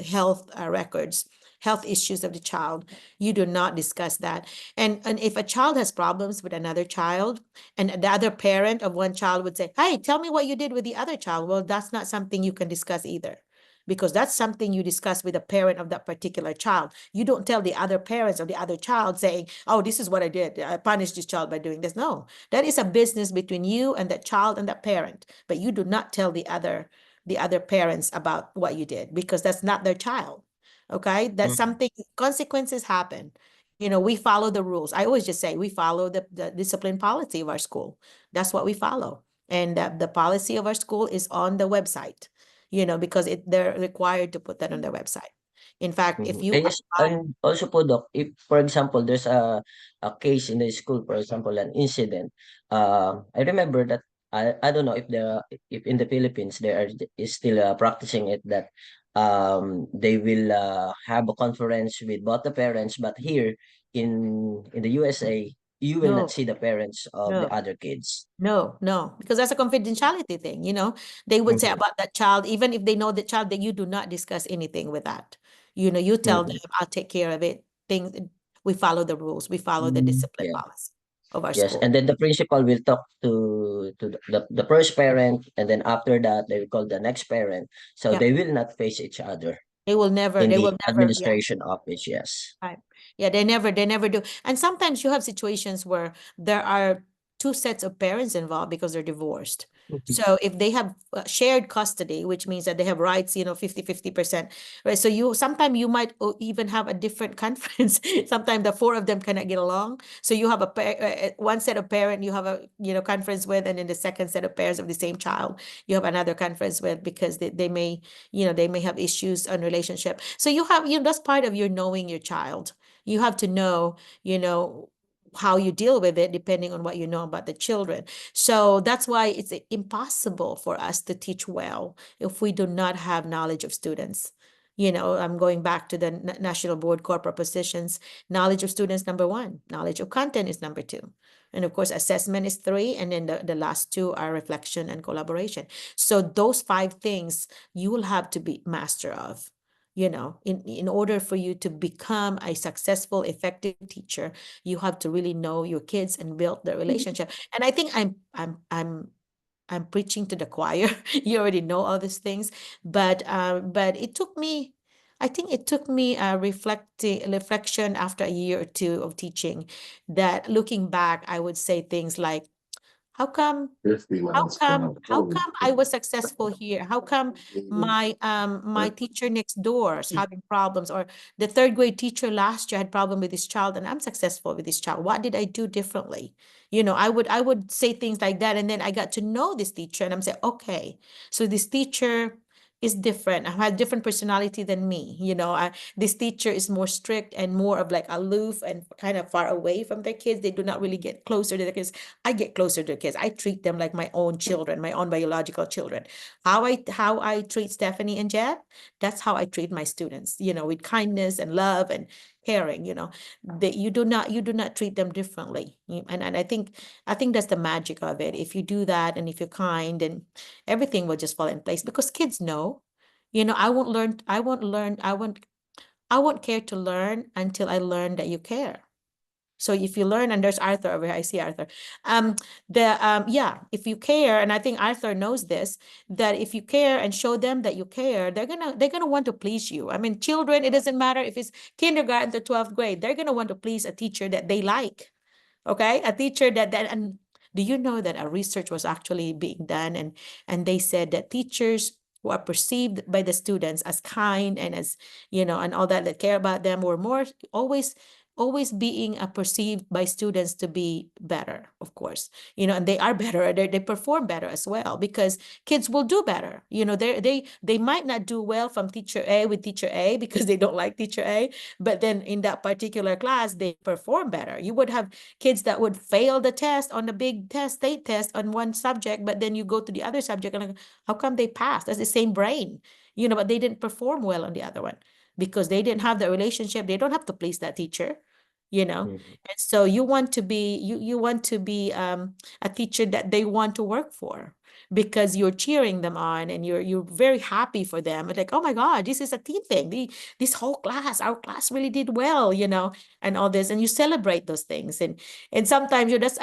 records, health issues of the child. You do not discuss that. And if a child has problems with another child, and the other parent of one child would say, "Hey, tell me what you did with the other child." Well, that's not something you can discuss either, because that's something you discuss with the parent of that particular child. You don't tell the other parents of the other child saying, "Oh, this is what I did. I punished this child by doing this." No, that is a business between you and that child and that parent. But you do not tell the other parents about what you did, because that's not their child. Okay, that's something, consequences happen. We follow the rules. I always just say we follow the discipline policy of our school. That's what we follow. And the policy of our school is on the website, because they're required to put that on their website. In fact, if Mhm. you Yes, apply, and also po, Doc, if for example there's a case in the school, for example, an incident, I remember that I don't know if in the Philippines is still practicing it, that they will have a conference with both the parents, but here in the USA you will not no, see the parents of the no. other kids. No, no, because that's a confidentiality thing, They would say Mm-hmm. about that child, even if they know the child, that you do not discuss anything with that. You tell them, Mm-hmm. "I'll take care of it." Things We follow the rules, we follow the discipline Yeah. policy of our Yes, school. and then the principal will talk to the first parent, and then after that they will call the next parent. So Yeah, they will not face each other in they the will never, yeah. administration office. Yes. Right. Yeah, they never do. And sometimes you have situations where there are two sets of parents involved because they're divorced. So if they have shared custody, which means that they have rights, 50-50%, right? So sometimes you might even have a different conference. Sometimes the four of them cannot get along. So you have one set of parent you have a, conference with, and then the second set of parents of the same child, you have another conference with, because they may have issues on relationship. So that's part of your knowing your child. You have to know, you know, how you deal with it depending on what you know about the children. So that's why it's impossible for us to teach well if we do not have knowledge of students. I'm going back to the national board corporate positions. Knowledge of students, number one. Knowledge of content is number two. And of course, assessment is three. And then the last two are reflection and collaboration. So those five things you will have to be master of, in order for you to become a successful, effective teacher. You have to really know your kids and build the relationship. And I think I'm preaching to the choir. You already know all these things, but it took me. I think it took me a reflection after a year or two of teaching, that looking back, I would say things like, How come how come I was successful here? How come my teacher next door is having problems, or the third grade teacher last year had problem with this child and I'm successful with this child? What did I do differently? I would say things like that, and then I got to know this teacher and I'm saying, okay, so this teacher is different. I have different personality than me. This teacher is more strict and more of like aloof and kind of far away from their kids. They do not really get closer to their kids. I get closer to the kids. I treat them like my own children, my own biological children. How I treat Stephanie and Jet, that's how I treat my students, with kindness and love and caring, that you do not treat them differently. And I think that's the magic of it. If you do that and if you're kind, and everything will just fall in place because kids know. I won't care to learn until I learn that you care. So if you learn, and there's Arthur over here, I see Arthur. If you care, and I think Arthur knows this, that if you care and show them that you care, they're gonna want to please you. I mean, children, it doesn't matter if it's kindergarten to 12th grade, they're gonna want to please a teacher that they like. Okay, a teacher and do you know that a research was actually being done, and they said that teachers who are perceived by the students as kind and as and all that care about them were more always being perceived by students to be better, of course. And they are better, they perform better as well, because kids will do better. They might not do well from teacher A with teacher A because they don't like teacher A, but then in that particular class they perform better. You would have kids that would fail the test on the big test, state test, on one subject, but then you go to the other subject and like, how come they passed? That's the same brain, but they didn't perform well on the other one because they didn't have the relationship. They don't have to please that teacher. And so you want to be a teacher that they want to work for, because you're cheering them on and you're very happy for them. It's like, oh my God, this is a team thing. This whole class, our class really did well, and all this, and you celebrate those things. And sometimes you're just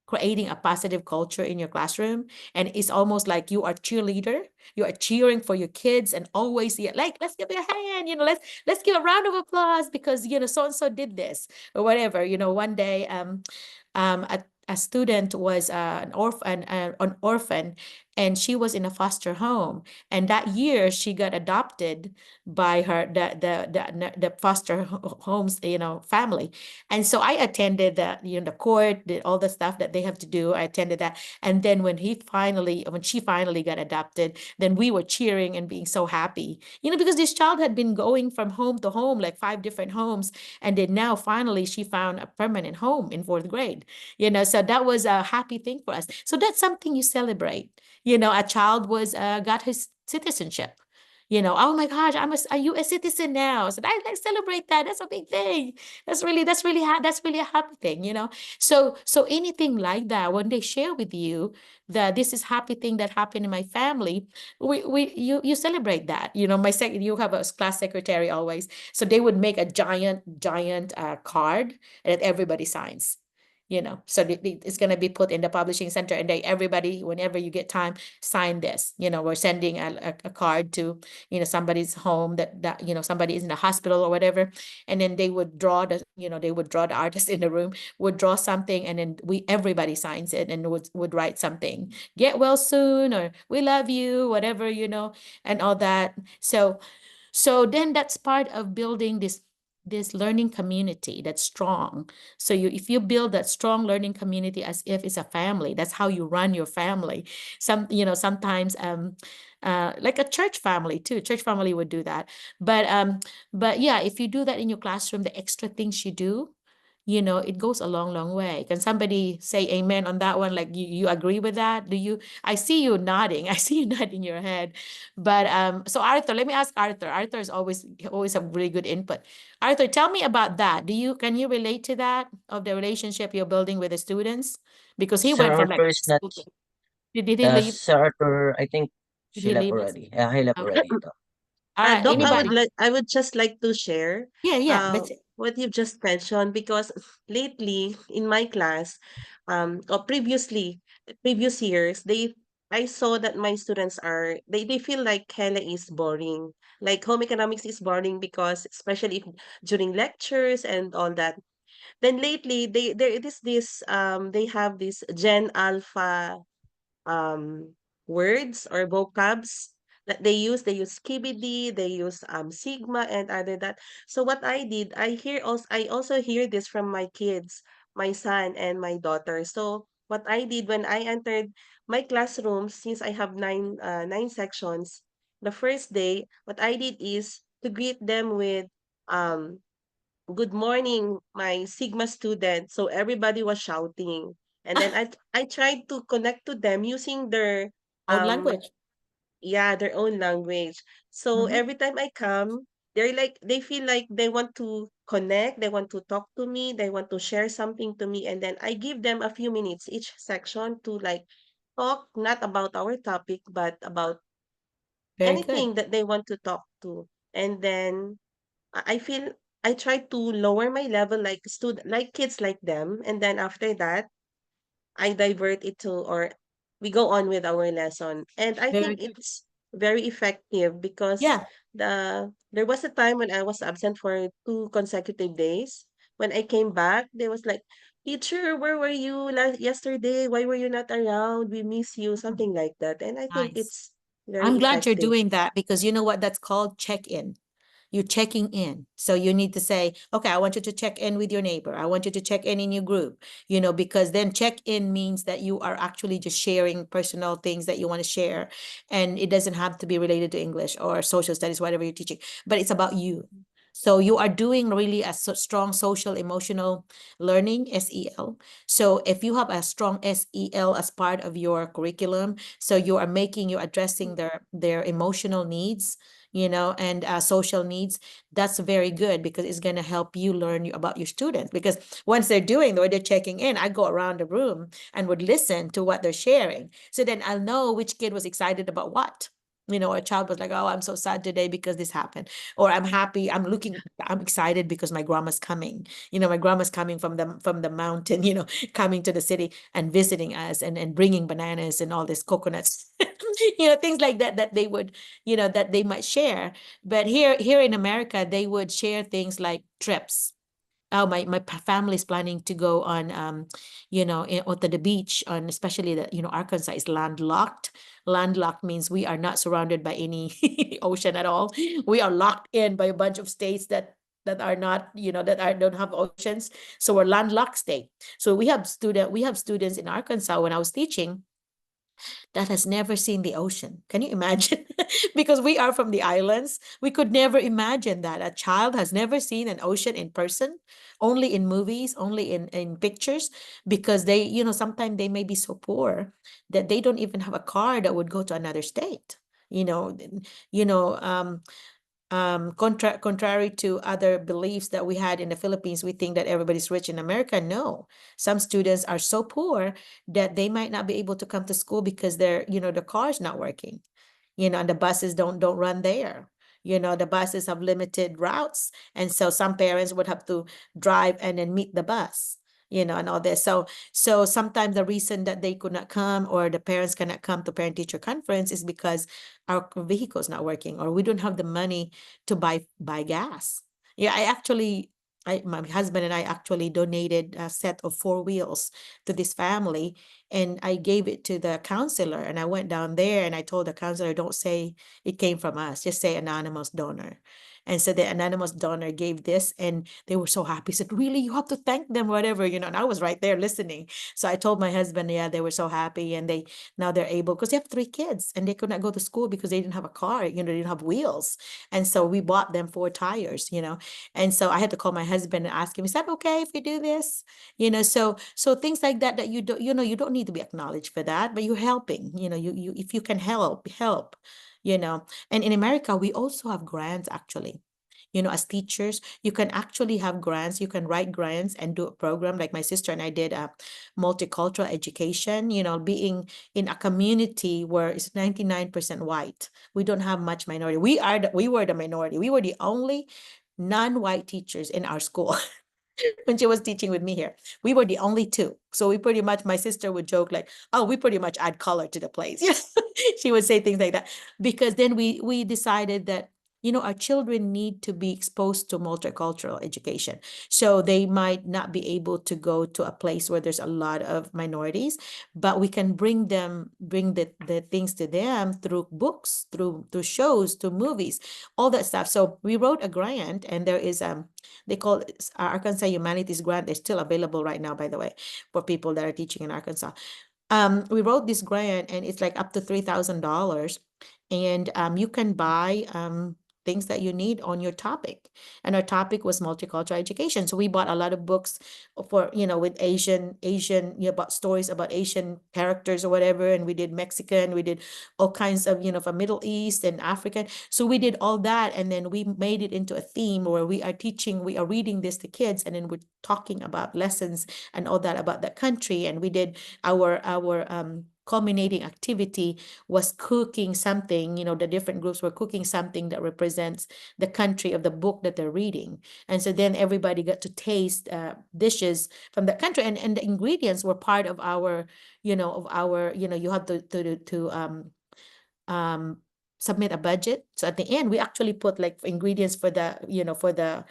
creating a positive culture in your classroom, and it's almost like you are cheerleader. You are cheering for your kids, and always, yeah, like, let's give it a hand, let's give a round of applause because so and so did this or whatever. One day a student was an orphan, and she was in a foster home, and that year she got adopted by her the foster homes family. And so I attended that, the court, all the stuff that they have to do. I attended that. And then when she finally got adopted, then we were cheering and being so happy, because this child had been going from home to home, like 5 different homes. And then now finally she found a permanent home in 4th grade, so that was a happy thing for us. So that's something you celebrate. A child got his citizenship. Oh my gosh, a U.S. citizen now. So I like celebrate that. That's a big thing. That's really a happy thing. So anything like that, when they share with you that this is happy thing that happened in my family, you celebrate that. You have a class secretary always, so they would make a giant card that everybody signs. So it's going to be put in the publishing center, and everybody, whenever you get time, sign this. We're sending a card to somebody's home that somebody is in a hospital or whatever, and then they would draw the artist in the room would draw something, and then everybody signs it and would write something, get well soon, or we love you, whatever, and all that. So then that's part of building this learning community that's strong. So if you build that strong learning community as if it's a family, that's how you run your family. Sometimes like a church family too. Church family would do that. But yeah, if you do that in your classroom, the extra things you do, it goes a long, long way. Can somebody say amen on that one? Like, you agree with that? I see you nodding. I see you nodding your head. But so Arthur, let me ask Arthur. Arthur is always have really good input. Arthur, tell me about that. Can you relate to that, of the relationship you're building with the students? Because he Sir went from like Arthur is not, school did he leave? Sir Arthur, I think Did she he left leave us? already. Yeah, he left Okay. already. Ito. All right. Doc, Anybody? I would just like to share Yeah, that's it. what you've just mentioned, because lately in my class, or previous years, I saw that my students they feel like Hela is boring. Like home economics is boring because especially during lectures and all that. Then lately, there it is this they have this Gen Alpha um words or vocabs that they use. They use KBD, they use sigma and other that. So what I did, I also hear this from my kids, my son and my daughter. So what I did when I entered my classroom, since I have nine sections, the first day what I did is to greet them with um good morning, my Sigma student. So everybody was shouting. And then I tried to connect to them using their Old um language. yeah, their own language. So Mhm. every time I come, they feel like they want to connect, they want to talk to me, they want to share something to me, and then I give them a few minutes each section to like talk not about our topic but about Very good. anything that they want to talk to. And then I feel I try to lower my level like like kids like them, and then after that I divert it to, or we go on with our lesson. And I Very think good. it's very effective because Yeah, there was a time when I was absent for 2 consecutive days. When I came back, they was like, "Teacher, where were you yesterday? Why were you not around? We miss you," something like that. And I think nice. it's very I'm glad you're effective. doing that because you know what that's called? Check-in. You're checking in. So you need to say, okay, I want you to check in with your neighbor. I want you to check in your group, because then check in means that you are actually just sharing personal things that you want to share. And it doesn't have to be related to English or social studies, whatever you're teaching, but it's about you. So you are doing really a strong social emotional learning, SEL. So if you have a strong SEL as part of your curriculum, so you're addressing their emotional needs, and social needs. That's very good because it's going to help you learn about your students. Because once they're checking in, I go around the room and would listen to what they're sharing. So then I'll know which kid was excited about what. A child was like, "Oh, I'm so sad today because this happened," or "I'm happy. I'm excited because my grandma's coming. My grandma's coming from the mountain. Coming to the city and visiting us and bringing bananas and all this coconuts." Things like that that they might share. But here in America, they would share things like trips. Oh, my family's planning to go on, onto the beach, on especially that, Arkansas is landlocked. Landlocked means we are not surrounded by any ocean at all. We are locked in by a bunch of states that are not, don't have oceans. So we're landlocked state. So we have students in Arkansas when I was teaching that has never seen the ocean. Can you imagine? Because we are from the islands, we could never imagine that a child has never seen an ocean in person, only in movies, only in pictures, because sometimes they may be so poor that they don't even have a car that would go to another state. You know, you know, contrary to other beliefs that we had in the Philippines, we think that everybody's rich in America. No, some students are so poor that they might not be able to come to school because the car's not working, and the buses don't run there. The buses have limited routes, and so some parents would have to drive and then meet the bus, and all this. So sometimes the reason that they could not come, or the parents cannot come to parent teacher conference, is because our vehicle is not working, or we don't have the money to buy gas. Yeah, my husband and I actually donated a set of four wheels to this family, and I gave it to the counselor. And I went down there and I told the counselor, "Don't say it came from us, just say anonymous donor." And so the anonymous donor gave this, and they were so happy. Said, "Really, you have to thank them, whatever." And I was right there listening. So I told my husband, yeah, they were so happy, and now they're able, because they have three kids and they could not go to school because they didn't have a car, they didn't have wheels. And so we bought them four tires. And so I had to call my husband and ask him, "Is that okay if we do this?" So things like that you don't, you don't need to be acknowledged for that, but you're helping. You if you can help. And in America, we also have grants, actually. As teachers, you can actually have grants. You can write grants and do a program. Like my sister and I did a multicultural education, being in a community where it's 99% white. We don't have much minority. We were the minority. We were the only non-white teachers in our school. When she was teaching with me here, we were the only two. So we pretty much, my sister would joke like, "Oh, we pretty much add color to the place." She would say things like that, because then we decided that our children need to be exposed to multicultural education. So they might not be able to go to a place where there's a lot of minorities, but we can bring the things to them through books, through shows, through movies, all that stuff. So we wrote a grant, and there is they call it Arkansas Humanities Grant. They're still available right now, by the way, for people that are teaching in Arkansas. We wrote this grant, and it's like up to $3,000, and you can buy things that you need on your topic. And our topic was multicultural education. So we bought a lot of books for, with Asian, about stories about Asian characters or whatever. And we did Mexican, we did all kinds of, from Middle East and African. So we did all that. And then we made it into a theme where we are reading this to kids, and then we're talking about lessons and all that about that country. And we did our culminating activity was cooking something. The different groups were cooking something that represents the country of the book that they're reading. And so then everybody got to taste dishes from that country, and the ingredients were part of our, you have to submit a budget. So at the end, we actually put like ingredients for the,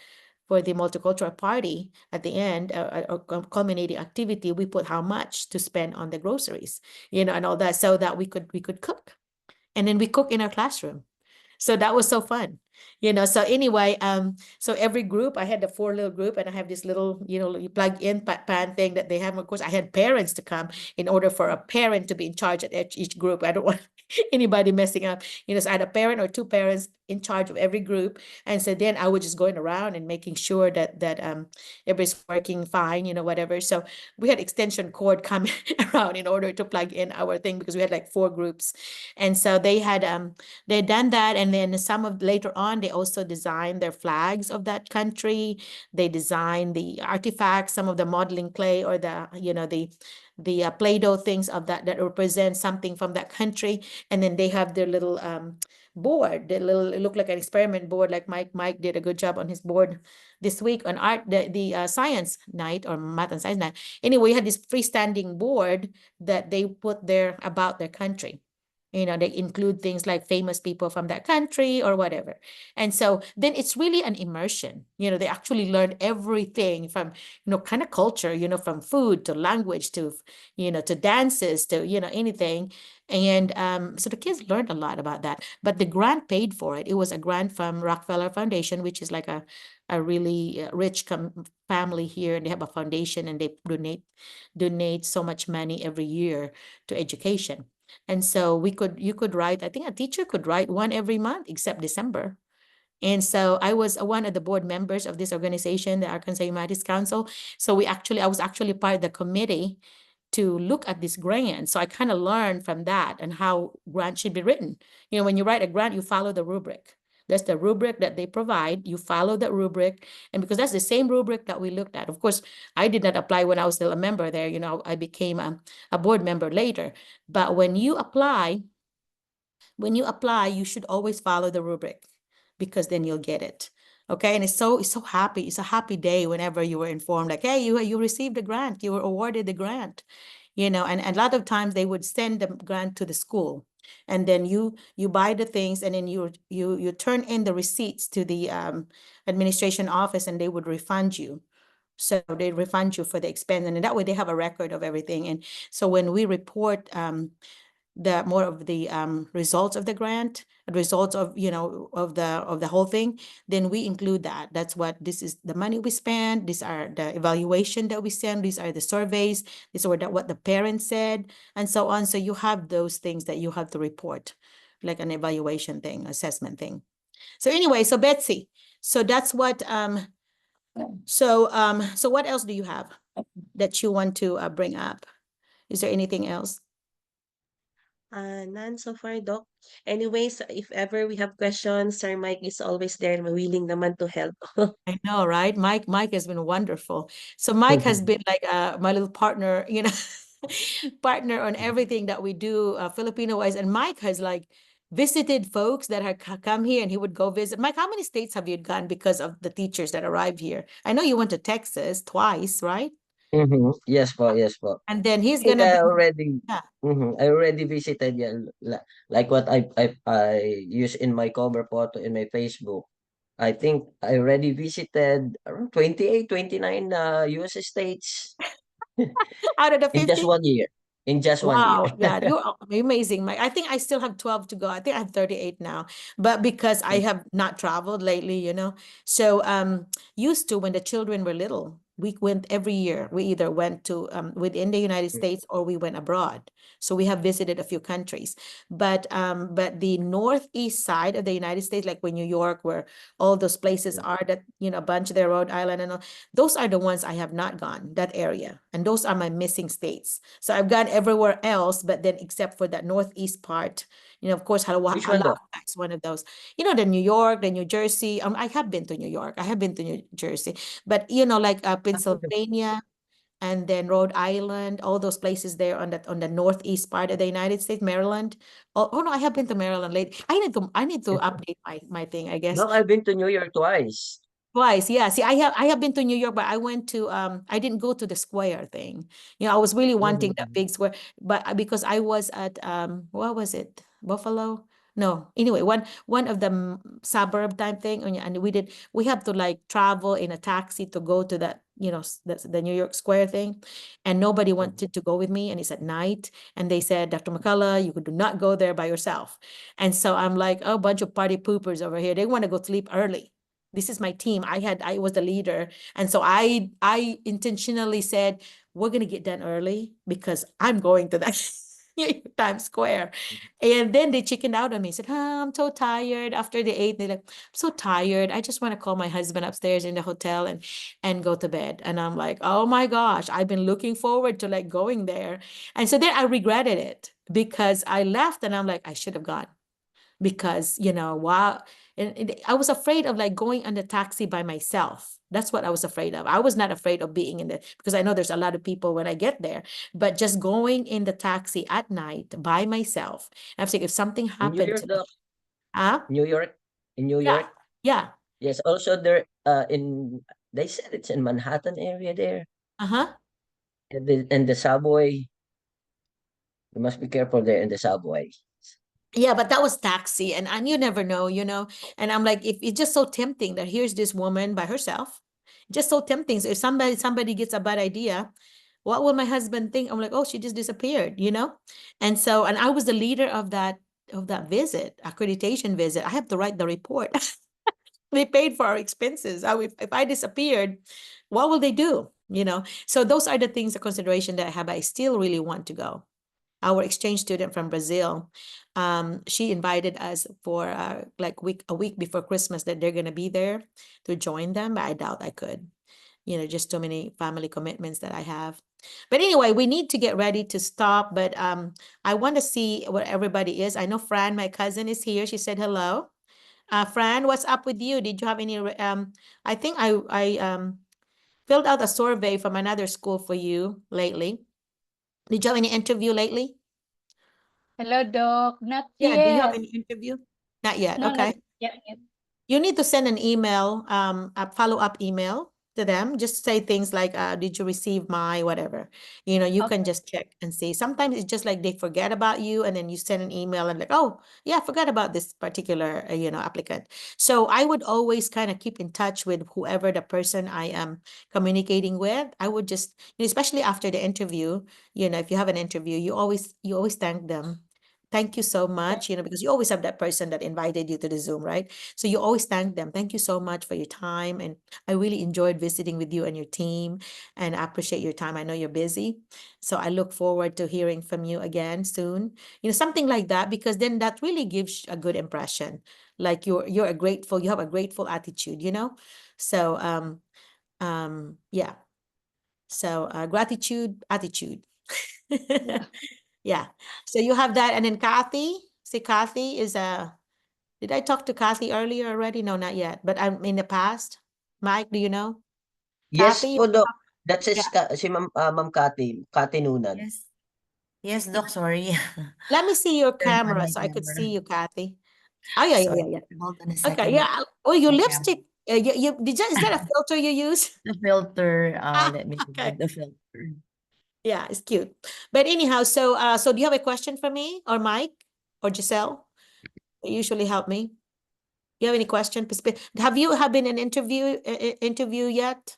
for the multicultural party. At the end, a culminating activity, we put how much to spend on the groceries, and all that, so that we could cook. And then we cook in our classroom. So that was so fun. So anyway, so every group, I had the 4 little group, and I have this little, you plug in pan thing that they have. Of course, I had parents to come in order for a parent to be in charge at each group. I don't want anybody messing up. So I had a parent or 2 parents in charge of every group. And so then I was just going around and making sure that everybody's working fine, whatever. So we had extension cord coming around in order to plug in our thing, because we had like 4 groups. And so they done that. And then some of later on, they also designed their flags of that country. They designed the artifacts, some of the modeling clay, or the Play-Doh things of that represent something from that country. And then they have their little board, it looked like an experiment board, like Mike did a good job on his board this week on art, the science night, or math and science night. Anyway, we had this freestanding board that they put there about their country. They include things like famous people from that country or whatever. And so then it's really an immersion. They actually learned everything from, kind of culture, from food to language to, to dances to, anything. And so the kids learned a lot about that. But the grant paid for it. It was a grant from Rockefeller Foundation, which is like a really rich family here. And they have a foundation, and they donate so much money every year to education. And so you could write, I think a teacher could write one every month except December. And so I was one of the board members of this organization, the Arkansas Humanities Council. So I was actually part of the committee to look at this grant. So I kind of learned from that and how grants should be written. When you write a grant, you follow the rubric. That's the rubric that they provide. You follow that rubric. And because that's the same rubric that we looked at. Of course, I did not apply when I was still a member there. I became a board member later. But when you apply, you should always follow the rubric, because then you'll get it. Okay. And it's so happy. It's a happy day whenever you were informed, like, hey, you received a grant, you were awarded the grant, and a lot of times they would send the grant to the school. And then you buy the things, and then you turn in the receipts to the administration office, and they would refund you. So they refund you for the expense, and that way they have a record of everything. And so when we report the more of the results of the grant, results of of the whole thing, then we include that. That's what this is, the money we spend. These are the evaluation that we send. These are the surveys. These are what the parents said, and so on. So you have those things that you have to report, like an evaluation thing, assessment thing. So anyway, so Betsy, so that's what so what else do you have that you want to bring up? Is there anything else? None so far, Doc. Anyways, if ever we have questions, Sir Mike is always there, willing naman to help. I know, right? Mike has been wonderful. So Mike has been like my little partner, partner on everything that we do, Filipino wise. And Mike has like visited folks that have come here, and he would go visit. Mike, how many states have you gone because of the teachers that arrived here? I know you went to Texas twice, right? Yes po, yes po. And then I he's think gonna be, yeah. I already visited yan, like what I use in my cover photo in my Facebook. I think I already visited around 28, 29 US states Out of the in just 50? 1 year. In just 1 year. Wow, yeah, you're amazing, Mike. I think I still have 12 to go. I think I have 38 now, but because I have not traveled lately, you know. So used to when the children were little, we went every year. We either went to within the United States or we went abroad. So we have visited a few countries. But the northeast side of the United States, like when New York, where all those places are, that, you know, a bunch there, Rhode Island and all, those are the ones I have not gone, that area. And those are my missing states. So I've gone everywhere else, but then except for that northeast part, you know, of course, Which one, Doc? Halifax, one of those, you know, the New York, the New Jersey. I have been to New York. I have been to New Jersey, but you know, like Pennsylvania and then Rhode Island, all those places there on the northeast part of the United States, Maryland. Oh no, I have been to Maryland lately. I need to update my thing, I guess. Doc, I've been to New York twice. Twice, yeah. See, I have been to New York, but I went to I didn't go to the square thing. You know, I was really wanting that Mhm. big square, but because I was at what was it? Buffalo? No. Anyway, one of the suburb type thing, and we have to like travel in a taxi to go to that, you know, the New York Square thing, and nobody wanted to go with me, and it's at night, and they said, Dr. McCullough, you do not go there by yourself, and so I'm like, oh, bunch of party poopers over here. They want to go sleep early. This is my team. I was the leader. And so I intentionally said, we're gonna get done early because I'm going to that Times Square. And then they chickened out on me, said, I'm so tired after the eight. They're like, I'm so tired. I just want to call my husband upstairs in the hotel and go to bed. And I'm like, oh my gosh, I've been looking forward to like going there. And so then I regretted it because I left and I'm like, I should have gone because you know wow, and I was afraid of like going on the taxi by myself. That's what I was afraid of. I was not afraid of being in the, because I know there's a lot of people when I get there, but just going in the taxi at night by myself, I'm saying if something In New happened York, to me. Doc. Huh? New York. In New Yeah, York. yeah. Yes, also there in they said it's in Manhattan area there. Uh-huh. And the subway. You must be careful there in the subway. Yeah, but that was taxi, and you never know, you know. And I'm like, if it's just so tempting that here's this woman by herself, just so tempting. So if somebody gets a bad idea, what will my husband think? I'm like, oh, she just disappeared, you know. And so, and I was the leader of that visit, accreditation visit. I have to write the report. They paid for our expenses. If I disappeared, what will they do? You know. So those are the things, the consideration that I have. I still really want to go. Our exchange student from Brazil, she invited us for like a week before Christmas that they're gonna be there to join them, but I doubt I could. You know, just too many family commitments that I have. But anyway, we need to get ready to stop. But I want to see what everybody is. I know Fran, my cousin, is here. She said hello. Fran, what's up with you? Did you have any? I think I filled out a survey from another school for you lately. Did you have any interview lately? Hello, Doc. Not Yeah, do you have yet. any interview? Not yet. No, not Okay. yet. You need to send an email, a follow-up email to them. Just say things like, did you receive my whatever? You know, you can Okay. just check and see. Sometimes it's just like they forget about you and then you send an email and like, oh, yeah, I forgot about this particular, you know, applicant. So I would always kind of keep in touch with whoever the person I am communicating with. I would just, especially after the interview, you know, if you have an interview, you always thank them. Thank you so Okay. much, you know, because you always have that person that invited you to the Zoom, right? So you always thank them. Thank you so much for your time. And I really enjoyed visiting with you and your team. And I appreciate your time. I know you're busy. So I look forward to hearing from you again soon. You know, something like that, because then that really gives a good impression. Like you have a grateful attitude, you know? So yeah. So gratitude, attitude. Yeah. Yeah. So you have that. And then Kathy, see Kathy is did I talk to Kathy earlier already? No, not yet. But I'm in the past. Mike, do you know? Yes Kathy? po, Doc. That's Yeah. si Ma'am Cathy Nunan. Yes. Yes, Doc, sorry. Let me see your Turned on camera my so I could see camera. you, Kathy. Oh, yeah, yeah, Sorry. yeah, yeah. Hold on a Okay, second. yeah. Oh, your My lipstick. camera. Is that a filter you use? The filter, Ah, let me okay. get the filter. Yeah, it's cute. But anyhow, so do you have a question for me or Mike or Giselle? They usually help me. You have any question? Have you have been an interview yet?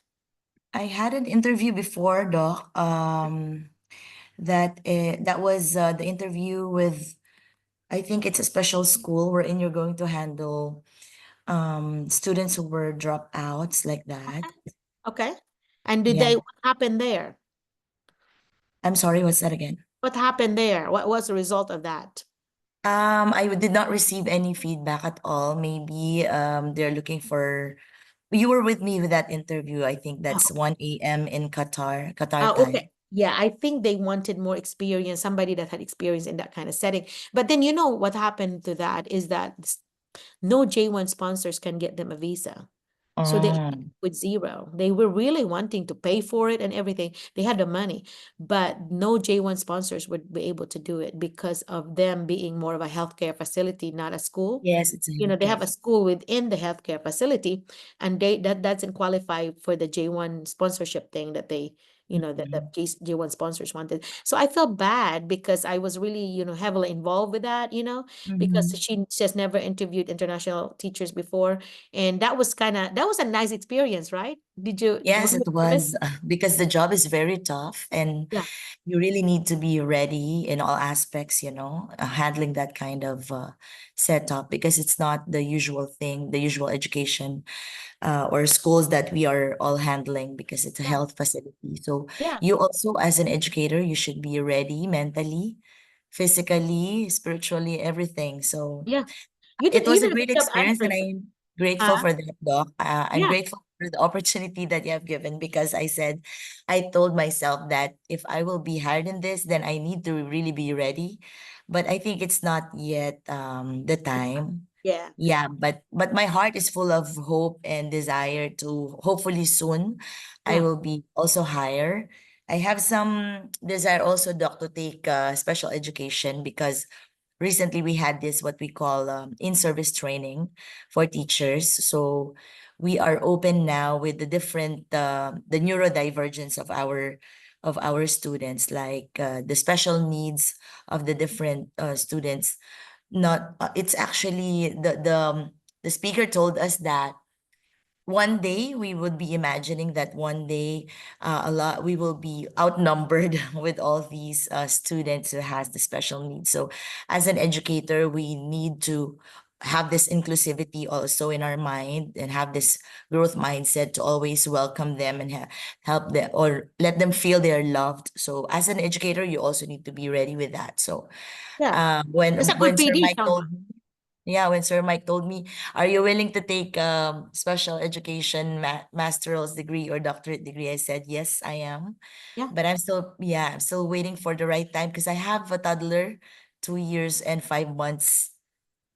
I had an interview before, Doc. That was the interview with, I think it's a special school wherein you're going to handle students who were dropouts like that. Okay. And did Yeah. they, what happened there? I'm sorry, what's that again? What happened there? What was the result of that? Did not receive any feedback at all. Maybe they're looking for, you were with me with that interview. I think Oh, that's 1 a.m. in Qatar okay. time. Yeah, I think they wanted more experience, somebody that had experience in that kind of setting. But then you know what happened to that is that no J1 sponsors can get them a visa. So they Oh, with zero. They were really wanting to pay for it and everything. They had the money, but no J1 sponsors would be able to do it because of them being more of a healthcare facility, not a school. yes, it's a They healthcare. have a school within the healthcare facility, and that doesn't qualify for the J1 sponsorship thing that they, that the Mhm. J1 sponsors wanted. So I felt bad because I was really, heavily involved with that, because Mhm. she has never interviewed international teachers before. And that was a nice experience, right? Were Yes, you it nervous? was because the job is very tough and Yeah, you really need to be ready in all aspects, handling that kind of setup because it's not the usual thing, the usual education or schools that we are all handling because it's a yeah, health facility. So yeah, you also, as an educator, you should be ready mentally, physically, spiritually, everything. So yeah. You it did was you a did a great good job experience, and answering. I'm grateful Huh? for that, Doc. I'm Yeah, grateful for the opportunity that you have given because I told myself that if I will be hired in this, then I need to really be ready. But I think it's not yet the time. yeah, Yeah, but my heart is full of hope and desire to hopefully soon I yeah. will be also higher. I have some desire also, Doc, to take special education because recently we had this what we call in-service training for teachers. So we are open now with the different the neurodivergence of our students, like the special needs of the different students. Not it's actually the speaker told us that one day we would be imagining that one day a lot we will be outnumbered with all these students who has the special needs. So as an educator we need to have this inclusivity also in our mind and have this growth mindset to always welcome them and help them or let them feel they're loved. So as an educator you also need to be ready with that. So Yeah. It's a good when Sir PD, Mike Tama. told me, yeah, when Sir Mike told me, "Are you willing to take special education master's degree or doctorate degree?" I said, "Yes, I am." Yeah. But I'm still waiting for the right time because I have a toddler, 2 years and 5 months,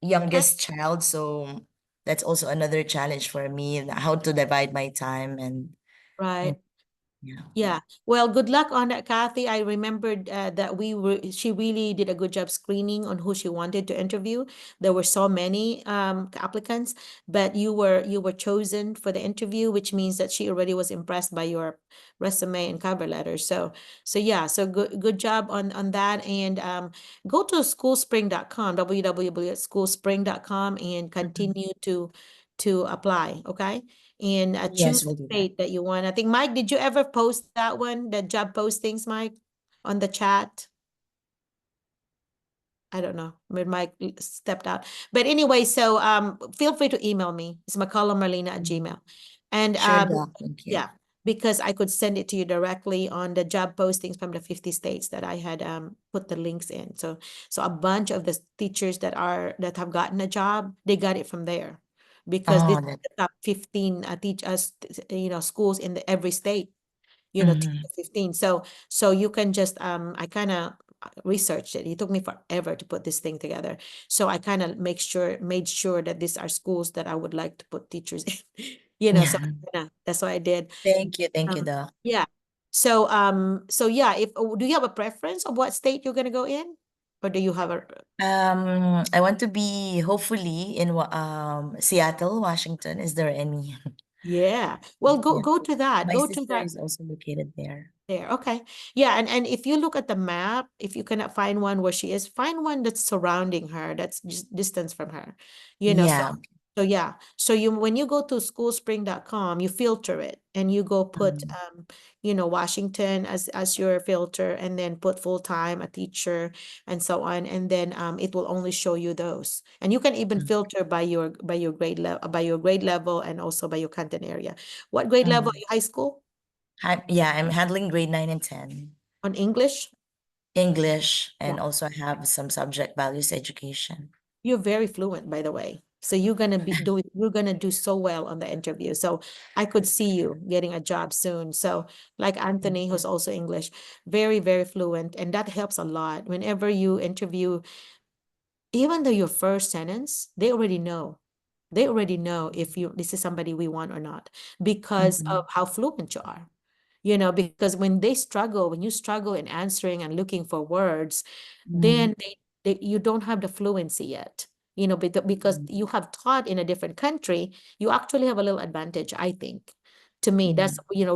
Okay. youngest child. So that's also another challenge for me and how to divide my time and Right. yeah. Yeah. Well, good luck on that, Kathy. I remembered that she really did a good job screening on who she wanted to interview. There were so many applicants, but you were chosen for the interview, which means that she already was impressed by your resume and cover letter. So yeah, so good job on that. And go to schoolspring.com, www.schoolspring.com, and Mhm. continue to apply, okay? And choose Yes, we'll do that. state that you want. I think, Mike, did you ever post that one, the job postings, Mike, on the chat? I don't know. Maybe Mike stepped out. But anyway, so feel free to email me. It's McCulloughMarlena at Mhm. Gmail. And Sure, Doc. Thank you. yeah, because I could send it to you directly on the job postings from the 50 states that I had put the links in. So a bunch of the teachers that have gotten a job, they got it from there because this Oh, is that. the top 15 teach us schools in every state, 10 Mhm. to 15. So you can just I kind of researched it. It took me forever to put this thing together. So I kind of made sure that these are schools that I would like to put teachers in. So Yeah. that's what I did. Thank you, Um, Doc. yeah. So yeah, if do you have a preference of what state you're gonna go in? Or do you have a, I want to be hopefully in Seattle, Washington. Is there any? yeah. Well, Yeah. go to that. My Go to sister that. is also located there. There, okay. Yeah, and if you look at the map, if you cannot find one where she is, find one that's surrounding her, that's just distance from her. So Yeah. yeah. So you when you go to schoolspring.com, you filter it and you go put Mm. Washington as your filter and then put full time, a teacher, and so on. And then it will only show you those. And you can even Mm. filter by your grade level and also by your content area. What grade level are Mm. you, high school? Yeah, I'm handling grade 9 and 10. On English? English, and Yeah. also have some subject values education. You're very fluent, by the way. So you're gonna do so well on the interview. So I could see you getting a job soon. So like Anthony, who's also English, very, very fluent, and that helps a lot. Whenever you interview, even though your first sentence, they already know. They already know if this is somebody we want or not because Mhm. of how fluent you are. Because when you struggle in answering and looking for words, Mm. then you don't have the fluency yet. Because Mm. you have taught in a different country, you actually have a little advantage, I think. To me, Mm.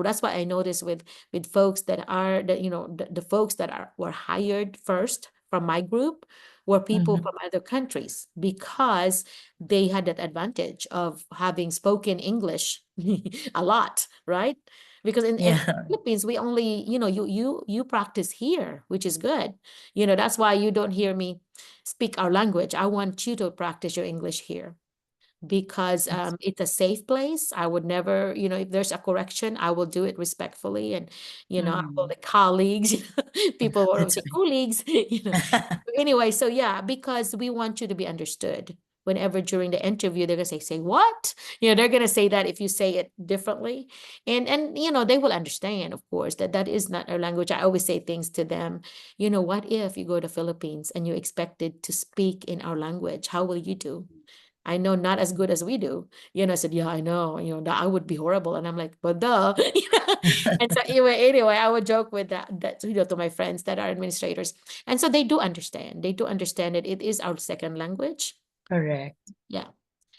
that's what I noticed with folks the folks that were hired first from my group were people Mhm. from other countries because they had that advantage of having spoken English a lot, right? Because in the Yeah. Philippines, we only, you practice here, which is good. That's why you don't hear me speak our language. I want you to practice your English here because That's- it's a safe place. I would never, if there's a correction, I will do it respectfully. And, I call Mm. it colleagues, people want That's to say colleagues, right. Anyway, so yeah, because we want you to be understood. Whenever during the interview, they're gonna say what? They're gonna say that if you say it differently. And they will understand, of course, that that is not our language. I always say things to them, what if you go to Philippines and you're expected to speak in our language? How will you do? I know not as good as we do. I said, yeah, I know, that I would be horrible. And I'm like, but duh. And so anyway, I would joke with that, to my friends that are administrators. And so they do understand. They do understand that it is our second language. Correct. Yeah.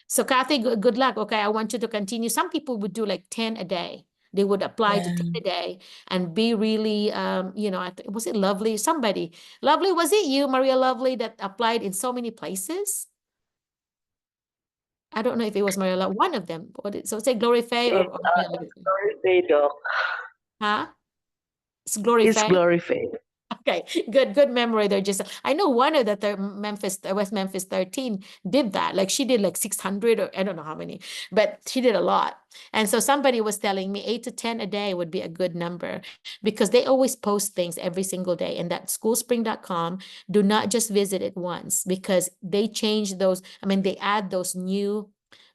So Kathy, good luck. Okay. I want you to continue. Some people would do like 10 a day. They would apply to Yeah. 10 a day and be really, was it Lovely? Somebody, Lovely, was it you, Maria Lovely, that applied in so many places? I don't know if it was Maria Lovely, one of them. So say Glory Faye or Maria It's Lovely. Glory Faye, Doc. Huh? It's Glory It's Faye? Glory Faye. Okay, good memory there. Just I know one of the West Memphis 13 did that. Like she did like 600 or I don't know how many, but she did a lot. And so somebody was telling me 8 to 10 a day would be a good number because they always post things every single day. And that schoolspring.com, do not just visit it once because they change those. I mean, they add those new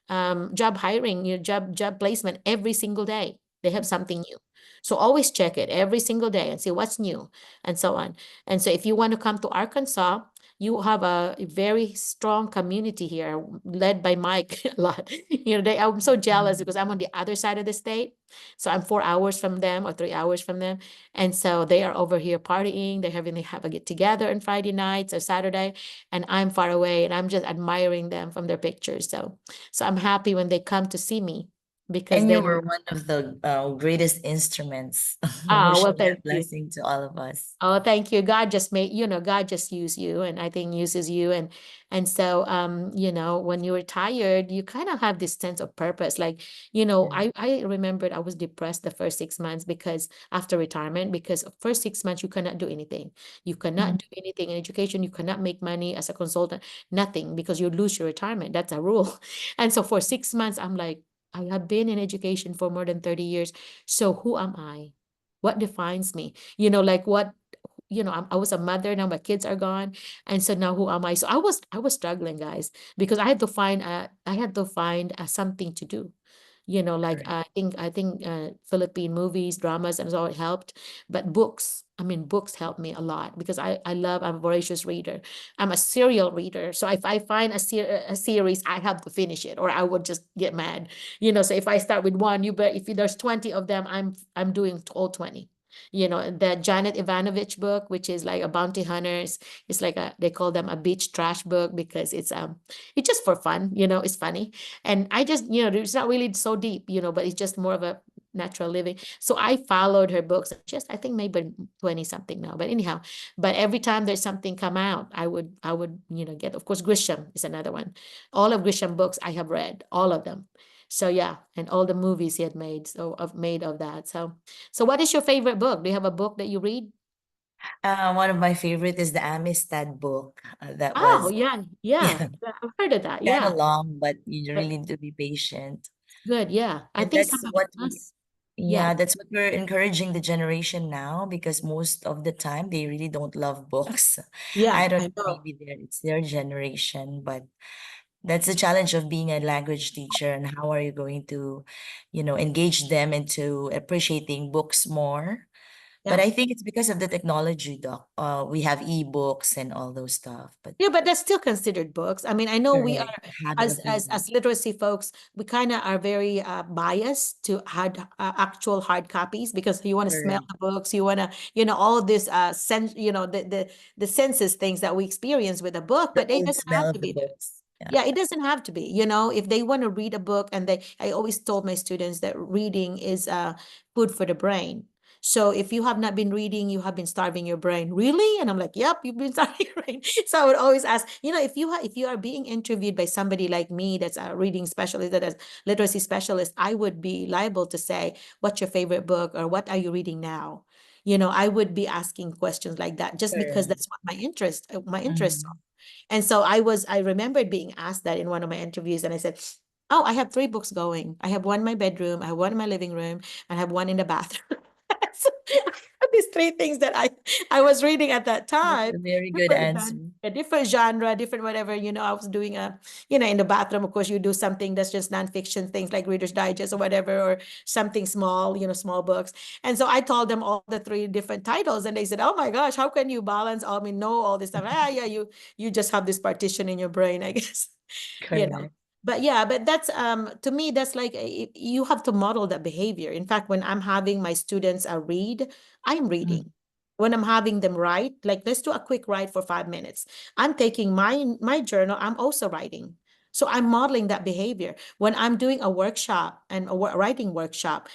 job hiring, job placement every single day. They have something new. So always check it every single day and see what's new and so on. And so if you want to come to Arkansas, you have a very strong community here led by Mike a lot. I'm so jealous because I'm on the other side of the state. So I'm 4 hours from them or 3 hours from them. And so they are over here partying. They have a get together on Friday nights or Saturday. And I'm far away and I'm just admiring them from their pictures. So I'm happy when they come to see me because And you then, were one of the greatest instruments who well, showed thank that you. blessing to all of us. Oh, thank you. God just used you and I think uses you. And so when you're tired, you kind of have this sense of purpose. Like, Yeah. I remembered I was depressed the first 6 months because after retirement, because first 6 months you cannot do anything. You cannot Mhm. do anything in education. You cannot make money as a consultant, nothing because you lose your retirement. That's a rule. And so for 6 months, I'm like, I have been in education for more than 30 years. So who am I? What defines me? Like what I was a mother, now my kids are gone, and so now who am I? So I was struggling, guys, because I had to find something to do. Like Correct. I think Philippine movies, dramas, and so it helped. But books, I mean, books helped me a lot because I'm a voracious reader. I'm a serial reader. So if I find a series, I have to finish it, or I would just get mad. So if I start with one, there's 20 of them, I'm doing all 20. The Janet Ivanovich book, which is like a bounty hunters. It's like they call them a beach trash book because it's just for fun, it's funny. And I just, it's not really so deep, but it's just more of a natural living. So I followed her books, just I think maybe 20 something now. But anyhow, but every time there's something come out, I would, get, of course, Grisham is another one. All of Grisham books I have read, all of them. So yeah, and all the movies he had made, made of that. So what is your favorite book? Do you have a book that you read? One of my favorite is the Amistad book. That Oh, was yeah, yeah. yeah, Yeah, I've heard of that. kind of Yeah. long, but you But really need to be patient. good, yeah. I And think some that's of what we, us, yeah. yeah, that's what we're encouraging the generation now because most of the time they really don't love books. Yeah, I don't I know, know. maybe it's their generation, but that's the challenge of being a language teacher and how are you going to, engage them into appreciating books more. But Yeah. I think it's because of the technology, Doc. We have ebooks and all those stuff, but Yeah, but that's still considered books. I mean, I know we correct, are, habit as of reading. literacy folks, we kind of are very biased to actual hard copies because you want to smell Correct. the books, you want to, all this sense, the senses things that we experience with a book, The but it old doesn't have smell to of the be that. books. Yeah. Yeah, it doesn't have to be, if they want to read a book and I always told my students that reading is food for the brain. So if you have not been reading, you have been starving your brain. Really? And I'm like, yep, you've been starving your brain. So I would always ask, if you are being interviewed by somebody like me that's a reading specialist, that is literacy specialist, I would be liable to say, what's your favorite book or what are you reading now? I would be asking questions like that just because Correct. that's what my interest. Mhm. And so I remembered being asked that in one of my interviews, and I said, "Oh, I have three books going. I have one in my bedroom, I have one in my living room, and I have one in the bathroom." So I have these three things that I was reading at that That's time. a very good Different answer. a different genre, different whatever. I was doing in the bathroom. Of course, you do something that's just nonfiction things like Reader's Digest or whatever, or something small, small books. And so I told them all the three different titles, and they said, "Oh my gosh, how can you balance? I mean, know all this stuff? Yeah, you just have this partition in your brain, I guess." you know. Correct. But yeah, but that's to me, that's like you have to model that behavior. In fact, when I'm having my students read, I'm Mm. reading. When I'm having them write, like let's do a quick write for 5 minutes. I'm taking my journal, I'm also writing. So I'm modeling that behavior. When I'm doing a workshop and a writing workshop,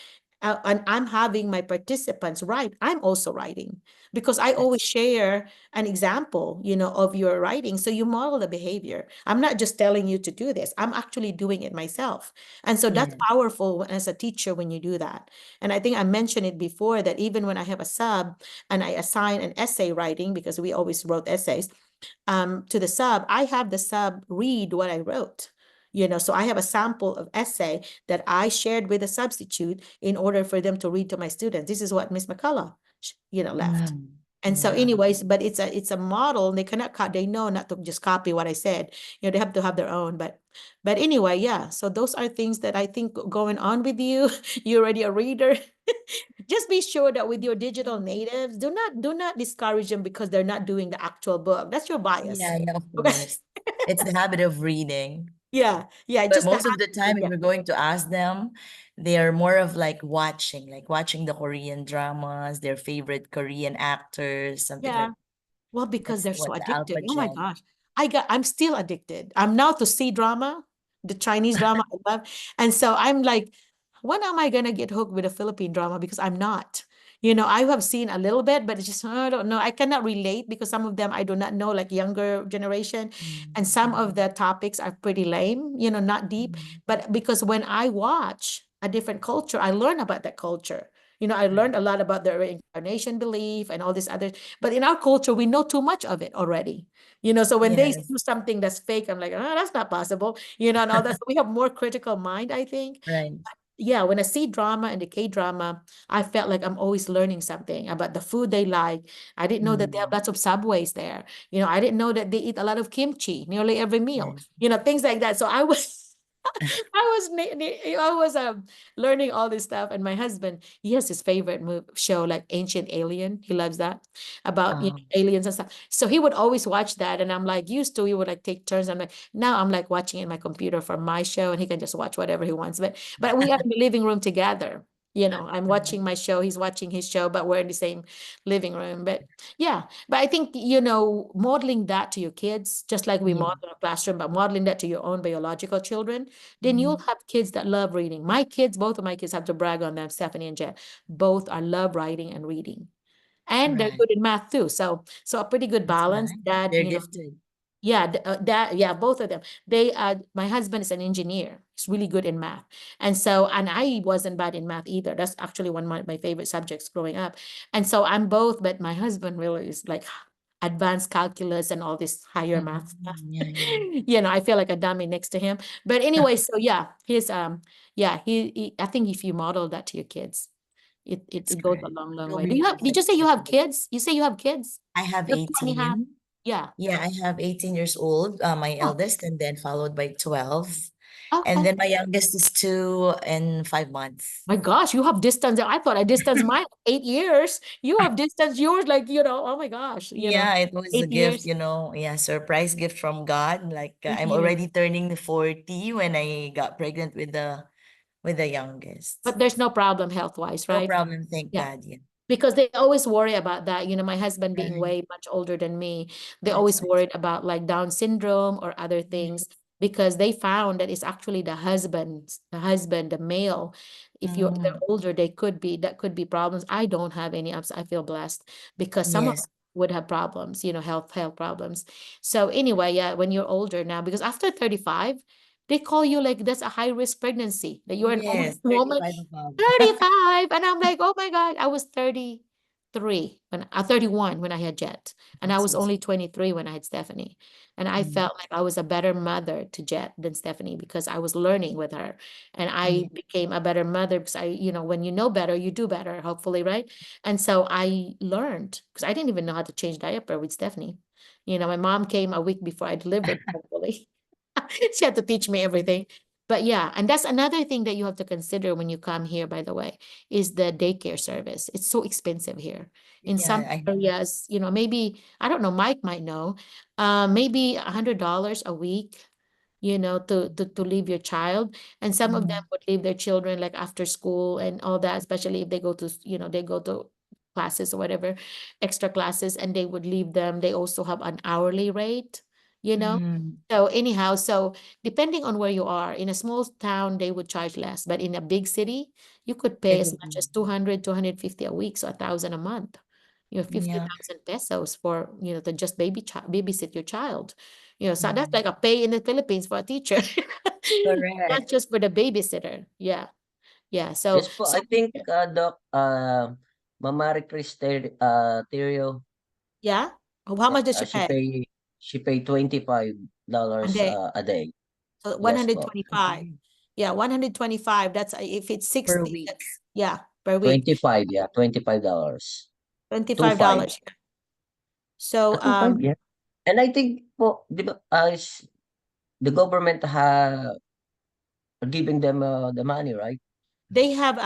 and I'm having my participants write, I'm also writing because I always Yes. share an example, of your writing. So you model the behavior. I'm not just telling you to do this. I'm actually doing it myself. And so that's Yeah. powerful as a teacher when you do that. And I think I mentioned it before that even when I have a sub and I assign an essay writing, because we always wrote essays, to the sub, I have the sub read what I wrote. So I have a sample of essay that I shared with a substitute in order for them to read to my students. This is what Miss McCullough, left. Mm. And so Yeah. anyways, but it's a model, and they cannot they know not to just copy what I said. They have to have their own. But anyway, yeah. So those are things that I think going on with you. You're already a reader. Just be sure that with your digital natives, do not discourage them because they're not doing the actual book. That's your bias. Yeah, yeah, of Okay. course. It's the habit of reading. Yeah, yeah, But just the most of the habit. time, if Yeah, you're going to ask them, they are more of like watching the Korean dramas, their favorite Korean actors, something yeah. like Well, because that's they're so what the addicted. alpha Oh my gen. gosh. I'm still addicted. I'm now to see drama, the Chinese drama I love. And so I'm like, when am I gonna get hooked with a Philippine drama? Because I'm not. I have seen a little bit, but it's just, I don't know. I cannot relate because some of them I do not know, like younger generation. Mm. And some of the topics are pretty lame, not deep. Mm. But because when I watch a different culture, I learn about that culture. I Right. learned a lot about their reincarnation belief and all this other, but in our culture, we know too much of it already. So when they Yes. do something that's fake, I'm like, oh, that's not possible, and all that. So we have more critical mind, I think. Right. Yeah, when I see drama and the K-drama, I felt like I'm always learning something about the food they like. I didn't know that they have Mm. lots of subways there. I didn't know that they eat a lot of kimchi nearly every meal. Yes. Things like that. So I was I was learning all this stuff, and my husband, he has his favorite show like Ancient Alien. He loves that about Um, aliens and stuff. So he would always watch that, and I'm like used to. We would like take turns. I'm like now I'm like watching in my computer for my show, and he can just watch whatever he wants. But we are in the living room together. I'm watching my show, he's watching his show, but we're in the same living room. But yeah, but I think, modeling that to your kids, just like we Yeah. model in a classroom, but modeling that to your own biological children, then Mhm. you'll have kids that love reading. My kids, both of my kids, have to brag on them, Stephanie and Jet, both are love writing and reading. And they're Right. good in math too. So a pretty good That's balance. nice. Dad, They're gifted. yeah, both of them. My husband is an engineer. He's really good in math. And I wasn't bad in math either. That's actually one of my favorite subjects growing up. And so I'm both, but my husband really is like advanced calculus and all this higher math stuff. Yeah, yeah. I feel like a dummy next to him. But anyway, so yeah, I think if you model that to your kids, It's it goes a correct. long, long It'll way. be really Did you say you have beneficial. kids? You say you have kids? I have Does Courtney have? 18. Yeah. Yeah, I have 18 years old, my Oh, eldest, and then followed by 12. And okay. then my youngest is 2 and 5 months. My gosh, you have distance. I thought I distanced mine 8 years. You have distance yours like, oh my gosh, Yeah, it was a eight gift, years, yeah, surprise gift from God. Like eight I'm years. already turning the 40 when I got pregnant with the youngest. But there's no problem health-wise, No right? problem, thank Yeah. God. Yeah. Because they always worry about that. My husband being Right. way much older than me, they That's always nice. worried about like Down syndrome or other Yes. things because they found that it's actually the male. If they're Mm, older, that could be problems. I don't have any ups. I feel blessed because some of yes. us would have problems, health problems. So anyway, yeah, when you're older now, because after 35, they call you like that's a high risk pregnancy, that you're an old Yes, woman. 35 above. 35. And I'm like, oh my God, I was 33 31 when I had Jet. And I That's was so only sweet. 23 when I had Stephanie. And I Mm, felt like I was a better mother to Jet than Stephanie because I was learning with her. And yeah. I became a better mother because when you know better, you do better, hopefully, right? And so I learned because I didn't even know how to change diaper with Stephanie. My mom came a week before I delivered, hopefully. She had to teach me everything. But yeah, and that's another thing that you have to consider when you come here, by the way, is the daycare service. It's so expensive here. In some Yeah, I areas, maybe, I don't know, Mike might know, maybe $100 a week, to leave your child. And some of them mm, would leave their children like after school and all that, especially if they go to, they go to classes or whatever, extra classes, and they would leave them. They also have an hourly rate, you know. mm, So anyhow, so depending on where you are, in a small town, they would charge less, but in a big city, you could pay it as would much be. as 200, 250 a week, so 1,000 a month. Yeah, 50,000 pesos for, to just babysit your child. So that's mm, like a pay in the Philippines for a teacher. correct. Not just for the babysitter. Yeah. Yeah. So, Yes po, so I think, Doc, Ma'am Marie Terio, yeah. Oh, how much does she she pay? pay A $25 day. a day. So Yes po. 125. Okay. Yeah, 125. That's if it's Per 60, week. that's yeah, per week. 25, yeah, $25. $25. $25. So 25, yeah. And I think po, di ba, the government giving them the money, right? they have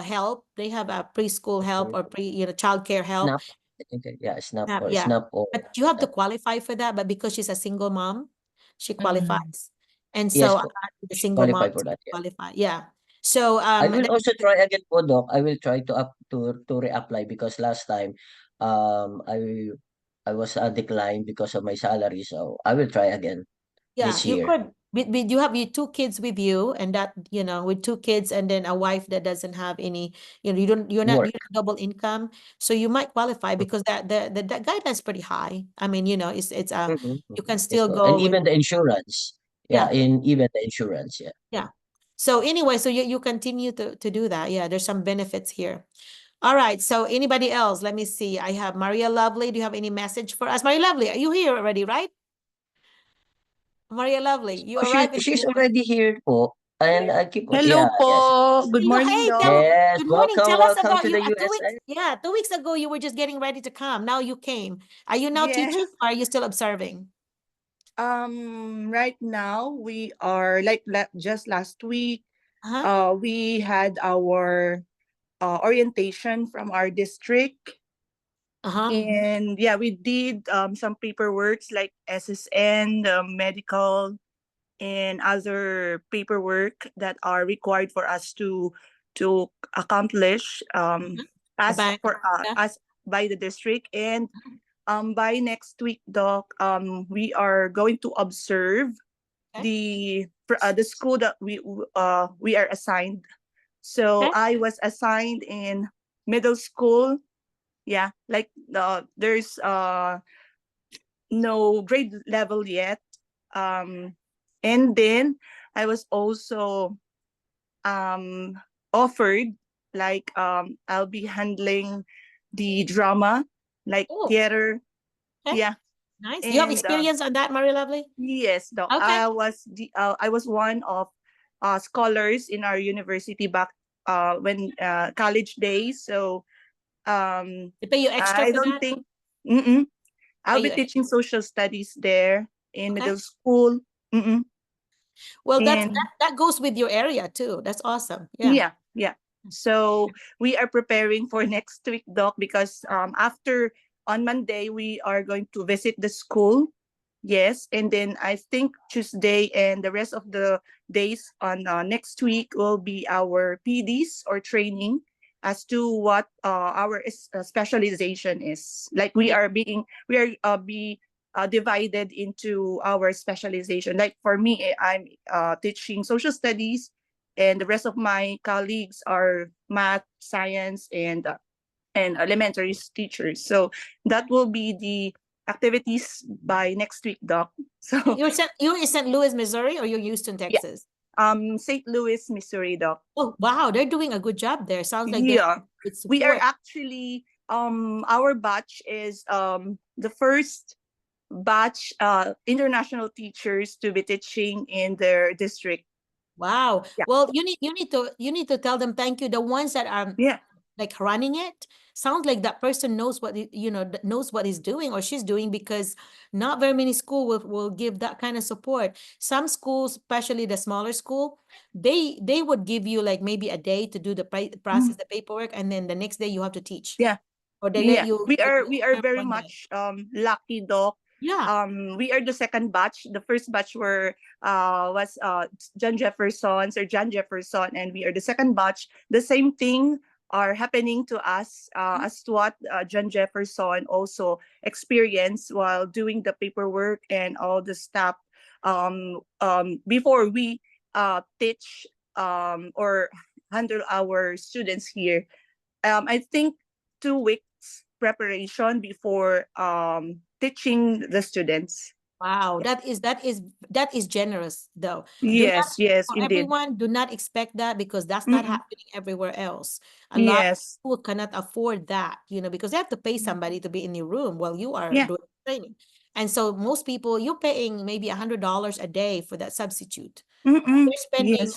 help. They have a preschool help or childcare help. SNAP. I think, yeah, SNAP or Yeah. SNAP or But you have to that. qualify for that. But because she's a single mom, she Mm, qualifies. And Yes so po. the She single qualify moms for that, yeah. qualify. Yeah. So I will also try again po, Doc. I will try to reapply because last time um I I was declined because of my salary. So I will try again yeah, this you year. could. You have your two kids with you, and that with two kids, and then a wife that doesn't have any. You're Work. not double income, so you might qualify because that guideline's pretty high. I mean, it's Mm-hmm, you mm-hmm. can Yes still po. go And with even the insurance. Yeah, yeah. in even the insurance, yeah. Yeah. So anyway, so you continue to do that. Yeah, there's some benefits here. All right. So anybody else? Let me see. I have Maria Lovely. Do you have any message for us? Maria Lovely, are you here already, right? Maria Lovely, you Oh, arrived in she's Philippines. already here po. And I keep on, Hello yeah, po. yes. Good morning, Hey, Doc. Yes, good morning. welcome, Tell us welcome about to you. the 2 weeks. USA. Yeah, 2 weeks ago you were just getting ready to come. Now you came. Are you now teaching Yes. or are you still observing? Right now we are like just last week. Uh-huh. We had our orientation from our district, Uh-huh. and yeah, we did some paperwork like SSN, medical, and other paperwork that are required for us to to accomplish Mhm. The as bank. for Yeah. as by the district. And by next week, Doc, we are going to observe Okay. the school that we are assigned. So Okay. I was assigned in middle school. Yeah, like there's no grade level yet. Um, and then I was also um offered, like, I'll be handling the drama, like Oh, theater. okay. Yeah, Nice. You have and experience on that, Marie Lovely? yes, Doc. Okay. I was one of scholars in our university back when college days. So They pay you extra I for don't that? think. Mm-mm. Pay I'll be you teaching social studies there in okay. middle school. Mm-mm. Well, And that goes with your area too. That's awesome. Yeah. yeah, yeah. So we are preparing for next week, Doc, because after on Monday we are going to visit the school. Yes, and then I think Tuesday and the rest of the days on next week will be our PDs or training as to what our specialization is. Like we are be divided into our specialization. Like for me, I'm teaching social studies, and the rest of my colleagues are math, science, and elementary teachers. So that will be the activities by next week, Doc. So You're in St. Louis, Missouri, or you're Houston, yeah, Texas? St. Louis, Missouri, Doc. Oh, wow, they're doing a good job there. Sounds like they have Yeah, good we are support. actually our batch is the first batch international teachers to be teaching in their district. Wow. Yeah, Well, you need to tell them thank you. The ones that are yeah. like running it, sounds like that person knows what knows what he's doing or she's doing, because not very many school will give that kind of support. Some schools, especially the smaller school, they would give you like maybe a day to do the process, Mm, the paperwork, and then the next day you have to teach, yeah. or they let Yeah, you we are very 1 day. much lucky, Doc. Yeah. We are the second batch. The first batch was John Jefferson, and we are the second batch. The same thing are happening to us as to what John Jefferson also experienced while doing the paperwork and all the stuff. Before we teach or handle our students here, I think 2 weeks preparation before teaching the students. Wow, that is generous though. Do not, Yes, yes, for indeed. everyone, do not expect that, because that's not Mm-mm. happening everywhere else. A lot of Yes. people cannot afford that, because they have to pay somebody to be in your room while you are Yeah. doing training. And so most people, you're paying maybe $100 a day for that substitute. Mm-mm. They're spending Yes.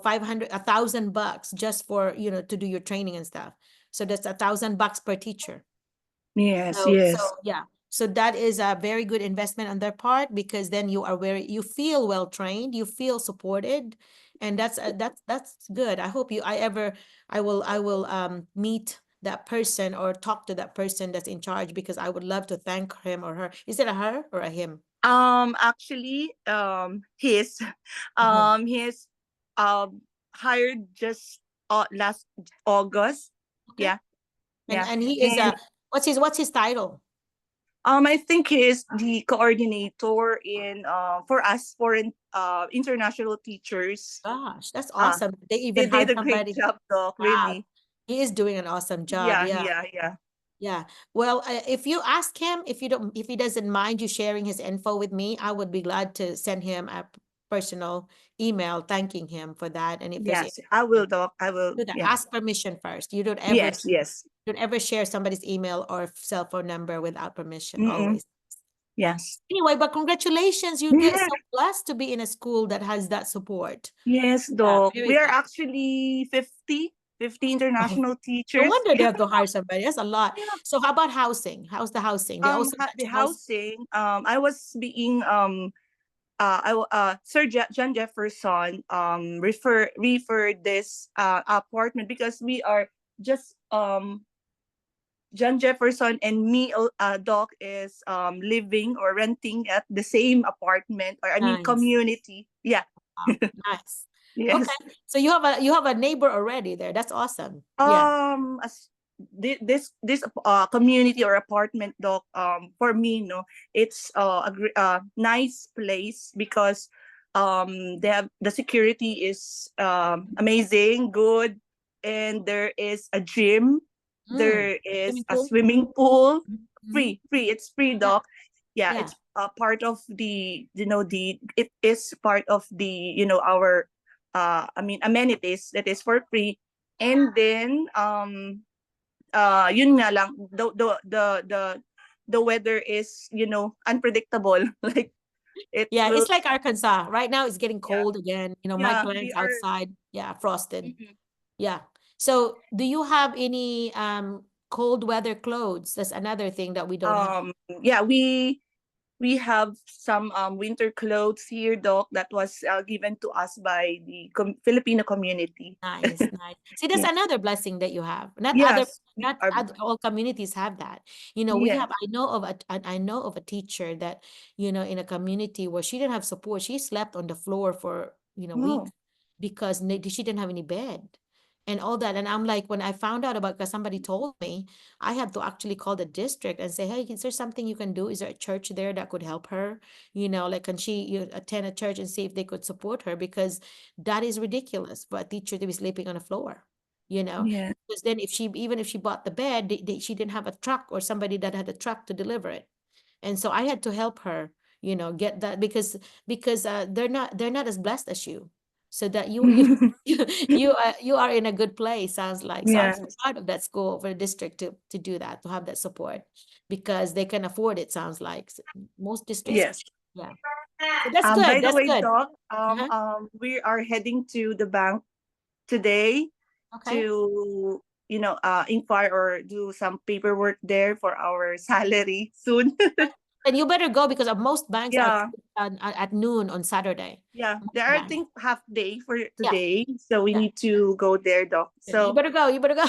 500, $1,000 just for, to do your training and stuff. So that's $1,000 per teacher. Yes. So Yes. yeah. So that is a very good investment on their part, because then you feel well trained, you feel supported, and that's good. I hope I will meet that person or talk to that person that's in charge, because I would love to thank him or her. Is it a her or a him? Actually, his Mhm. his hired just last August. Okay. Yeah. And Yeah. and he is And what's his title? I think he is the coordinator in for us foreign international teachers. Gosh, that's Uh awesome. They they even did hired a great somebody. job, Doc, Wow. really. He is doing an awesome job. Yeah, Yeah. yeah, yeah. Yeah. Well, if you ask him, if he doesn't mind you sharing his info with me, I would be glad to send him a personal email thanking him for that. And if there's Yes, I will, Doc. I will. do that, Yeah. ask permission first. You Yes, yes. don't ever share somebody's email or cell phone number without permission, Mm-mm. always. Yes. Anyway, but congratulations, you get Yeah. so blessed to be in a school that has that support. Yes, Yeah, Doc. very We are good. actually 50 Oh, international no teachers. wonder they Yeah. have to hire somebody. That's a lot. Yeah. So how about housing? How's the housing? They also got The you house. housing. I was being Sir John Jefferson referred this apartment because we are just John Jefferson and me, Doc, is living or renting at the same apartment, or I mean Nice. community. Yeah. Wow, nice. Yes. So you have a neighbor already there. That's awesome. Yeah. As this community or apartment, doc, for me, no, it's a nice place because they have the security is amazing, good, and there is a gym, Mm. there is Swimming a pool. swimming pool, Mhm. free, it's free, Yeah. doc. Yeah, Yeah. it's a part of the, it is part of the, our amenities that is for free. And then yun nga lang, the weather is, unpredictable. Like it Yeah, will, it's like Arkansas. Right now it's getting yeah, cold again. My yeah, we plants are. outside, yeah, frosted. Mhm. Yeah. So do you have any cold weather clothes? That's another thing that we don't have. Yeah, we have some winter clothes here, doc, that was given to us by the Filipino community. Nice, nice. See, that's Yeah. another blessing that you have. Not other, Yes, we not are. other, all communities have that. We Yes. have. I know of a teacher that, in a community where she didn't have support. She slept on the floor for Oh, weeks because she didn't have any bed and all that. And I'm like, when I found out about, because somebody told me, I had to actually call the district and say, hey, is there something you can do? Is there a church there that could help her? Like, can she attend a church and see if they could support her? Because that is ridiculous for a teacher to be sleeping on the floor, yeah. because then even if she bought the bed, she didn't have a truck or somebody that had a truck to deliver it. And so I had to help her, get that, because they're not as blessed as you. So that you are in a good place, sounds like. So I'm so Yes. proud of that school, for the district to do that, to have that support, because they can afford it, sounds like. Most districts, Yes. yeah. So that's By good. the That's way, good. doc, Uh-huh. we are heading to the bank today Okay. to, inquire or do some paperwork there for our salary soon. And you better go, because of most banks are Yeah, closed at noon on Saturday. yeah. Most There are, I banks. think, half day for Yeah, today, so we yeah. need to go there, doc. Yeah, you So better go. You better go.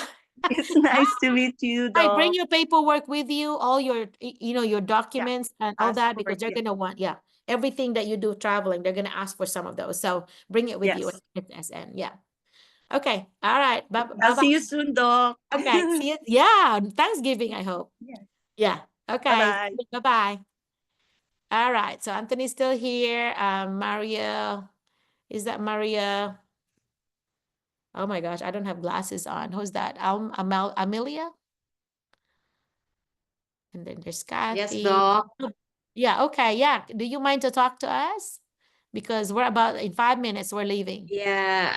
it's nice to meet you, All right, bring doc. your paperwork with you, all your, your Yeah, documents and all that, because passport. they're Yeah, gonna want, yeah, everything that you do traveling, they're gonna ask for some of those. So bring it with you yes. at SN. Yeah. Okay. All right. Bye I'll bye. see you soon, doc. Okay. See you. Yeah. Thanksgiving, I hope. Yeah. Yeah. Bye Okay. bye. Bye bye. All right. So Anthony's still here. Maria, is that Maria? Oh my gosh, I don't have glasses on. Who's that? Amelia? And then there's Yes, Kathy. Doc. Oh, yeah, okay, yeah. Do you mind to talk to us? Because we're about in 5 minutes, we're leaving. Yeah,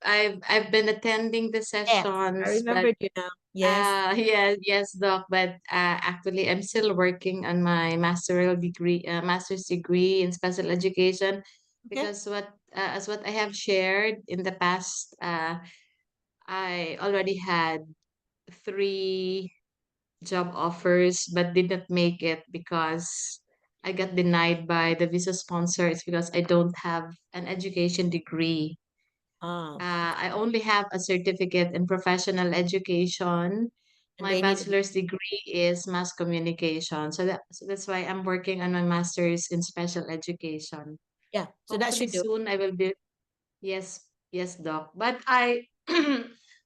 I've been attending the Yes, I sessions, but remembered you now. Yes. yeah, yes, Doc. But actually, I'm still working on my master's degree in special education, Okay. because as what I have shared in the past, I already had three job offers, but did not make it because I got denied by the visa sponsor. It's because I don't have an education degree. Oh, I only have a certificate in professional education. and My they need, bachelor's degree is mass communication. So that's why I'm working on my master's in special education. yeah, so that Hopefully should do. soon I will be. Yes, yes, doc. But I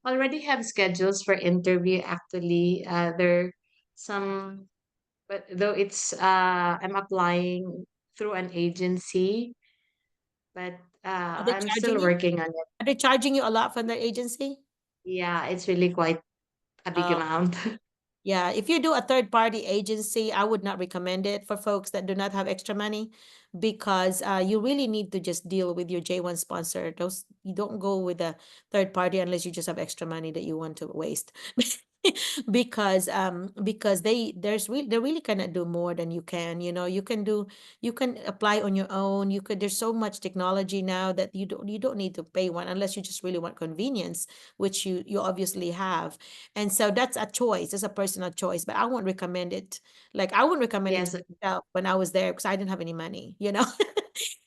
already have schedules for interview actually. There some, but though it's I'm applying through an agency, but Are they I'm charging still you? working on it. Are they charging you a lot from their agency? Yeah, it's really quite a big Uh, amount. Yeah, if you do a third party agency, I would not recommend it for folks that do not have extra money, because you really need to just deal with your J1 sponsor. Those, you don't go with a third party unless you just have extra money that you want to waste. Because they really cannot do more than you can. You can apply on your own. There's so much technology now that you don't need to pay one unless you just really want convenience, which you obviously have. And so that's a choice, it's a personal choice, but I won't recommend it. Like, I wouldn't recommend it to Yes, myself when I was there, because I didn't have any money.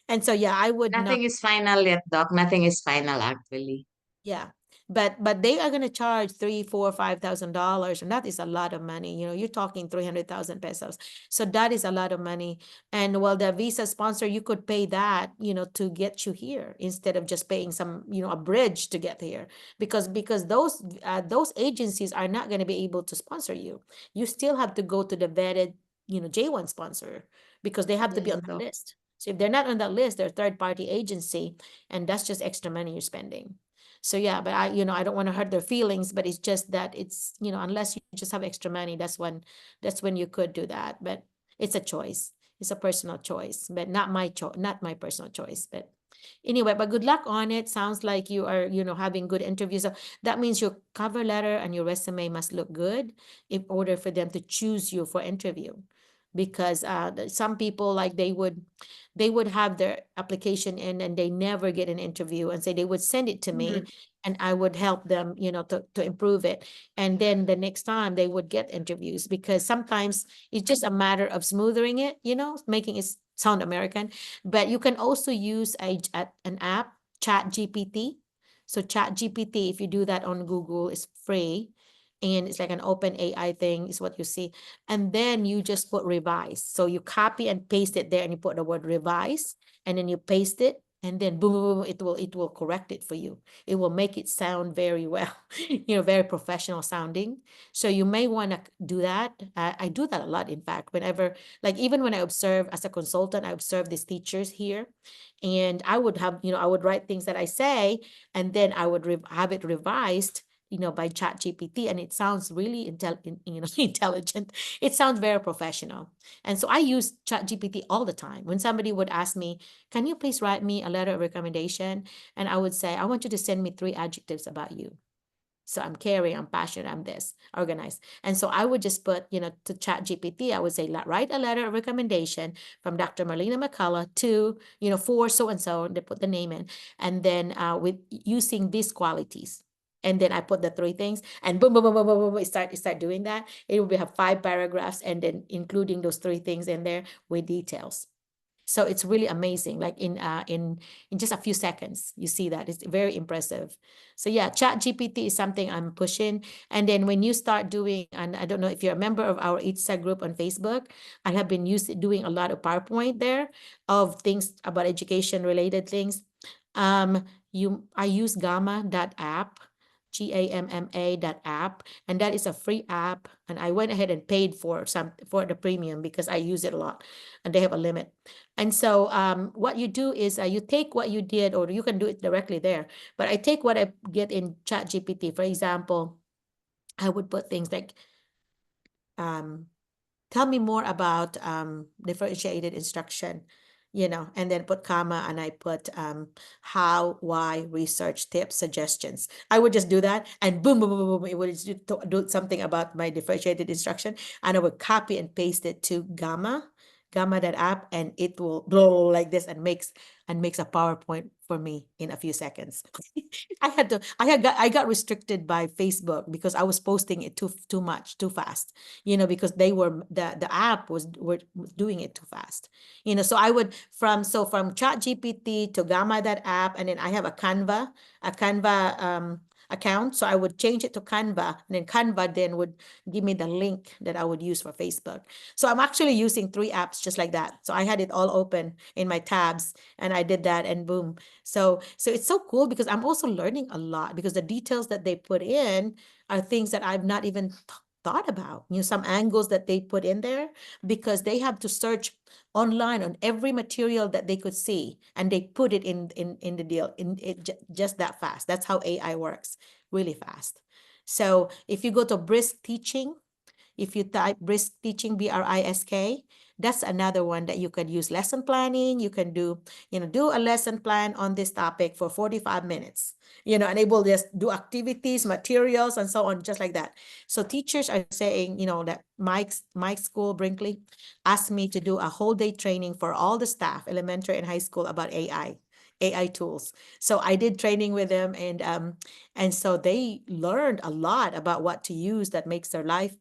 And so, yeah, I would not. nothing is final yet, doc. Nothing is final actually. Yeah. But they are going to charge three, four, $5,000, and that is a lot of money. You're talking 300,000 pesos. So that is a lot of money. And while the visa sponsor, you could pay that, to get you here instead of just paying some, a bridge to get here, because those agencies are not going to be able to sponsor you. You still have to go to the vetted, J1 sponsor, because they have to be Yes, on that Doc. list. So if they're not on that list, they're a third party agency, and that's just extra money you're spending. So yeah, but I don't want to hurt their feelings, but it's just that it's, unless you just have extra money, that's when you could do that. But it's a choice. It's a personal choice, but not my personal choice. But anyway, but good luck on it. Sounds like you are, having good interviews. So that means your cover letter and your resume must look good in order for them to choose you for interview. Because some people, like, they would have their application in and they never get an interview, and say they would send it to me Mhm. and I would help them, to improve it. And then the next time they would get interviews, because sometimes it's just a matter of smoothing it, making it sound American. But you can also use an app, Chat GPT. So Chat GPT, if you do that on Google, is free. And it's like an open AI thing, is what you see. And then you just put revise. So you copy and paste it there, and you put the word revise, and then you paste it, and then boom, boom, boom, it will correct it for you. It will make it sound very well, very professional sounding. So you may want to do that. I do that a lot, in fact, whenever, like, even when I observe as a consultant, I observe these teachers here, and I would have, I would write things that I say, and then I would have it revised, by Chat GPT, and it sounds really intelligent. It sounds very professional. And so I use Chat GPT all the time. When somebody would ask me, can you please write me a letter of recommendation? And I would say, I want you to send me 3 adjectives about you. So I'm caring, I'm passionate, I'm this, organized. And so I would just put, to Chat GPT, I would say, write a letter of recommendation from Dr. Merlina McCullough to, for so and so, and they put the name in. And then with using these qualities. And then I put the 3 things, and boom, boom, boom, boom, boom, boom, start doing that. It will have 5 paragraphs, and then including those 3 things in there with details. So it's really amazing. Like in just a few seconds, you see that. It's very impressive. So yeah, Chat GPT is something I'm pushing. And then when you start doing, and I don't know if you're a member of our ITSA group on Facebook, I have been doing a lot of PowerPoint there of things about education related things. I use Gamma that app. GAMMA that app, and that is a free app, and I went ahead and paid for the premium because I use it a lot, and they have a limit. And so what you do is you take what you did, or you can do it directly there. But I take what I get in Chat GPT. For example, I would put things like, tell me more about differentiated instruction, and then put comma, and I put how, why, research, tips, suggestions. I would just do that, and boom, boom, boom, boom, boom, it would do something about my differentiated instruction, and I would copy and paste it to Gamma that app, and it will blow like this and makes a PowerPoint for me in a few seconds. I got restricted by Facebook because I was posting it too much, too fast, because the app was doing it too fast. So I would from Chat GPT to Gamma that app, and then I have a Canva account. So I would change it to Canva, and then Canva then would give me the link that I would use for Facebook. So I'm actually using 3 apps just like that. So I had it all open in my tabs, and I did that, and boom. So it's so cool because I'm also learning a lot, because the details that they put in are things that I've not even thought about. Some angles that they put in there, because they have to search online on every material that they could see, and they put it in the deal in it just that fast. That's how AI works, really fast. So if you go to Brisk Teaching, if you type Brisk Teaching, BRISK, that's another one that you can use lesson planning. You can do a lesson plan on this topic for 45 minutes, and it will just do activities, materials, and so on, just like that. So teachers are saying, that Mike's school, Brinkley, asked me to do a whole day training for all the staff, elementary and high school, about AI tools. So I did training with them, and so they learned a lot about what to use that makes their life,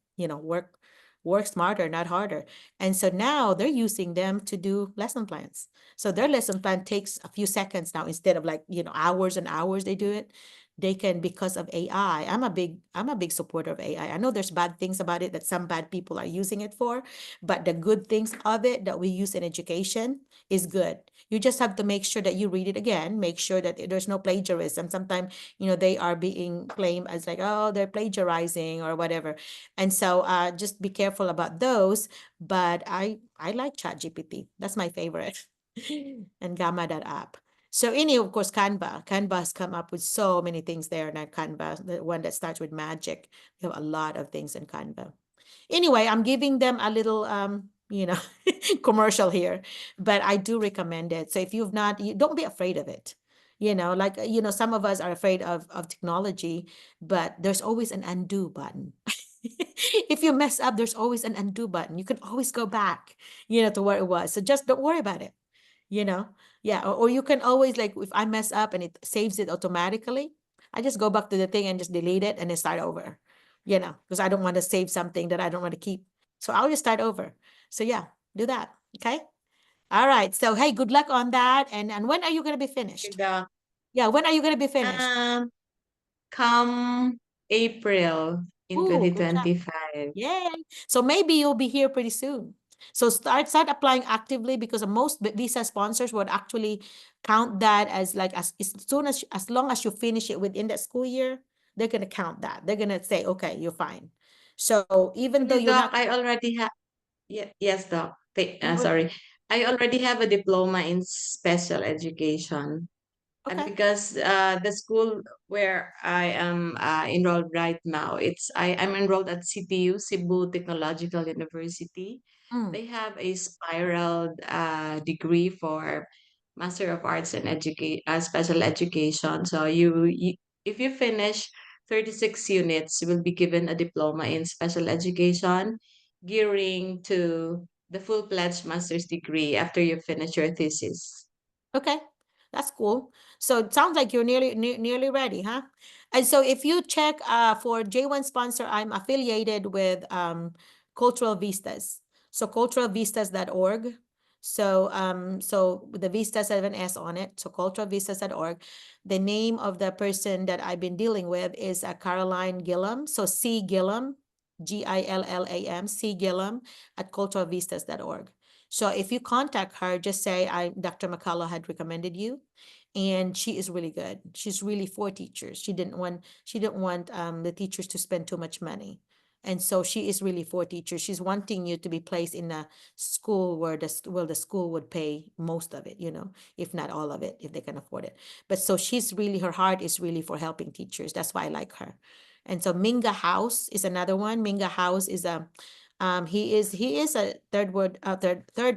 work smarter, not harder. And so now they're using them to do lesson plans. So their lesson plan takes a few seconds now, instead of, like, hours and hours they do it. they can, because of AI. I'm a big supporter of AI. I know there's bad things about it that some bad people are using it for, but the good things of it that we use in education is good. You just have to make sure that you read it again, make sure that there's no plagiarism. Sometimes, they are being claimed as like, oh, they're plagiarizing or whatever. And so just be careful about those. But I like ChatGPT. That's my favorite. And Gamma that app. So of course, Canva. Canva has come up with so many things there. Now Canva, the one that starts with magic. We have a lot of things in Canva. Anyway, I'm giving them a little commercial here, but I do recommend it. So if you've not, don't be afraid of it. Some of us are afraid of technology, but there's always an undo button. If you mess up, there's always an undo button. You can always go back, to where it was. So just don't worry about it, you know? Yeah, or you can always, like, if I mess up and it saves it automatically, I just go back to the thing and just delete it and then start over, because I don't want to save something that I don't want to keep. So I'll just start over. So yeah, do that. Okay. All right. So hey, good luck on that. And when are you going to be finished? Doc. Yeah, when are you going to be finished? Come April in Ooh, good job. 2025. Yay. So maybe you'll be here pretty soon. So start applying actively, because most visa sponsors would actually count that as like as long as you finish it within that school year, they're gonna count that. They're gonna say, okay, you're fine. So even though Actually, you're Doc, not, I already have. Yes, Doc. you would, Sorry. I already have a diploma in special education. okay. Because the school where I am enrolled right now, I'm enrolled at CPU, Cebu Technological University. Mm, They have a spiral degree for Master of Arts in Special Education. So if you finish 36 units, you will be given a diploma in special education, gearing to the full-fledged master's degree after you finish your thesis. okay. That's cool. So it sounds like you're nearly ready, huh? And so if you check for J1 sponsor, I'm affiliated with Cultural Vistas. So culturalvistas.org. So the Vistas have an S on it. So culturalvistas.org. The name of the person that I've been dealing with is Caroline Gillum. So C Gillum, Gillam, C Gillum at culturalvistas.org. So if you contact her, just say Dr. McCullough had recommended you, and she is really good. She's really for teachers. She didn't want the teachers to spend too much money. And so she is really for teachers. She's wanting you to be placed in a school where the school would pay most of it, if not all of it, if they can afford it. But so her heart is really for helping teachers. That's why I like her. And so Minga House is another one. Minga House is he is a third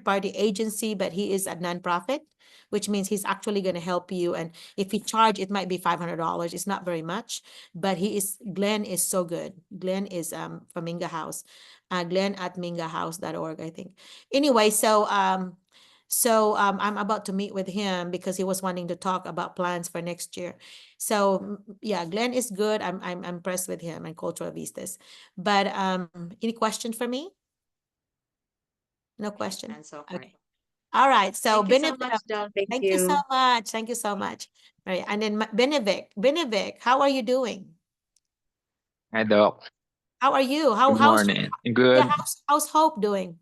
party agency, but he is a nonprofit, which means he's actually going to help you. And if he charge, it might be $500. It's not very much, but Glenn is so good. Glenn is from Minga House, Glenn at mingahouse.org, I think. Anyway, so I'm about to meet with him because he was wanting to talk about plans for next year. So yeah, Glenn is good. I'm impressed with him and Cultural Vistas. But any question for me? No question. And so forth. Okay. All right. So Thank you so much, Doc. Thank thank you so you. much. Thank you so much. All right. And then Benevic, how are you doing? Hi, Doc. How are you? Good How's morning. yeah, Good. how's Hope doing?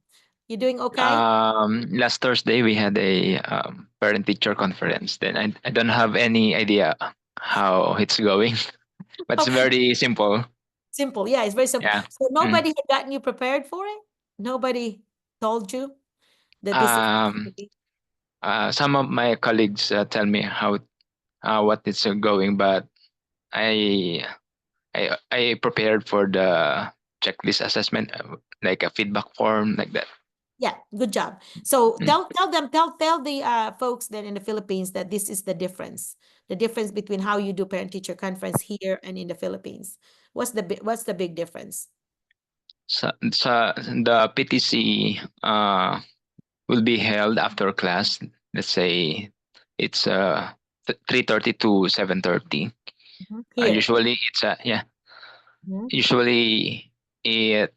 You doing okay? Last Thursday we had a parent-teacher conference. Then I don't have any idea how it's going, but it's very simple. Simple. Yeah, it's very simple. Yeah. So Mm. nobody had gotten you prepared for it? Nobody told you that this is going to Um, be? some of my colleagues tell me how what it's going, but I I prepared for the checklist assessment, like a feedback form like that. Yeah, good job. So Mm. tell the folks then in the Philippines that this is the difference between how you do parent-teacher conference here and in the Philippines. What's the big difference? So the PTC will be held after class. Let's say it's 3:30 to 7:30. Here. Usually it's yeah. Mhm. Usually it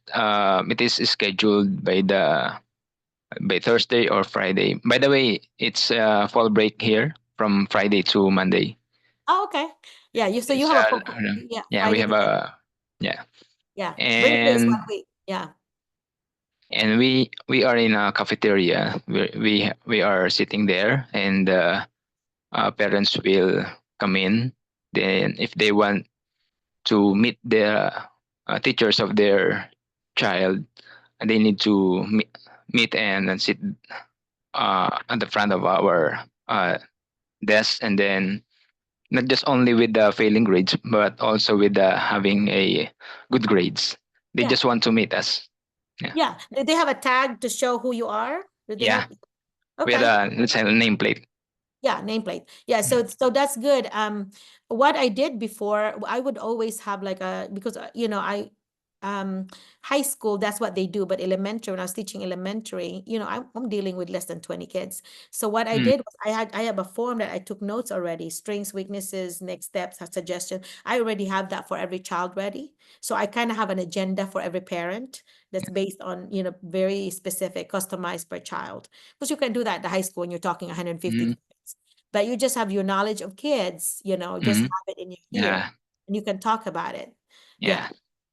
is scheduled by Thursday or Friday. By the way, it's fall break here from Friday to Monday. Oh, okay. Yeah, so you It's have a yeah, yeah, we Friday have to Sunday. a yeah, Yeah, Wednesday is and 1 week. Yeah. we are in a cafeteria. We are sitting there, and parents will come in. Then, if they want to meet the teachers of their child, they need to meet and sit at the front of our desk, and then not just only with the failing grades, but also with the having a good grades. They Yeah. just want to meet us. Yeah, Yeah. Do they have a tag to show who you are? Do they yeah. have? We had Okay. a, let's say, a nameplate. Yeah, nameplate. Yeah, Mm. so that's good. What I did before, I would always have like because I high school, that's what they do, but elementary, when I was teaching elementary, I'm dealing with less than 20 kids. So what I Mm. did was I have a form that I took notes already, strengths, weaknesses, next steps, suggestion. I already have that for every child ready. So I kind of have an agenda for every parent that's based on, very specific, customized per child. Because you can do that at the high school when you're talking 150 Mm. kids. But you just have your knowledge of kids, just Mm. have it in your ear Yeah, and you can talk about it. Yeah. yeah.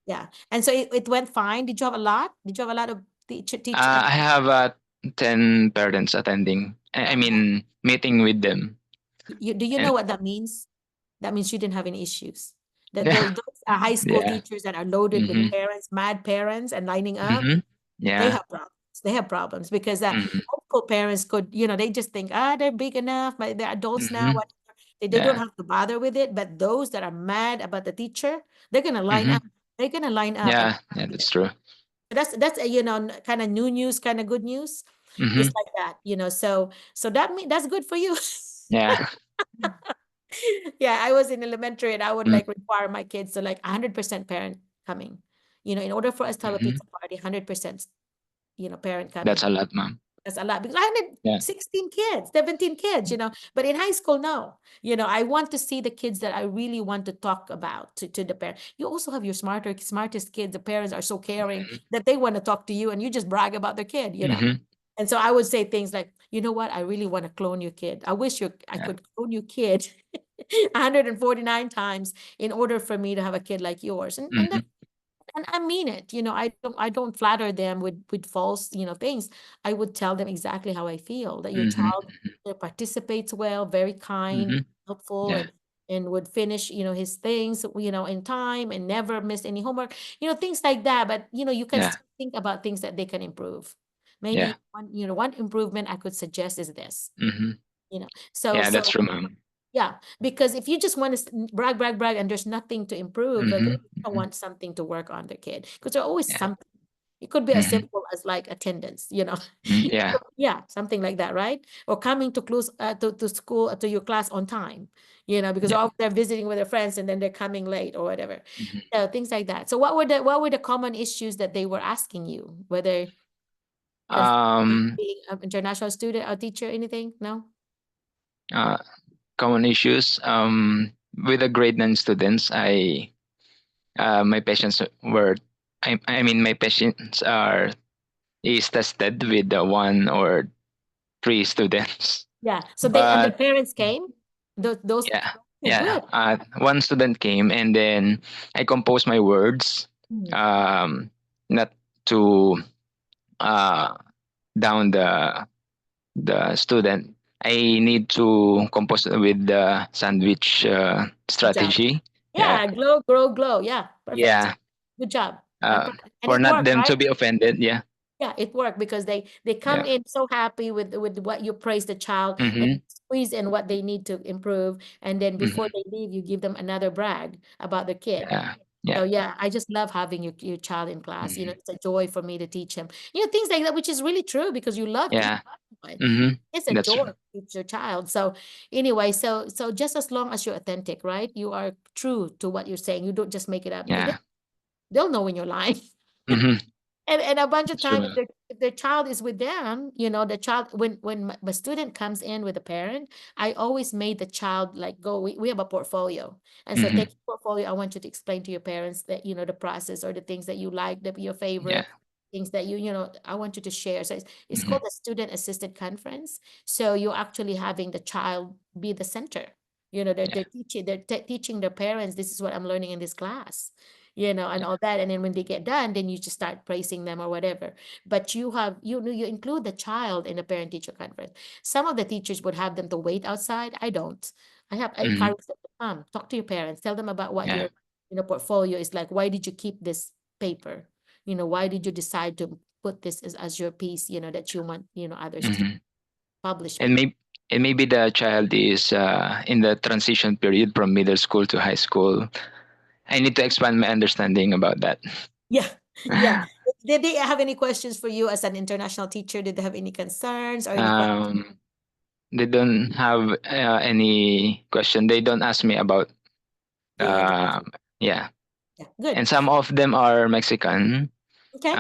Yeah. And so it went fine. Did you have a lot? Did you have a lot of teach? I have 10 parents attending. I Yeah. mean, meeting with them. Do you know And what that means? That means you didn't have any issues. That yeah, those are high school yeah. teachers that are loaded with Mm-hmm. parents, mad parents, and lining up. Mm-hmm. They Yeah. have problems. They have problems because Mm-hmm. homeschool parents could, they just think, they're big enough, but they're adults now. Mm-hmm. Whatever. They don't Yeah. have to bother with it. But those that are mad about the teacher, they're gonna line Mm-hmm. up. They're gonna line up and Yeah. Yeah. That's true. that's a, kind of new news, kind of good news. It's Mm-hmm. like that. So that's good for you. Yeah. Yeah, I was in elementary and I would Mm. like require my kids to like 100% parent coming. In order for us to have a Mm-hmm. pizza party, 100%, parent That's coming. a lot, ma'am. That's a lot because I had Yeah. 16 kids, 17 kids, but in high school, no. I want to see the kids that I really want to talk about to the parent. You also have your smartest kids. The parents are so caring Mm-hmm. that they want to talk to you and you just brag about their kid. Mm-hmm. And so I would say things like, you know what? I really want to clone your kid. I wish I Yeah. could clone your kid 149 times in order for me to have a kid like yours. Mm-hmm. And I mean it. I don't flatter them with false, things. I would tell them exactly how I feel, that your Mm-hmm. child participates well, very kind, Mm-hmm. helpful, Yeah. and would finish, his things, in time and never miss any homework, things like that. But you can Yeah. still think about things that they can improve. Yeah. Maybe one improvement I could suggest is this. Mm-hmm. So Yeah. That's true, ma'am. yeah, because if you just want to brag, brag, brag, and there's nothing to improve, then Mm-hmm. you don't Mm-hmm. want something to work on the kid because there's always Yeah. something. It could be as Mm-hmm. simple as like attendance, Mm, yeah. Yeah, something like that, right? Or coming to close to school to your class on time, because Yeah. all they're visiting with their friends and then they're coming late or whatever. Mm-hmm. So things like that. So what were the common issues that they were asking you? Whether as Um. being an international student or teacher, anything? No? Uh. Common issues. With the grade 9 students, my patients were. I mean, my patients are is tested with the one or three students. Yeah. So the But parents came. Those yeah, oh, yeah. good. One student came, and then I composed my words. Mm. Um, not to uh down the student. I need to compose with the sandwich Good job. strategy. Yeah, Yeah, glow, grow, glow. Yeah, perfect. yeah. Good job. Uh, And for it not worked, them right? to be offended. Yeah, Yeah, it worked because they come yeah. in so happy with what you praise the child and Mm-hmm. squeeze in what they need to improve, and then before Mm-hmm. they leave, you give them another brag about the kid. Yeah, yeah. So yeah, I just love having your child in class. Mm-hmm. It's a joy for me to teach him. Things like that, which is really true because you love teaching. Yeah. Mm-hmm. It's a That's joy true. to teach your child. So anyway, so just as long as you're authentic, right? You are true to what you're saying. You don't just make it up because Yeah. they'll know when you're lying. Mm-hmm. And a bunch of That's true, times ma'am. if their child is with them, the child when my student comes in with a parent, I always made the child like go. We have a portfolio, and so Mm-hmm. take your portfolio. I want you to explain to your parents that the process or the things that you like, that your Yeah. favorite things that I want you to share. So it's Mm-hmm. called a student assisted conference. So you're actually having the child be the center. They're teaching, teaching their parents, this is what I'm learning in this class, and all that. And then when they get done, then you just start praising them or whatever. But you include the child in the parent teacher conference. Some of the teachers would have them to wait outside. I don't. I Mhm. encourage them to come, talk to your parents, tell them about what Yeah. your portfolio is like. Why did you keep this paper? Why did you decide to put this as your piece, that you want, others to Mhm. publish And with? maybe the child is in the transition period from middle school to high school. I need to expand my understanding about that. Yeah, yeah. Did they have any questions for you as an international teacher? Did they have any concerns or any questions? um, they don't have any question. They don't ask me about The education. yeah. Yeah, good. And some of them are Mexican. Okay.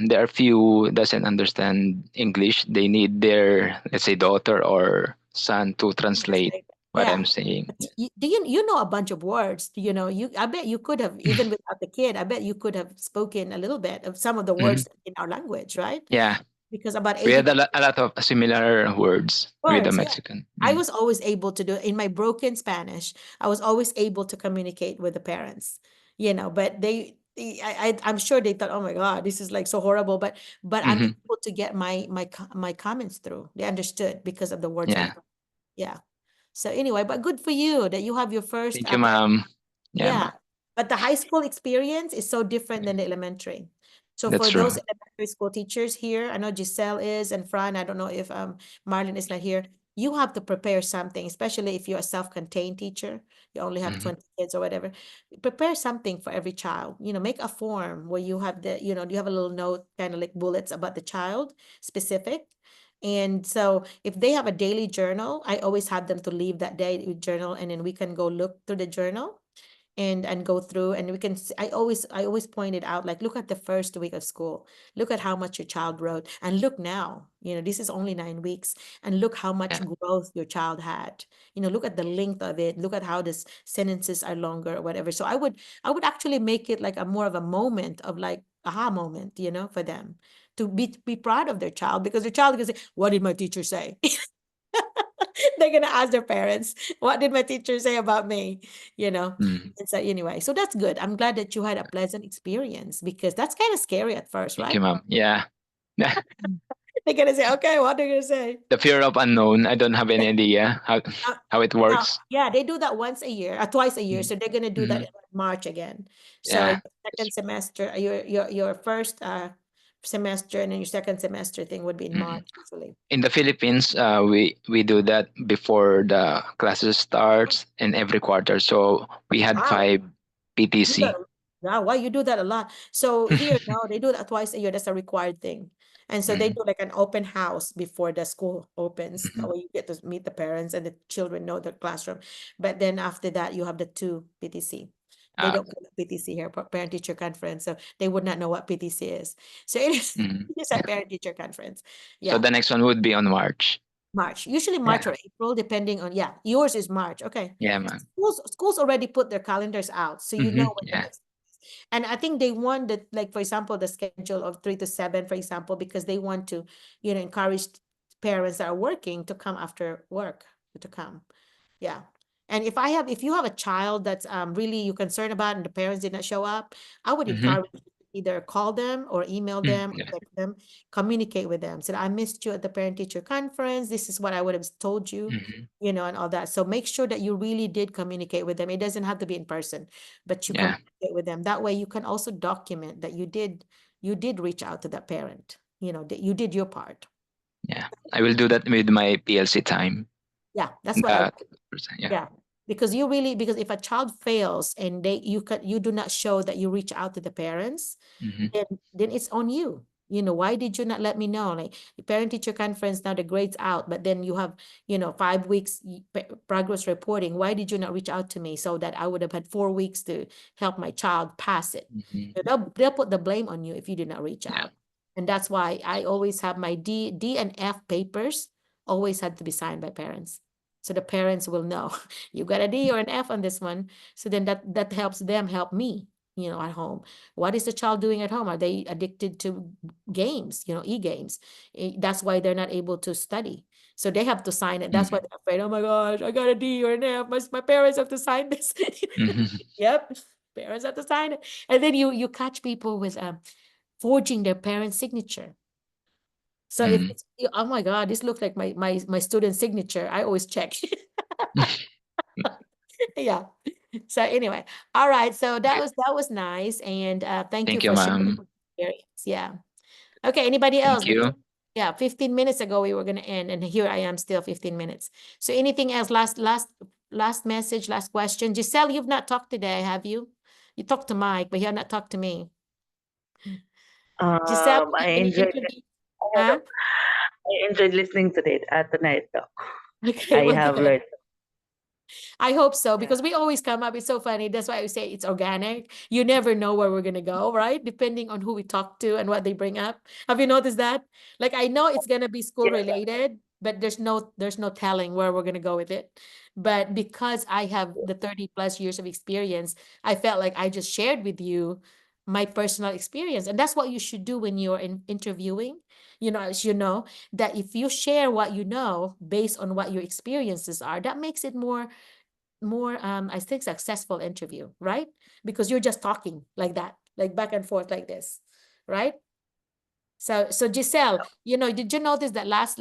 There are few doesn't understand English. They need their, let's say, daughter or son to translate Translate. what I'm Yeah. saying. But do you know a bunch of words? I bet you could have, even without the kid, I bet you could have spoken a little bit of some of the Mhm. words in our language, right? Yeah, Because about we had 80% a lot of similar words with the words, yeah. Mexican. I was always able to do in my broken Spanish. I was always able to communicate with the parents, but I'm sure they thought, oh my God, this is like so horrible. But I'm Mhm. able to get my comments through. They understood because of the words Yeah, I'm, yeah. So anyway, but good for you that you have your first thank you, ma'am. Yeah, yeah, ma'am. but the high school experience is so different than the elementary. So That's for those true. elementary school teachers here, I know Giselle is and Fran, I don't know if Marlon is not here. You have to prepare something, especially if you're a self-contained teacher. You only have Mhm. 20 kids or whatever. Prepare something for every child. Make a form where you have you have a little note, kind of like bullets about the child specific. And so if they have a daily journal, I always have them to leave that day with journal, and then we can go look through the journal and go through, and we can I always point it out, like, look at the first week of school, look at how much your child wrote, and look now, this is only 9 weeks, and look how much Yeah. growth your child had. Look at the length of it, look at how the sentences are longer or whatever. So I would actually make it like a more of a moment of like aha moment, for them to be proud of their child, because their child can say, what did my teacher say? They're gonna ask their parents, what did my teacher say about me? You know. Mm. And so anyway, so that's good. I'm glad that you had a pleasant experience, because that's kind of scary at first, Thank you, right? ma'am. Yeah. They're gonna say, okay, what are they gonna say? The fear of unknown. I don't have Yeah. any idea how Now, how it now, works. yeah, they do that once a year, twice a year. Mm. So they're gonna do that Mhm. in March again. So Yeah. your second semester, your first semester, and then your second semester thing would be in Mhm. March usually. In the Philippines, we do that before the classes starts in every quarter. So we had Wow. 5 Do that. PTC. Yeah, why you do that a lot? So here, no, they do that twice a year. That's a required thing. And so they Mhm. do like an open house before the school opens. That Mhm. way you get to meet the parents and the children know the classroom. But then after that, you have the two PTC. They Ah, don't call it PTC here, parent teacher conference. So they would not know what PTC is. So it is mhm. just a Yeah. parent teacher conference. So Yeah. the next one would be on March. March, usually March Yeah. or April, depending on, yeah, yours is March. Okay. Yeah, man. Schools already put their calendars out, so you know Mhm. when the Yeah. next, and I think they want that, like, for example, the schedule of 3 to 7, for example, because they want to, encourage parents that are working to come after work to come. Yeah. And if you have a child that's really you concerned about and the parents did not show up, I would Mhm. encourage you to either call them or email Mm. them or Yeah. text them, communicate with them. Say, I missed you at the parent teacher conference. This is what I would have told you, Mhm. and all that. So make sure that you really did communicate with them. It doesn't have to be in person, but you Yeah. communicate with them. That way you can also document that you did reach out to that parent, that you did your part. Yeah. I will do that with my PLC time. Yeah, that's what I would. Yeah. Yeah, because if a child fails and you do not show that you reach out to the parents, Mhm. then it's on you. Why did you not let me know? Like the parent teacher conference, now the grades out, but then you have, 5 weeks progress reporting. Why did you not reach out to me so that I would have had 4 weeks to help my child pass it? Mhm. They'll put the blame on you if you did not reach Yeah. out. And that's why I always have my D and F papers always had to be signed by parents. So the parents will know you got a D or an F on this one. So then that helps them help me. at home? What is the child doing at home? Are they addicted to games, e-games? That's why they're not able to study. So they have to sign it. That's why Mhm. they're afraid. Oh my gosh, I got a D or an F. My parents have to sign this. Mhm. Yep, parents have to sign it. And then you catch people with forging their parents' signature. So if Mhm. it's, oh my God, this looks like my student signature. I always check. Yeah. So anyway, all right. So that was nice, and thank you Thank you, for sharing ma'am. your experience. Yeah. Okay. Anybody else? Thank you. Yeah. 15 minutes ago we were gonna end, and here I am still 15 minutes. So anything else? Last message. Last question. Giselle, you've not talked today, have you? You talked to Mike, but you have not talked to me. Giselle, I any enjoyed it. introduce? Huh? I enjoyed listening to it at the night talk. Okay. I Well, have good. learned. I hope so, Yeah. because we always come up. It's so funny. That's why I say it's organic. You never know where we're gonna go, right? Depending on who we talk to and what they bring up. Have you noticed that? Like I know it's gonna be school Yeah. related, but there's no telling where we're gonna go with it. But because I have the 30 plus years of experience, I felt like I just shared with you my personal experience. And that's what you should do when you're interviewing. As you know, that if you share what you know based on what your experiences are, that makes it more I think successful interview, right? Because you're just talking like that, like back and forth like this, right? So Giselle, did you notice that last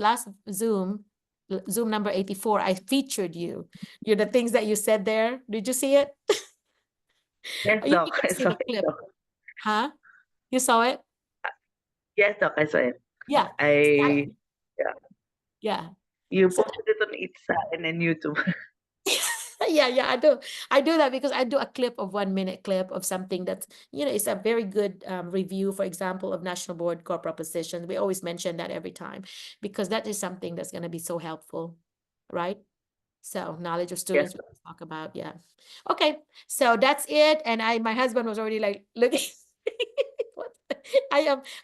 Zoom number 84, I featured you. The things that you said there, did you see it? Yes, Or you Doc. I just see saw the it, clip? Doc. Huh? You saw it? Yes, Doc. I saw it. Yeah. I Yeah. Yeah. You So posted it on Itza and then YouTube. yeah, I do that because I do a clip of 1 minute clip of something that's, it's a very good review, for example, of National Board Core Propositions. We always mention that every time because that is something that's going to be so helpful, right? So knowledge of Yes. students we talk about, yeah. Okay, so that's it. And my husband was already like looking. What?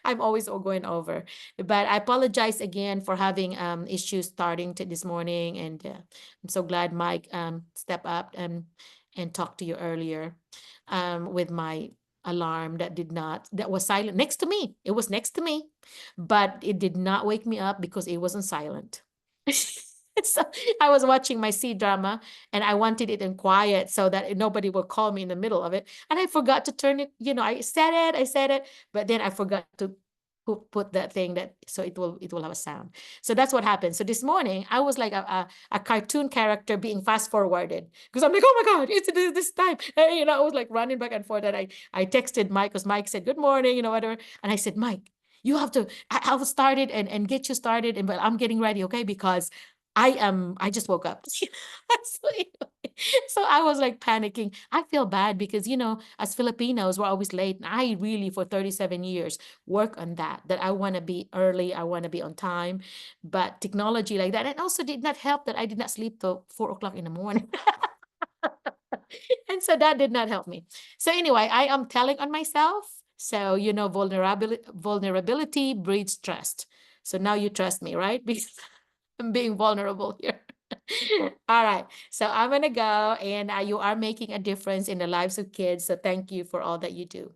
I'm always going over, but I apologize again for having issues starting to this morning, and I'm so glad Mike stepped up and talked to you earlier with my alarm that was silent next to me. It was next to me, but it did not wake me up because it wasn't silent. So I was watching my C drama and I wanted it in quiet so that nobody will call me in the middle of it. And I forgot to turn it, I said it, but then I forgot to put that thing that so it will have a sound. So that's what happened. So this morning I was like a cartoon character being fast forwarded because I'm like, oh my God, it's this time. I was like running back and forth, and I texted Mike because Mike said good morning, whatever. And I said, Mike, you have to, I will start it and get you started, and but I'm getting ready, okay? Because I just woke up. So, so I was like panicking. I feel bad because, as Filipinos, we're always late. And I really, for 37 years, work on that I want to be early. I want to be on time. But technology like that, and also did not help that I did not sleep till 4 o'clock in the morning. And so that did not help me. So anyway, I am telling on myself. So, vulnerability breeds trust. So now you trust me, right? Because I'm being vulnerable here. All right. So I'm going to go, and you are making a difference in the lives of kids. So thank you for all that you do.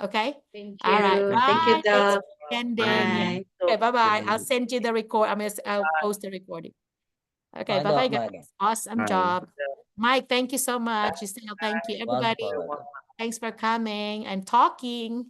Okay. Thank All right. you. Thank you. Thank you, Bye. Thanks Doc. for attending. Bye. Okay. Bye-bye. I'll Bye. send you the record. I'll post the recording. Okay. Bye, Bye-bye, Doc. guys. Bye, Doc. Awesome Bye. job. Mike, thank you so much. Giselle, thank you. Welcome. Everybody, thanks for coming and talking.